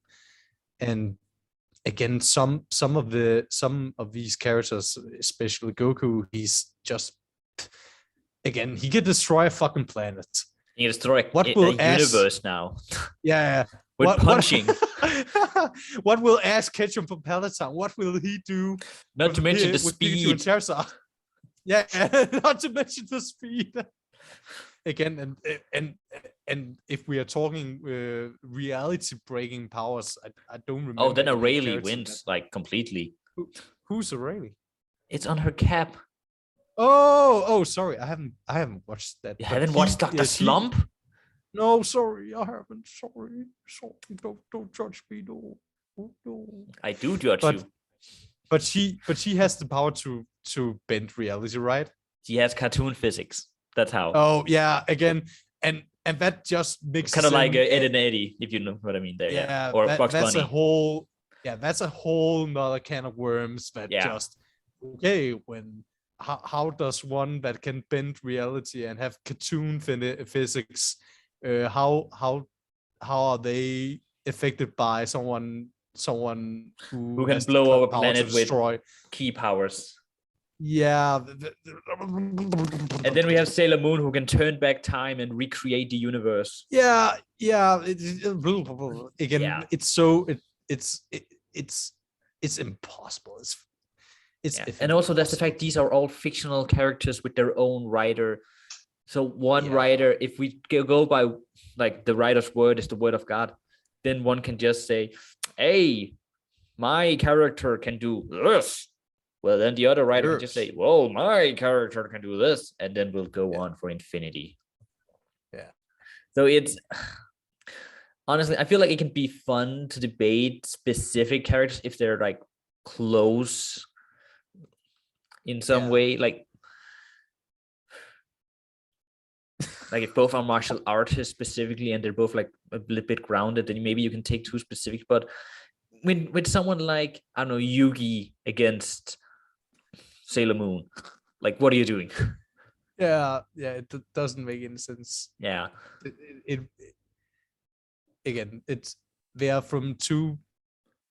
And again, some of these characters, especially Goku, he's just, again, he can destroy a fucking planet. You can destroy What will a universe now Yeah. with punching. What will Ash Ketchum from Peloton? What will he do? Not to mention the with Pikachu and speed. Charizard? Yeah, not to mention the speed. Again, and if we are talking reality breaking powers, I don't remember. Oh, then any Aurelie character wins like completely. Who's Aurelie? It's on her cap. Oh, sorry, I haven't watched that. You but haven't watched Dr. Slump? No, sorry, I haven't. Sorry, don't judge me, no. I do judge But- you. But she has the power to bend reality, right? She has cartoon physics. That's how. Oh yeah, again, and that just makes Kind of like sense. Ed and Eddie, if you know what I mean there. Yeah. Yeah, Or Bugs that's Bunny. that's a whole nother can of worms. That Yeah. just okay when how does one that can bend reality and have cartoon physics, how are they affected by someone who can has the blow up a power to planet with- destroy? Key powers. Yeah. And then we have Sailor Moon who can turn back time and recreate the universe. Yeah. Again, Yeah. it's impossible. It's Yeah. And also that's the fact these are all fictional characters with their own writer. So one Yeah. writer, if we go by like the writer's word is the word of God, then one can just say, hey, my character can do this. Well, then the other writer can just say, well, my character can do this. And then we'll go on for infinity. Yeah. So it's honestly, I feel like it can be fun to debate specific characters if they're like close in some way. Like if both are martial artists specifically and they're both like a little bit grounded, then maybe you can take two specific. But with someone like, I don't know, Yugi against Sailor Moon, like, what are you doing? Yeah, it doesn't make any sense. Yeah. It again, they are from two.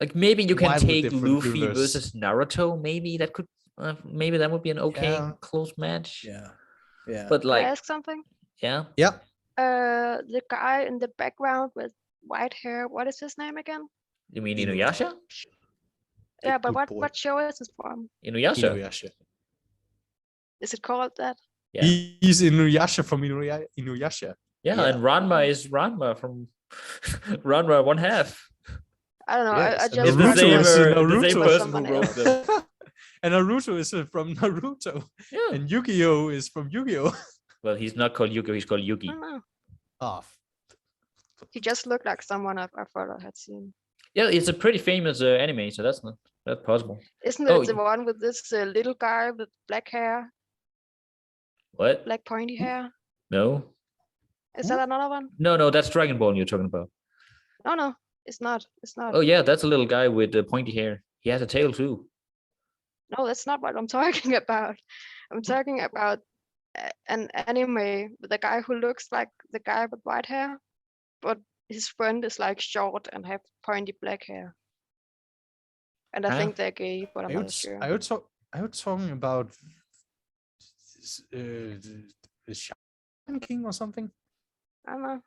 Like maybe you can Wildly take different Luffy universe. versus Naruto. Maybe that could, maybe that would be an okay Yeah. close match. Yeah. But Can I like, ask something? yeah. The guy in the background with white hair, what is his name again? You mean Inuyasha? Yeah, but Good boy. what show is this from? Inuyasha. Inuyasha. Is it called that? Yeah. He's Inuyasha from Inuyasha. Yeah, Yeah. and Ranma is Ranma from Ranma one half. I don't know. Yes, I and just It's the Naruto same, is the same Naruto. person who Someone wrote else. them. And Naruto is from Naruto. Yeah. And Yu-Gi-Oh is from Yu-Gi-Oh. Well, he's not called Yuki, he's called I Yugi. don't know. Oh, He just looked like someone I thought I had seen. Yeah, it's a pretty famous anime, so that's possible. Isn't it Oh, the one with this little guy with black hair, what? black pointy hair? No. Is that another one? No, that's Dragon Ball you're talking about. No, it's not. It's not. Oh yeah, that's a little guy with pointy hair. He has a tail too. No, that's not what I'm talking about. I'm talking about an anime with a guy who looks like the guy with white hair, but his friend is like short and have pointy black hair. And I Huh? think they're gay, but I'm not sure. Are you talking about the Shaman King or something? I don't know.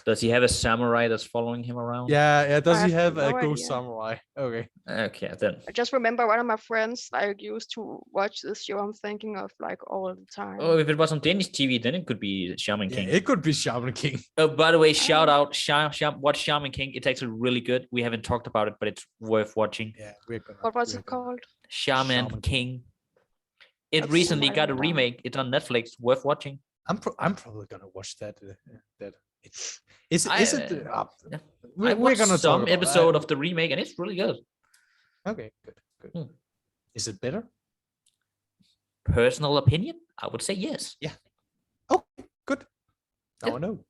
Does he have a samurai that's following him around? Yeah. Does I he have have a no ghost idea. samurai? Okay. Okay, then. I just remember one of my friends like used to watch this show I'm thinking of like all the time. Oh, if it was on Danish TV, then it could be Shaman Yeah, King. it could be Shaman King. Oh, by the way, shout out, watch Shaman King. It's actually really good. We haven't talked about it, but it's worth watching. Yeah, we're gonna. What was it called? Shaman Shaman King. It That's recently somewhere got a down. remake. It's on Netflix. Worth watching. I'm probably gonna watch that. Is I, it? yeah. I We're watched gonna talk some about episode that. of the remake, and it's really good. Okay, good. Is it better? Personal opinion, I would say yes. Oh, good. Now Yeah. I know.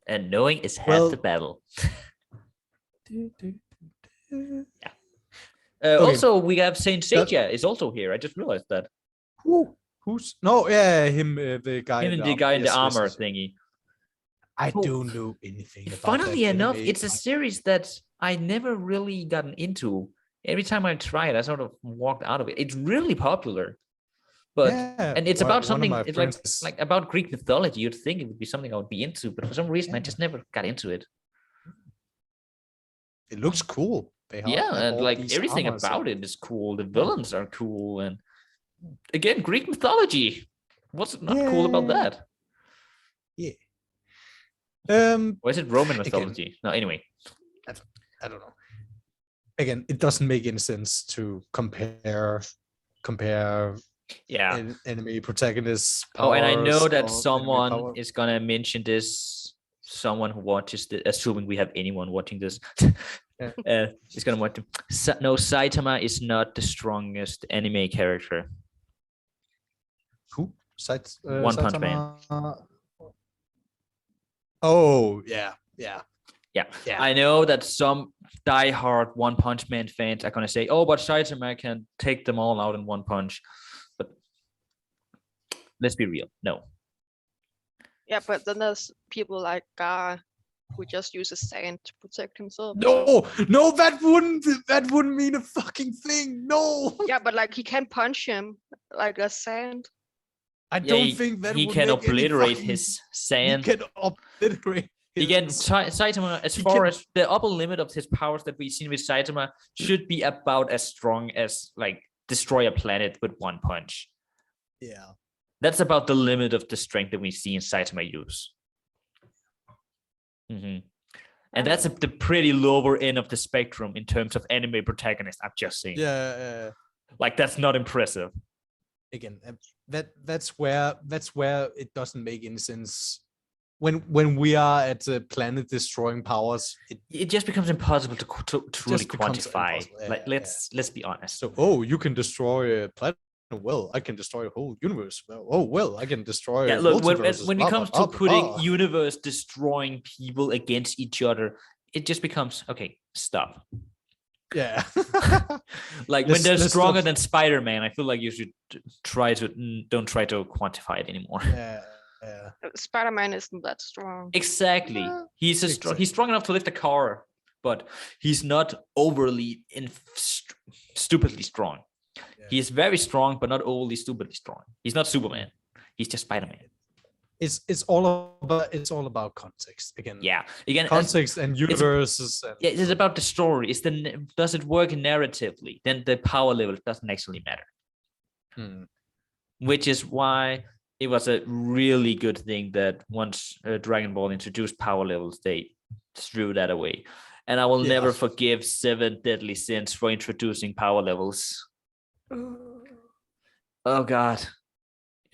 And knowing is half Well- the battle. Okay. Also, we have Saint Seiya is also here. I just realized that. Who's no? Yeah, him. The guy. Him and the guy in the Yes, armor yes. thingy. I Oh, don't know anything about Funnily that enough, anime. it's a series that I never really gotten into. Every time I try it, I sort of walked out of it. It's really popular, but Yeah, and it's one- about one of something. my It's friends- like about Greek mythology. You'd think it would be something I would be into, but for some reason, I Yeah. just never got into it. It looks cool. They Yeah, have and all like these everything armors about it is cool. The villains are cool, and again, Greek mythology. What's not cool about Yeah. that? Or is it Roman Again. mythology? No, anyway. I don't know. Again, it doesn't make any sense to compare Yeah. enemy protagonists. Oh, and I know powers that or enemy someone power. is gonna mention this. Someone who watches this, assuming we have anyone watching this, Yeah. is gonna watch. No, Saitama is not the strongest anime character. Who? One Punch Man. Saitama? Oh, yeah. Yeah, I know that some diehard One Punch Man fans are gonna say, "Oh, but Saitama can take them all out in one punch," but let's be real. No. Yeah, but then there's people like Gar who just uses sand to protect himself. No, that wouldn't mean a fucking thing. No. Yeah, but like he can punch him like a sand. I Yeah, don't think that he would can make any obliterate fucking- his He sand. can obliterate. Again, his- Saitama, as he far can- as the upper limit of his powers that we've seen with Saitama, should be about as strong as like destroy a planet with one punch. Yeah. That's about the limit of the strength that we see in Saitama use. And that's the pretty lower end of the spectrum in terms of anime protagonists. I'm just saying. Yeah. Like that's not impressive. Again, that's where it doesn't make any sense. When we are at planet destroying powers, It just becomes impossible to really becomes quantify. impossible. Like Yeah, let's be honest. so you can destroy a planet. Well, I can destroy a whole universe. Well, I can destroy. Yeah, look, multiverses, when blah, it blah, comes blah, to blah, putting blah. universe destroying people against each other, it just becomes okay, stop. Yeah. Like when they're Let's stronger stop. than Spider-Man, I feel like you should don't try to quantify it anymore. Yeah. Spider-Man isn't that strong. Exactly. He's he's strong enough to lift a car, but he's not overly stupidly strong. Yeah. He is very strong, but not overly stupidly strong. He's not Superman. He's just Spider-Man. It's all about context again. Yeah. Again, Context and universes. Yeah, it's about the story. Does it work narratively? Then the power level doesn't actually matter. Which is why it was a really good thing that once Dragon Ball introduced power levels, they threw that away. And I will never forgive 7 Deadly Sins for introducing power levels. Oh God.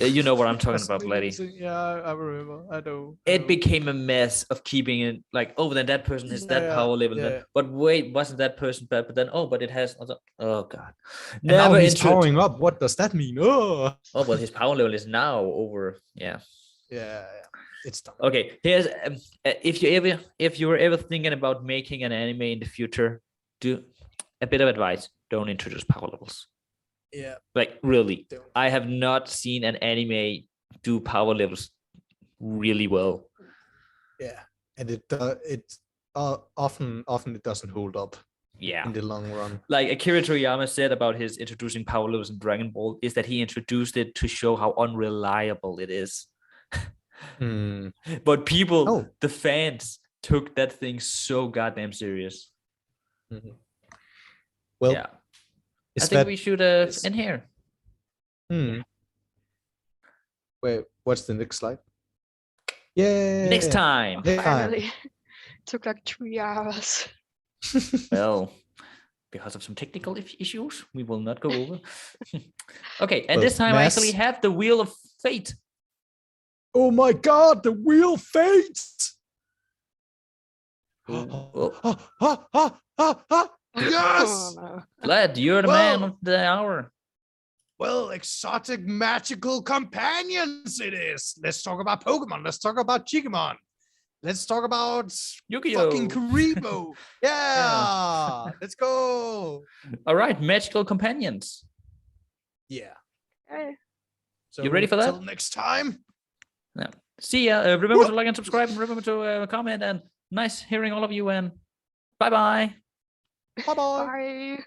You know what I'm talking about, lady. Yeah, I remember. I know. It became a mess of keeping it like, oh, then that person is that power level. Then, but wait, wasn't that person bad? But then, but it has. Oh God. And now he's powering up. What does that mean? Oh, well, his power level is now over. Yeah. It's done. Okay, here's if you were ever thinking about making an anime in the future, do a bit of advice: don't introduce power levels. Yeah, like really, I have not seen an anime do power levels really well. Yeah, and it often it doesn't hold up. Yeah, in the long run. Like Akira Toriyama said about his introducing power levels in Dragon Ball is that he introduced it to show how unreliable it is. But people, the fans, took that thing so goddamn serious. Well, yeah. I think we should end here. Wait, what's the next slide? Yeah. Next time. Finally. Took like 3 hours. Well, because of some technical issues, we will not go over. Okay, and this time I actually have the Wheel of Fate. Oh my God, the Wheel of Fate! Yes! Glad you're the man of the hour. Well, exotic magical companions it is. Let's talk about Pokemon. Let's talk about Chigimon. Let's talk about Yu-Gi-Oh! Fucking Karibo. Yeah, let's go. All right, magical companions. Yeah. Hey. So you ready for that? Till next time. Yeah. See ya. Remember to like and subscribe, and remember to comment. And nice hearing all of you. And bye-bye. Bye-bye. Bye.